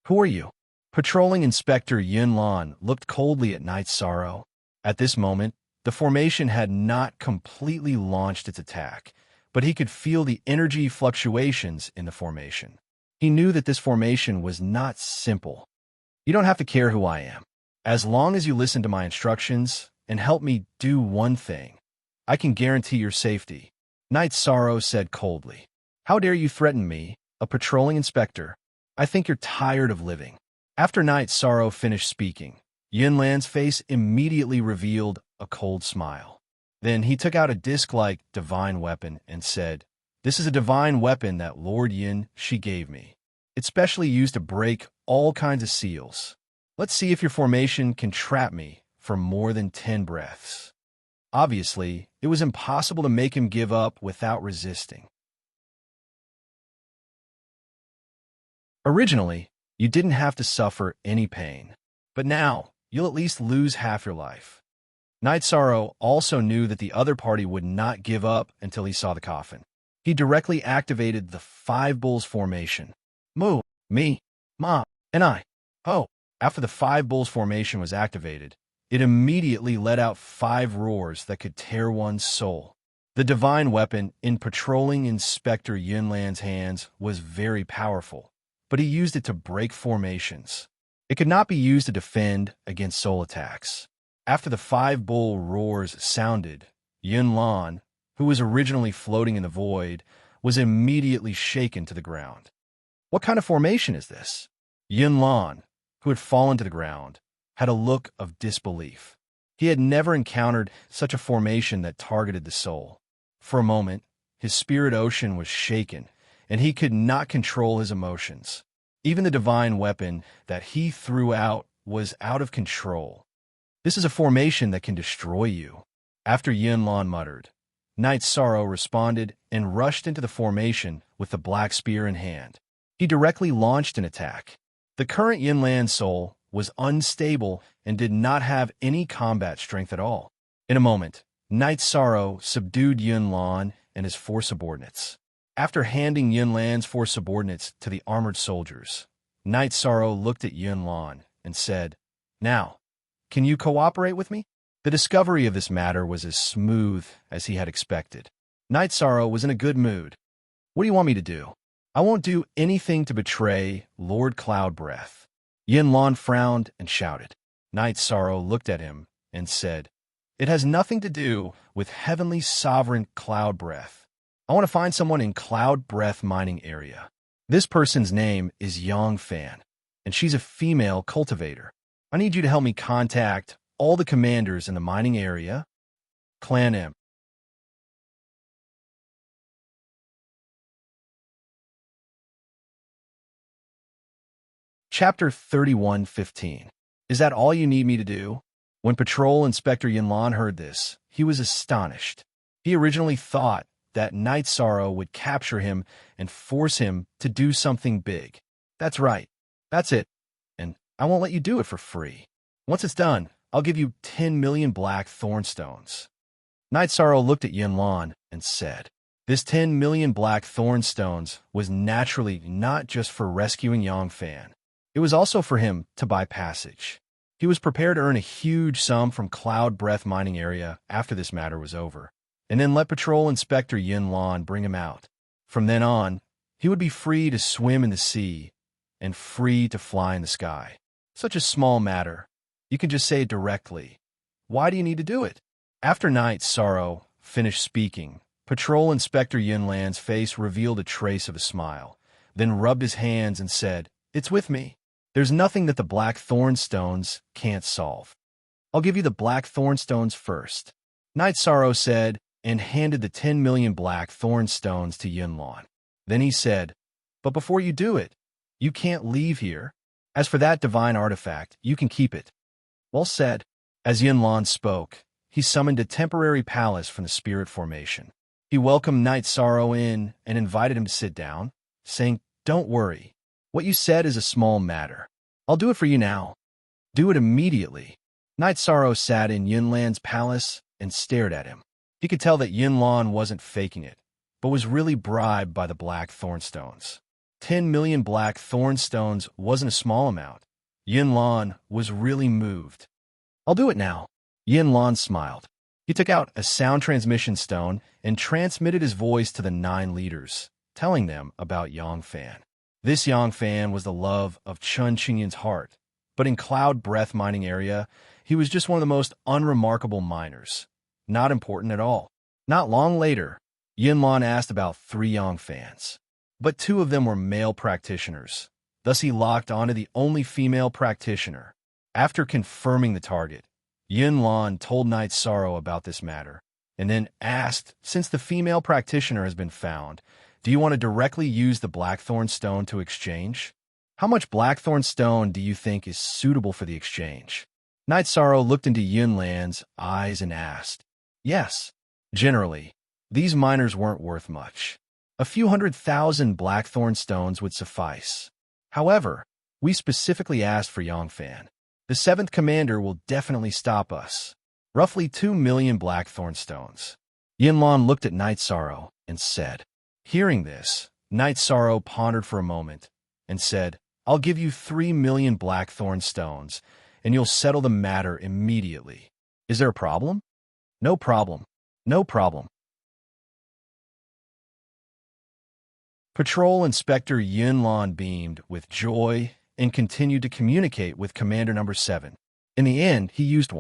"Who are you?" Patrolling Inspector Yunlan looked coldly at Knight Sorrow. At this moment, the formation had not completely launched its attack, but he could feel the energy fluctuations in the formation. He knew that this formation was not simple. You don't have to care who I am. As long as you listen to my instructions and help me do one thing, I can guarantee your safety. Knight Sorrow said coldly. How dare you threaten me, a patrolling inspector? I think you're tired of living. After Knight Sorrow finished speaking, Yunlan's face immediately revealed a cold smile. Then he took out a disc-like divine weapon and said, "This is a divine weapon that Lord Yin Shi gave me. It's specially used to break all kinds of seals. Let's see if your formation can trap me for more than 10 breaths." Obviously, it was impossible to make him give up without resisting. Originally, you didn't have to suffer any pain, but now you'll at least lose half your life. Knight Sorrow also knew that the other party would not give up until he saw the coffin. He directly activated the 5 Bulls formation. Mu, me, Ma, and I. Oh, after the 5 Bulls formation was activated, it immediately let out 5 roars that could tear one's soul. The divine weapon in patrolling Inspector Yunlan's hands was very powerful, but he used it to break formations. It could not be used to defend against soul attacks. After the 5 bull roars sounded, Yunlan, who was originally floating in the void, was immediately shaken to the ground. What kind of formation is this? Yunlan, who had fallen to the ground, had a look of disbelief. He had never encountered such a formation that targeted the soul. For a moment, his spirit ocean was shaken, and he could not control his emotions. Even the divine weapon that he threw out was out of control. This is a formation that can destroy you. After Yunlan muttered, Knight's Sorrow responded and rushed into the formation with the black spear in hand. He directly launched an attack. The current Yunlan soul was unstable and did not have any combat strength at all. In a moment, Knight's Sorrow subdued Yunlan and his 4 subordinates. After handing Yunlan's 4 subordinates to the armored soldiers, Knight's Sorrow looked at Yunlan and said, "Now, can you cooperate with me?" The discovery of this matter was as smooth as he had expected. Knight's Sorrow was in a good mood. "What do you want me to do?" "I won't do anything to betray Lord Cloudbreath." Yunlan frowned and shouted. Knight's Sorrow looked at him and said, "It has nothing to do with Heavenly Sovereign Cloudbreath. I want to find someone in Cloudbreath mining area. This person's name is Yongfan, and she's a female cultivator. I need you to help me contact all the commanders in the mining area. Clan M." Chapter 31:15. Is that all you need me to do? When Patrol Inspector Yunlan heard this, he was astonished. He originally thought that Knight's Sorrow would capture him and force him to do something big. "That's right. That's it. And I won't let you do it for free. Once it's done, I'll give you 10 million black thornstones." Knight's Sorrow looked at Yunlan and said, this 10 million black thornstones was naturally not just for rescuing Yongfan. It was also for him to buy passage. He was prepared to earn a huge sum from Cloudbreath mining area after this matter was over, and then let Patrol Inspector Yunlan bring him out. From then on, he would be free to swim in the sea and free to fly in the sky. Such a small matter. You can just say it directly. Why do you need to do it? After Knight's Sorrow finished speaking, Patrol Inspector Yunlan's face revealed a trace of a smile, then rubbed his hands and said, "It's with me. There's nothing that the black thornstones can't solve. I'll give you the black thornstones first." Knight's Sorrow said, and handed the 10 million black thornstones to Yunlan. Then he said, "But before you do it, you can't leave here. As for that divine artifact, you can keep it." "Well said." As Yunlan spoke, he summoned a temporary palace from the spirit formation. He welcomed Knight's Sorrow in and invited him to sit down, saying, "Don't worry. What you said is a small matter. I'll do it for you now. Do it immediately." Knight's Sorrow sat in Yunlan's palace and stared at him. He could tell that Yunlan wasn't faking it, but was really bribed by the black thornstones. 10 million black thornstones wasn't a small amount. Yunlan was really moved. "I'll do it now." Yunlan smiled. He took out a sound transmission stone and transmitted his voice to the 9 leaders, telling them about Yongfan. This Yongfan was the love of Chun Qinyan's heart, but in Cloudbreath mining area, he was just one of the most unremarkable miners. Not important at all. Not long later, Yunlan asked about 3 Yongfans, but 2 of them were male practitioners. Thus he locked onto the only female practitioner. After confirming the target, Yunlan told Knight's Sorrow about this matter, and then asked, since the female practitioner has been found, do you want to directly use the Blackthorn Stone to exchange? How much Blackthorn Stone do you think is suitable for the exchange? Knight's Sorrow looked into Yunlan's eyes and asked, "Yes, generally, these miners weren't worth much. A few 100,000 Blackthorn Stones would suffice. However, we specifically asked for Yongfan. The 7th commander will definitely stop us. Roughly 2 million Blackthorn Stones." Yunlan looked at Knight's Sorrow and said. Hearing this, Knight's Sorrow pondered for a moment and said, "I'll give you 3 million Blackthorn Stones, and you'll settle the matter immediately. Is there a problem?" "No problem. No problem." Patrol Inspector Yunlan beamed with joy and continued to communicate with Commander Number 7. In the end, he used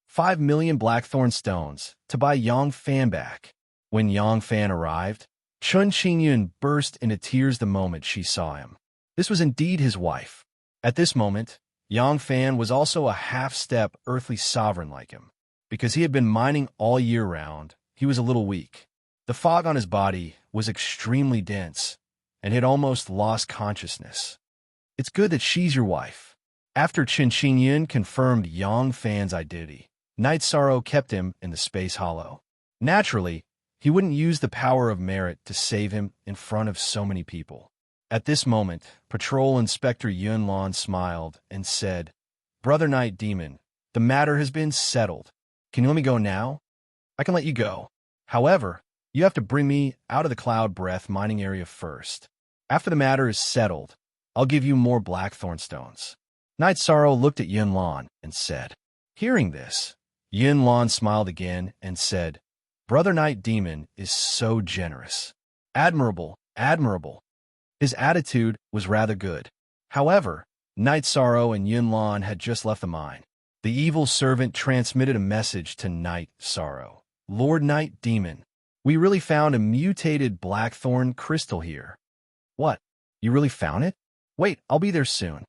5 million Blackthorn Stones to buy Yongfan back. When Yongfan arrived, Chun Qinyan burst into tears the moment she saw him. This was indeed his wife. At this moment, Yongfan was also a half-step earthly sovereign like him. Because he had been mining all year round, he was a little weak. The fog on his body was extremely dense, and had almost lost consciousness. It's good that she's your wife. After Qin Yun confirmed Yang Fan's identity, Night Sorrow kept him in the space hollow. Naturally, he wouldn't use the power of merit to save him in front of so many people. At this moment, Patrol Inspector Yun Lan smiled and said, "Brother Night Demon, the matter has been settled. Can you let me go now? I can let you go. However, you have to bring me out of the Cloud Breath mining area first. After the matter is settled, I'll give you more blackthorn stones." Night Sorrow looked at Yun Lan and said. Hearing this, Yun Lan smiled again and said, "Brother Night Demon is so generous. Admirable, admirable." His attitude was rather good. However, Night Sorrow and Yun Lan had just left the mine. The evil servant transmitted a message to Night Sorrow. "Lord Night Demon, we really found a mutated blackthorn crystal here." "What? You really found it? Wait, I'll be there soon."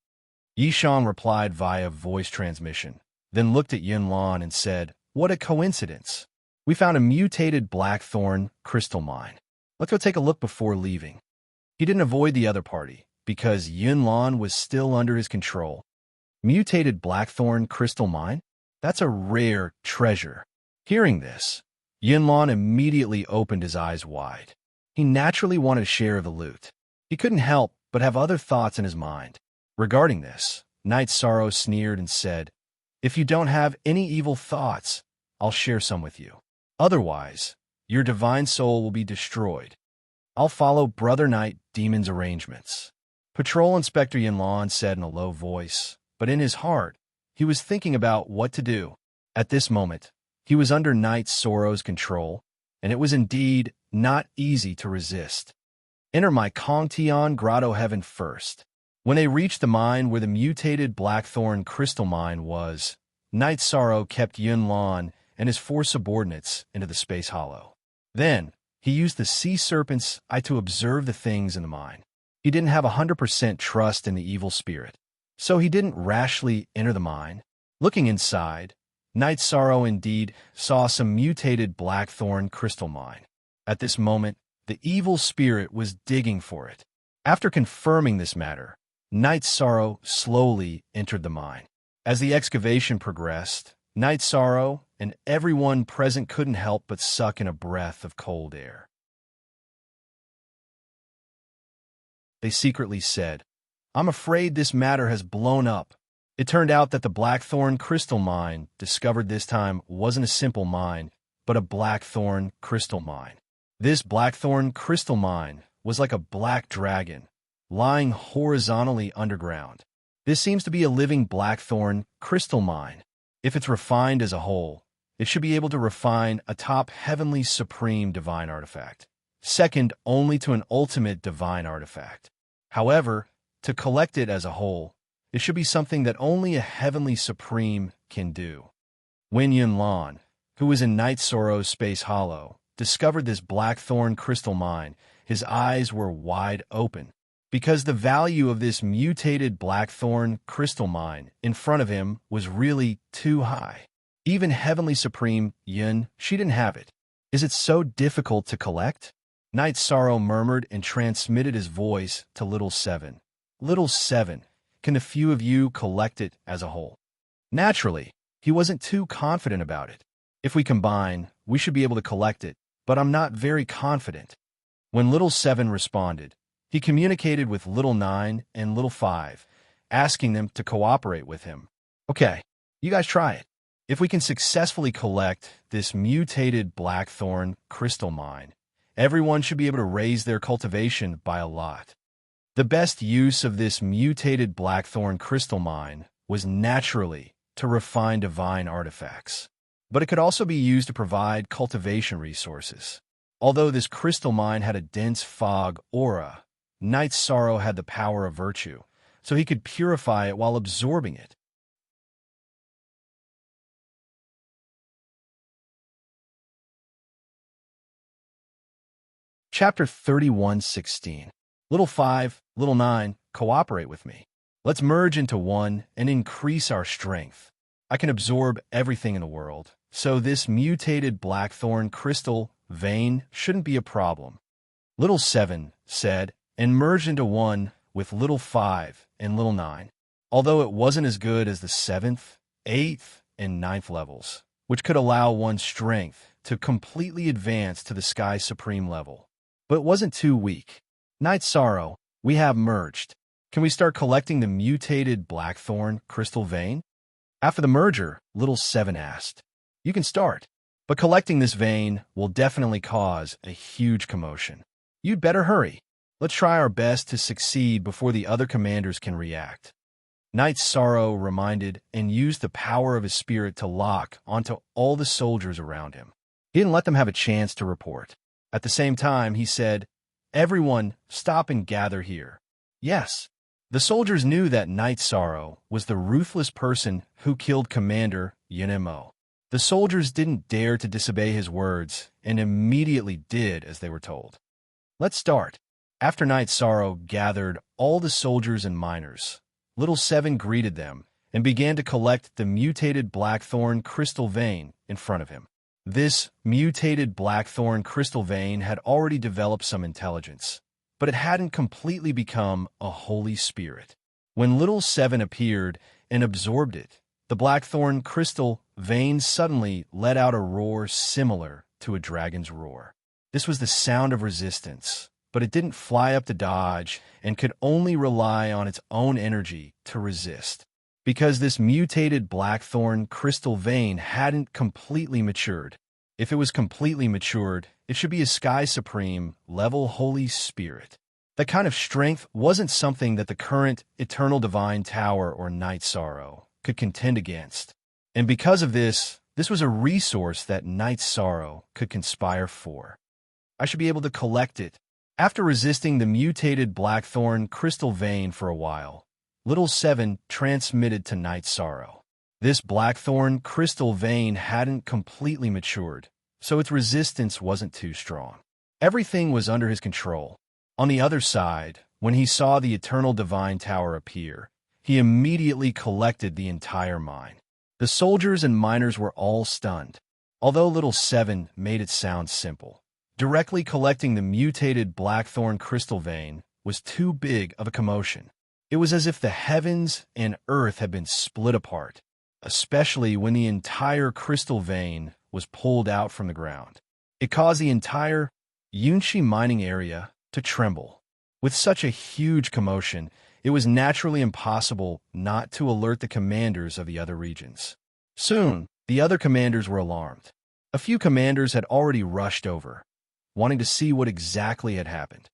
Yishang replied via voice transmission, then looked at Yun Lan and said, "What a coincidence. We found a mutated blackthorn crystal mine. Let's go take a look before leaving." He didn't avoid the other party, because Yun Lan was still under his control. Mutated blackthorn crystal mine? That's a rare treasure. Hearing this, Yun Lan immediately opened his eyes wide. He naturally wanted a share of the loot. He couldn't help but have other thoughts in his mind. Regarding this, Night Sorrow sneered and said, "If you don't have any evil thoughts, I'll share some with you. Otherwise, your divine soul will be destroyed. I'll follow Brother Night Demon's arrangements." Patrol Inspector Yun Lan said in a low voice, but in his heart, he was thinking about what to do. At this moment, he was under Night Sorrow's control, and it was indeed not easy to resist. Enter my Kongtian Grotto Heaven first. When they reached the mine where the mutated blackthorn crystal mine was, Night Sorrow kept Yun Lan and his 4 subordinates into the space hollow. Then, he used the sea serpent's eye to observe the things in the mine. He didn't have 100% trust in the evil spirit, so he didn't rashly enter the mine. Looking inside, Night Sorrow indeed saw some mutated blackthorn crystal mine. At this moment, the evil spirit was digging for it. After confirming this matter, Night Sorrow slowly entered the mine. As the excavation progressed, Night Sorrow and everyone present couldn't help but suck in a breath of cold air. They secretly said, "I'm afraid this matter has blown up." It turned out that the Blackthorn crystal mine discovered this time wasn't a simple mine, but a Blackthorn crystal mine. This Blackthorn crystal mine was like a black dragon, lying horizontally underground. This seems to be a living Blackthorn crystal mine. If it's refined as a whole, it should be able to refine a top heavenly supreme divine artifact, second only to an ultimate divine artifact. However, to collect it as a whole, it should be something that only a heavenly supreme can do. When Yun Lan, who was in Night Sorrow's space hollow, discovered this Blackthorn crystal mine, his eyes were wide open, because the value of this mutated Blackthorn crystal mine in front of him was really too high. Even Heavenly Supreme Yun, she didn't have it. Is it so difficult to collect? Night Sorrow murmured and transmitted his voice to Little Seven. Little Seven, can a few of you collect it as a whole? Naturally, he wasn't too confident about it. If we combine, we should be able to collect it, but I'm not very confident. When Little Seven responded, he communicated with Little Nine and Little Five, asking them to cooperate with him. Okay, you guys try it. If we can successfully collect this mutated Blackthorn crystal mine, everyone should be able to raise their cultivation by a lot. The best use of this mutated Blackthorn crystal mine was naturally to refine divine artifacts, but it could also be used to provide cultivation resources. Although this crystal mine had a dense fog aura, Night Sorrow had the power of virtue, so he could purify it while absorbing it. Chapter 31:16. Little Five, Little Nine, cooperate with me. Let's merge into one and increase our strength. I can absorb everything in the world, so this mutated Blackthorn crystal vein shouldn't be a problem. Little Seven said, and merged into one with Little 5 and Little 9, although it wasn't as good as the 7th, 8th, and 9th levels, which could allow one's strength to completely advance to the Sky Supreme level. But it wasn't too weak. Night Sorrow, we have merged. Can we start collecting the mutated Blackthorn Crystal Vein? After the merger, Little 7 asked. You can start, but collecting this vein will definitely cause a huge commotion. You'd better hurry. Let's try our best to succeed before the other commanders can react. Night Sorrow reminded and used the power of his spirit to lock onto all the soldiers around him. He didn't let them have a chance to report. At the same time, he said, "Everyone, stop and gather here." Yes, the soldiers knew that Night Sorrow was the ruthless person who killed Commander Yunemo. The soldiers didn't dare to disobey his words and immediately did as they were told. Let's start. After Night Sorrow gathered all the soldiers and miners, Little 7 greeted them and began to collect the mutated Blackthorn Crystal Vein in front of him. This mutated Blackthorn Crystal Vein had already developed some intelligence, but it hadn't completely become a Holy Spirit. When Little 7 appeared and absorbed it, the Blackthorn Crystal Vein suddenly let out a roar similar to a dragon's roar. This was the sound of resistance, but it didn't fly up to dodge and could only rely on its own energy to resist. Because this mutated Blackthorn Crystal Vein hadn't completely matured. If it was completely matured, it should be a Sky Supreme level Holy Spirit. That kind of strength wasn't something that the current Eternal Divine Tower or Night Sorrow could contend against. And because of this was a resource that Night Sorrow could conspire for. I should be able to collect it. After resisting the mutated Blackthorn Crystal Vein for a while, Little 7 transmitted to Night Sorrow. This Blackthorn Crystal Vein hadn't completely matured, so its resistance wasn't too strong. Everything was under his control. On the other side, when he saw the Eternal Divine Tower appear, he immediately collected the entire mine. The soldiers and miners were all stunned. Although Little 7 made it sound simple, directly collecting the mutated Blackthorn Crystal Vein was too big of a commotion. It was as if the heavens and earth had been split apart, especially when the entire crystal vein was pulled out from the ground. It caused the entire Yunshi mining area to tremble. With such a huge commotion, it was naturally impossible not to alert the commanders of the other regions. Soon, the other commanders were alarmed. A few commanders had already rushed over, wanting to see what exactly had happened.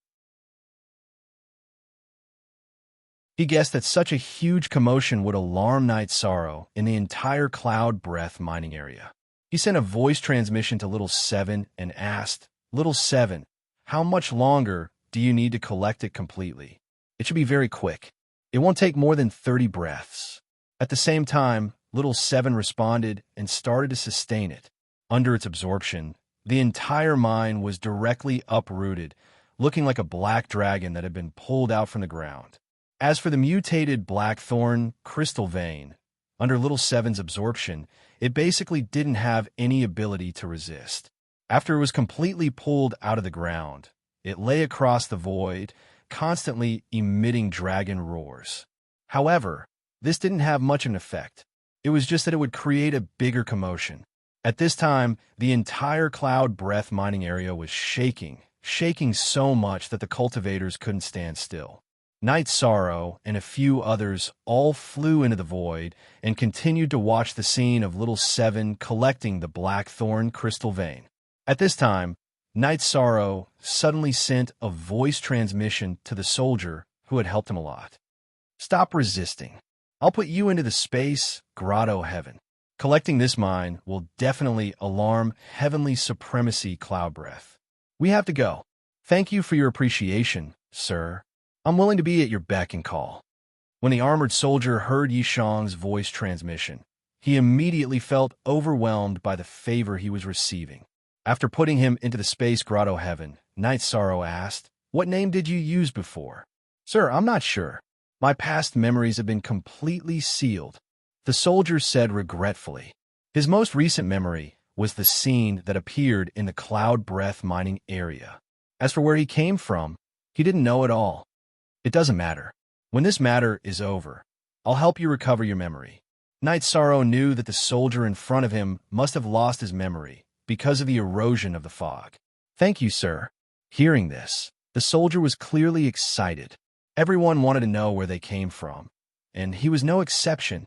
He guessed that such a huge commotion would alarm Night Sorrow in the entire Cloud Breath mining area. He sent a voice transmission to Little 7 and asked, "Little 7, how much longer do you need to collect it completely? It should be very quick. It won't take more than 30 breaths." At the same time, Little 7 responded and started to sustain it. Under its absorption, the entire mine was directly uprooted, looking like a black dragon that had been pulled out from the ground. As for the mutated Blackthorn Crystal Vein, under Little 7's absorption, it basically didn't have any ability to resist. After it was completely pulled out of the ground, it lay across the void, constantly emitting dragon roars. However, this didn't have much of an effect. It was just that it would create a bigger commotion. At this time, the entire Cloud Breath mining area was shaking so much that the cultivators couldn't stand still. Night Sorrow and a few others all flew into the void and continued to watch the scene of Little 7 collecting the Blackthorn Crystal Vein. At this time, Night Sorrow suddenly sent a voice transmission to the soldier who had helped him a lot. "Stop resisting. I'll put you into the space grotto heaven. Collecting this mine will definitely alarm Heavenly Supremacy Cloud Breath. We have to go. Thank you for your appreciation, sir. I'm willing to be at your beck and call." When the armored soldier heard Yishang's voice transmission, he immediately felt overwhelmed by the favor he was receiving. After putting him into the space grotto heaven, Night Sorrow asked, "What name did you use before?" "Sir, I'm not sure. My past memories have been completely sealed," the soldier said regretfully. His most recent memory was the scene that appeared in the Cloud Breath mining area. As for where he came from, He didn't know it all. It doesn't matter. When this matter is over, I'll help you recover your memory. Knight Sorrow knew that the soldier in front of him must have lost his memory because of the erosion of the fog. Thank you, sir. Hearing this, the soldier was clearly excited. Everyone wanted to know where they came from, and he was no exception.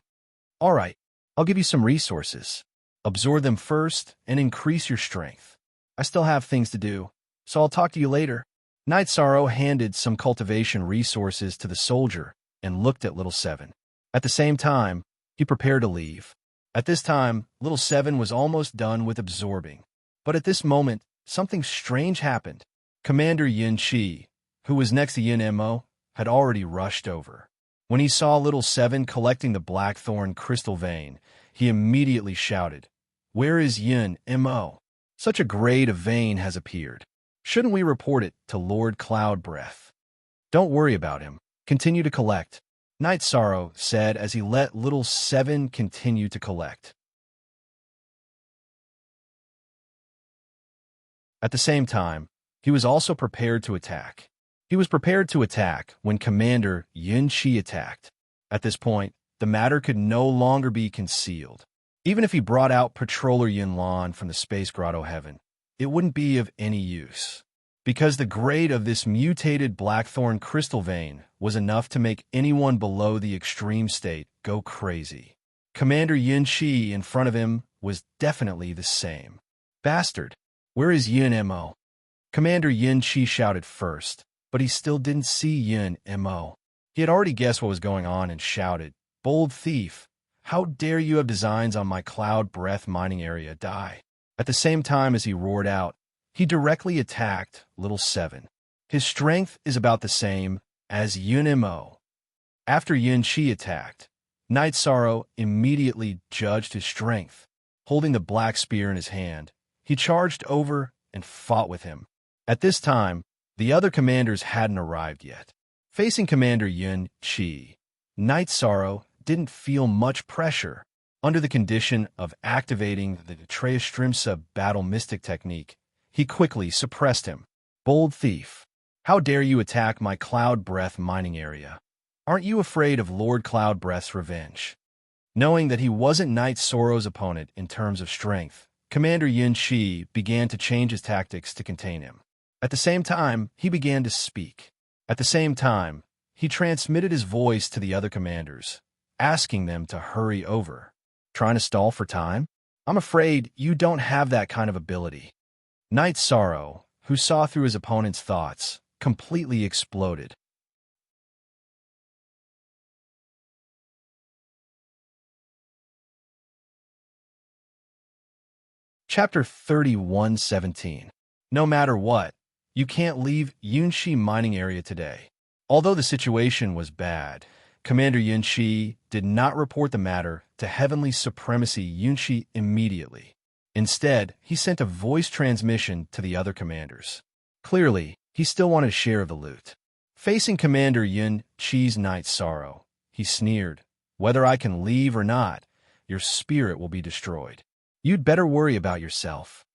All right, I'll give you some resources. Absorb them first and increase your strength. I still have things to do, so I'll talk to you later. Knight Sorrow handed some cultivation resources to the soldier and looked at Little Seven. At the same time, he prepared to leave. At this time, Little Seven was almost done with absorbing. But at this moment, something strange happened. Commander Yin Chi, who was next to Yin Mo, had already rushed over. When he saw Little Seven collecting the blackthorn crystal vein, he immediately shouted, "Where is Yin Mo? Such a grade of vein has appeared. Shouldn't we report it to Lord Cloudbreath?" "Don't worry about him. Continue to collect," Knight Sorrow said as he let Little Seven continue to collect. At the same time, he was also prepared to attack. He was prepared to attack when Commander Yin Chi attacked. At this point, the matter could no longer be concealed. Even if he brought out Patroller Yin Lan from the Space Grotto Heaven, it wouldn't be of any use, because the grade of this mutated blackthorn crystal vein was enough to make anyone below the extreme state go crazy. Commander Yin Chi in front of him was definitely the same. "Bastard, where is Yin Mo?" Commander Yin Chi shouted first, but he still didn't see Yin Mo. He had already guessed what was going on and shouted, "Bold thief, how dare you have designs on my cloud breath mining area? Die." At the same time as he roared out, he directly attacked Little Seven. His strength is about the same as Yin Mo. After Yin Chi attacked, Knight Sorrow immediately judged his strength. Holding the black spear in his hand, he charged over and fought with him. At this time, the other commanders hadn't arrived yet. Facing Commander Yin Chi, Knight Sorrow didn't feel much pressure. Under the condition of activating the Treastrimsa battle mystic technique, he quickly suppressed him. "Bold thief, how dare you attack my Cloud Breath mining area? Aren't you afraid of Lord Cloudbreath's revenge?" Knowing that he wasn't Knight Sorrow's opponent in terms of strength, Commander Yin Chi began to change his tactics to contain him. At the same time, he began to speak. At the same time, he transmitted his voice to the other commanders, asking them to hurry over. "Trying to stall for time? I'm afraid you don't have that kind of ability." Knight Sorrow, who saw through his opponent's thoughts, completely exploded. Chapter 31:17. No matter what, you can't leave Yunshi mining area today. Although the situation was bad, Commander Yunshi did not report the matter to Heavenly Supremacy Yunshi immediately. Instead, he sent a voice transmission to the other commanders. Clearly, he still wanted a share of the loot. Facing Commander Yun Chi's Knight Sorrow, he sneered, "Whether I can leave or not, your spirit will be destroyed. You'd better worry about yourself."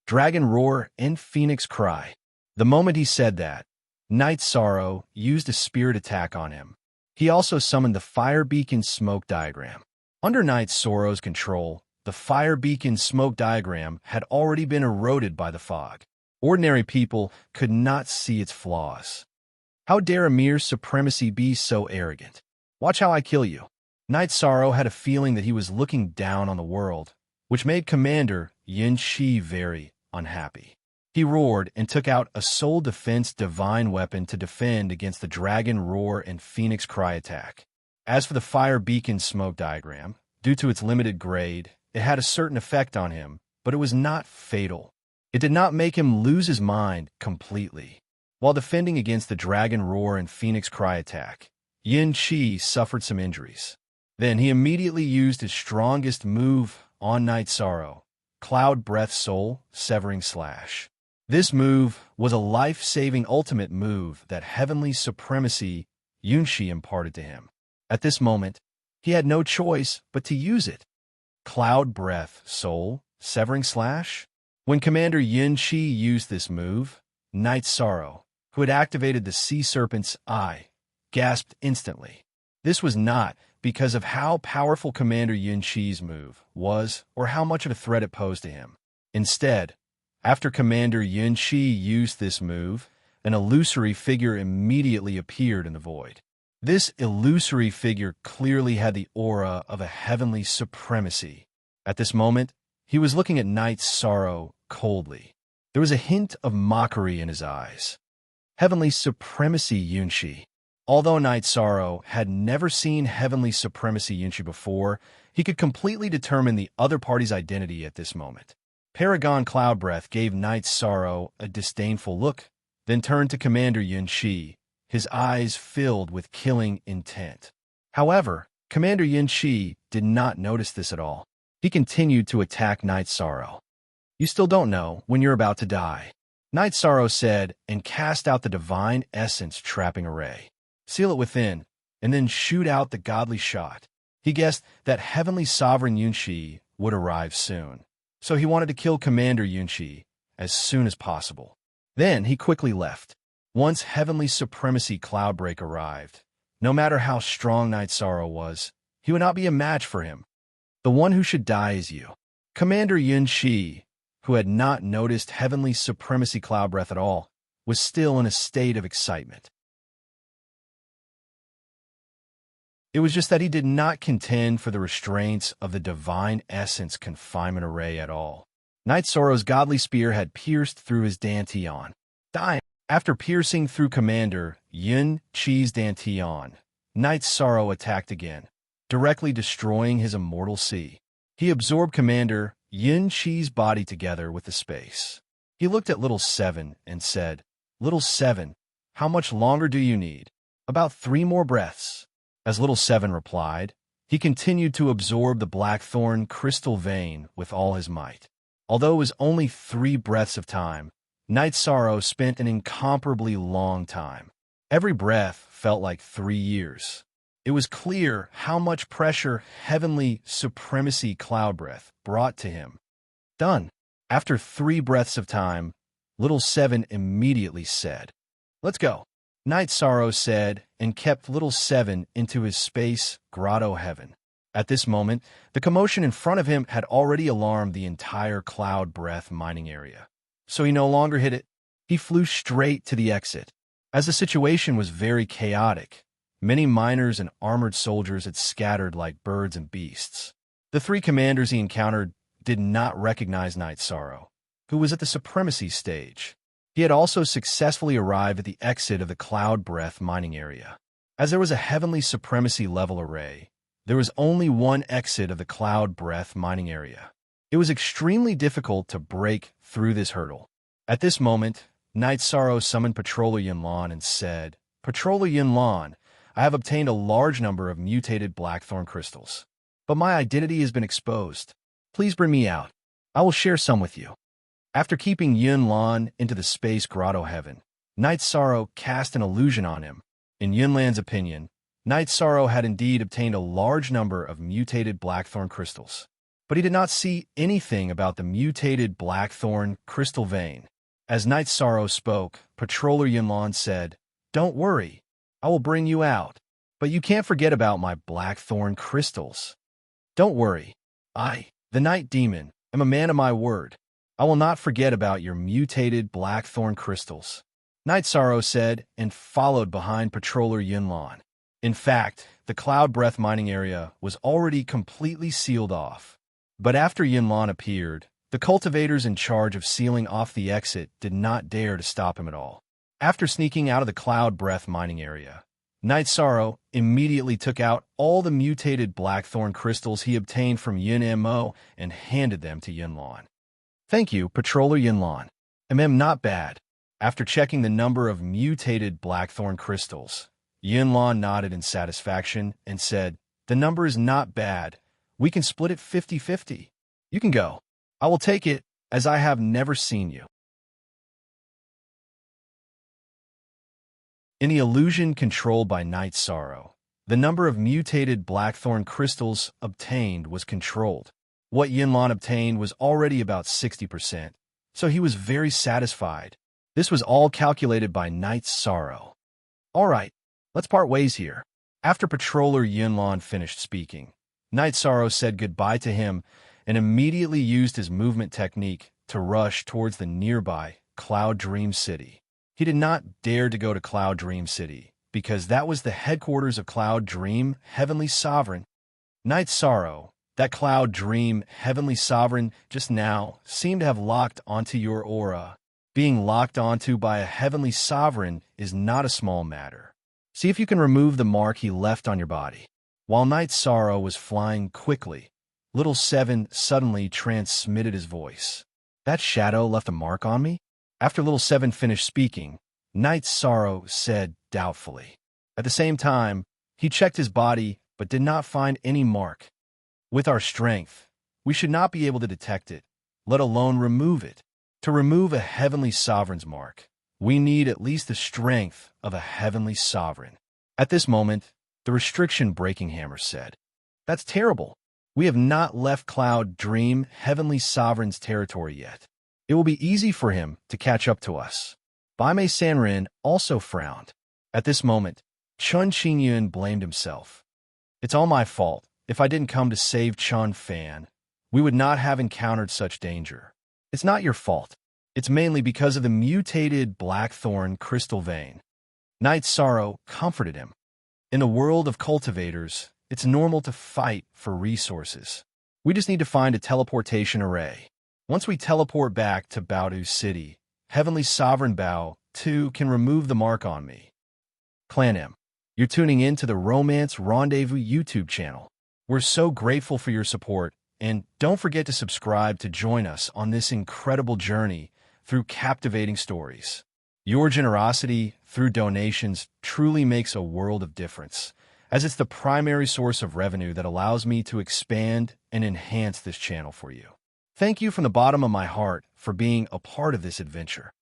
Dragon Roar and Phoenix Cry. The moment he said that, Knight Sorrow used a spirit attack on him. He also summoned the Fire Beacon Smoke Diagram. Under Knight Sorrow's control, the Fire Beacon Smoke Diagram had already been eroded by the fog. Ordinary people could not see its flaws. How dare Emir's supremacy be so arrogant? Watch how I kill you. Knight Sorrow had a feeling that he was looking down on the world, which made Commander Yin Chi very unhappy. He roared and took out a soul defense divine weapon to defend against the Dragon Roar and Phoenix Cry attack. As for the Fire Beacon Smoke Diagram, due to its limited grade, it had a certain effect on him, but it was not fatal. It did not make him lose his mind completely. While defending against the Dragon Roar and Phoenix Cry attack, Yin Chi suffered some injuries. Then he immediately used his strongest move on Knight Sorrow, Cloud Breath Soul Severing Slash. This move was a life-saving ultimate move that Heavenly Supremacy Yunshi imparted to him. At this moment, he had no choice but to use it. Cloud Breath Soul Severing Slash? When Commander Yin Chi used this move, Knight Sorrow, who had activated the sea serpent's eye, gasped instantly. This was not because of how powerful Commander Yun Qi's move was or how much of a threat it posed to him. Instead, after Commander Yun Qi used this move, an illusory figure immediately appeared in the void. This illusory figure clearly had the aura of a heavenly supremacy. At this moment, he was looking at Night Sorrow coldly. There was a hint of mockery in his eyes. Heavenly supremacy Yun Qi. Although Night Sorrow had never seen heavenly supremacy Yun Qi before, he could completely determine the other party's identity at this moment. Paragon Cloudbreath gave Night Sorrow a disdainful look, then turned to Commander Yun Qi, his eyes filled with killing intent. However, Commander Yun Qi did not notice this at all. He continued to attack Night Sorrow. You still don't know when you're about to die, Night Sorrow said, and cast out the divine essence trapping array. Seal it within, and then shoot out the godly shot. He guessed that heavenly sovereign Yun Qi would arrive soon, so he wanted to kill Commander Yun Qi as soon as possible. Then he quickly left. Once heavenly supremacy Cloudbreak arrived, no matter how strong Night Sorrow was, he would not be a match for him. The one who should die is you. Commander Yun Qi, who had not noticed heavenly supremacy Cloudbreath at all, was still in a state of excitement. It was just that he did not contend for the restraints of the divine essence confinement array at all. Night Sorrow's godly spear had pierced through his Dantian. Dying. After piercing through Commander Yun Qi's Dantian, Night Sorrow attacked again, directly destroying his immortal sea. He absorbed Commander Yun Qi's body together with the space. He looked at Little Seven and said, "Little Seven, how much longer do you need?" "About 3 more breaths." As Little Seven replied, he continued to absorb the Blackthorn crystal vein with all his might. Although it was only 3 breaths of time, Night Sorrow spent an incomparably long time. Every breath felt like 3 years. It was clear how much pressure heavenly supremacy Cloudbreath brought to him. Done. After 3 breaths of time, Little Seven immediately said, "Let's go." Night Sorrow said and kept Little Seven into his space grotto heaven. At this moment, the commotion in front of him had already alarmed the entire Cloudbreath mining area. So he no longer hit it. He flew straight to the exit. As the situation was very chaotic, many miners and armored soldiers had scattered like birds and beasts. The 3 commanders he encountered did not recognize Night Sorrow, who was at the supremacy stage. He had also successfully arrived at the exit of the Cloudbreath mining area. As there was a heavenly supremacy level array, there was only one exit of the Cloudbreath mining area. It was extremely difficult to break through this hurdle. At this moment, Night Sorrow summoned Patroller Yunlan and said, "Patroller Yunlan, I have obtained a large number of mutated Blackthorn crystals, but my identity has been exposed. Please bring me out. I will share some with you." After keeping Yunlan into the space grotto heaven, Night Sorrow cast an illusion on him. In Yunlan's opinion, Night Sorrow had indeed obtained a large number of mutated Blackthorn crystals, but he did not see anything about the mutated Blackthorn crystal vein. As Night Sorrow spoke, Patroller Yunlan said, "Don't worry, I will bring you out, but you can't forget about my Blackthorn crystals. Don't worry, I, the Night Demon, am a man of my word. I will not forget about your mutated Blackthorn crystals," Night Sorrow said and followed behind Patroller Yunlan. In fact, the Cloudbreath mining area was already completely sealed off. But after Yunlan appeared, the cultivators in charge of sealing off the exit did not dare to stop him at all. After sneaking out of the Cloudbreath mining area, Night Sorrow immediately took out all the mutated Blackthorn crystals he obtained from Yun Mo and handed them to Yunlan. "Thank you, Patroller Yunlan. Not bad." After checking the number of mutated Blackthorn crystals, Yunlan nodded in satisfaction and said, "The number is not bad. We can split it 50-50. You can go. I will take it, as I have never seen you." In the illusion controlled by Night Sorrow, the number of mutated Blackthorn crystals obtained was controlled. What Yunlan obtained was already about 60%, so he was very satisfied. This was all calculated by Knight's Sorrow. All right, let's part ways here. After Patroller Yunlon finished speaking, Knight's Sorrow said goodbye to him and immediately used his movement technique to rush towards the nearby Cloud Dream City. He did not dare to go to Cloud Dream City because that was the headquarters of Cloud Dream Heavenly Sovereign. Knight's Sorrow, that Cloud Dream Heavenly Sovereign just now seemed to have locked onto your aura. Being locked onto by a Heavenly Sovereign is not a small matter. See if you can remove the mark he left on your body. While Knight's Sorrow was flying quickly, Little Seven suddenly transmitted his voice. That shadow left a mark on me? After Little Seven finished speaking, Knight's Sorrow said doubtfully. At the same time, he checked his body but did not find any mark. With our strength, we should not be able to detect it, let alone remove it. To remove a Heavenly Sovereign's mark, we need at least the strength of a Heavenly Sovereign. At this moment, the restriction-breaking hammer said, "That's terrible. We have not left Cloud Dream Heavenly Sovereign's territory yet. It will be easy for him to catch up to us." Baimei Sanrin also frowned. At this moment, Chun Qinyun blamed himself. "It's all my fault. If I didn't come to save Chun Fan, we would not have encountered such danger. It's not your fault. It's mainly because of the mutated Blackthorn crystal vein." Knight's Sorrow comforted him. In the world of cultivators, it's normal to fight for resources. We just need to find a teleportation array. Once we teleport back to Baodu City, Heavenly Sovereign Bao, too, can remove the mark on me. Clan M, you're tuning in to the Romance Rendezvous YouTube channel. We're so grateful for your support, and don't forget to subscribe to join us on this incredible journey through captivating stories. Your generosity through donations truly makes a world of difference, as it's the primary source of revenue that allows me to expand and enhance this channel for you. Thank you from the bottom of my heart for being a part of this adventure.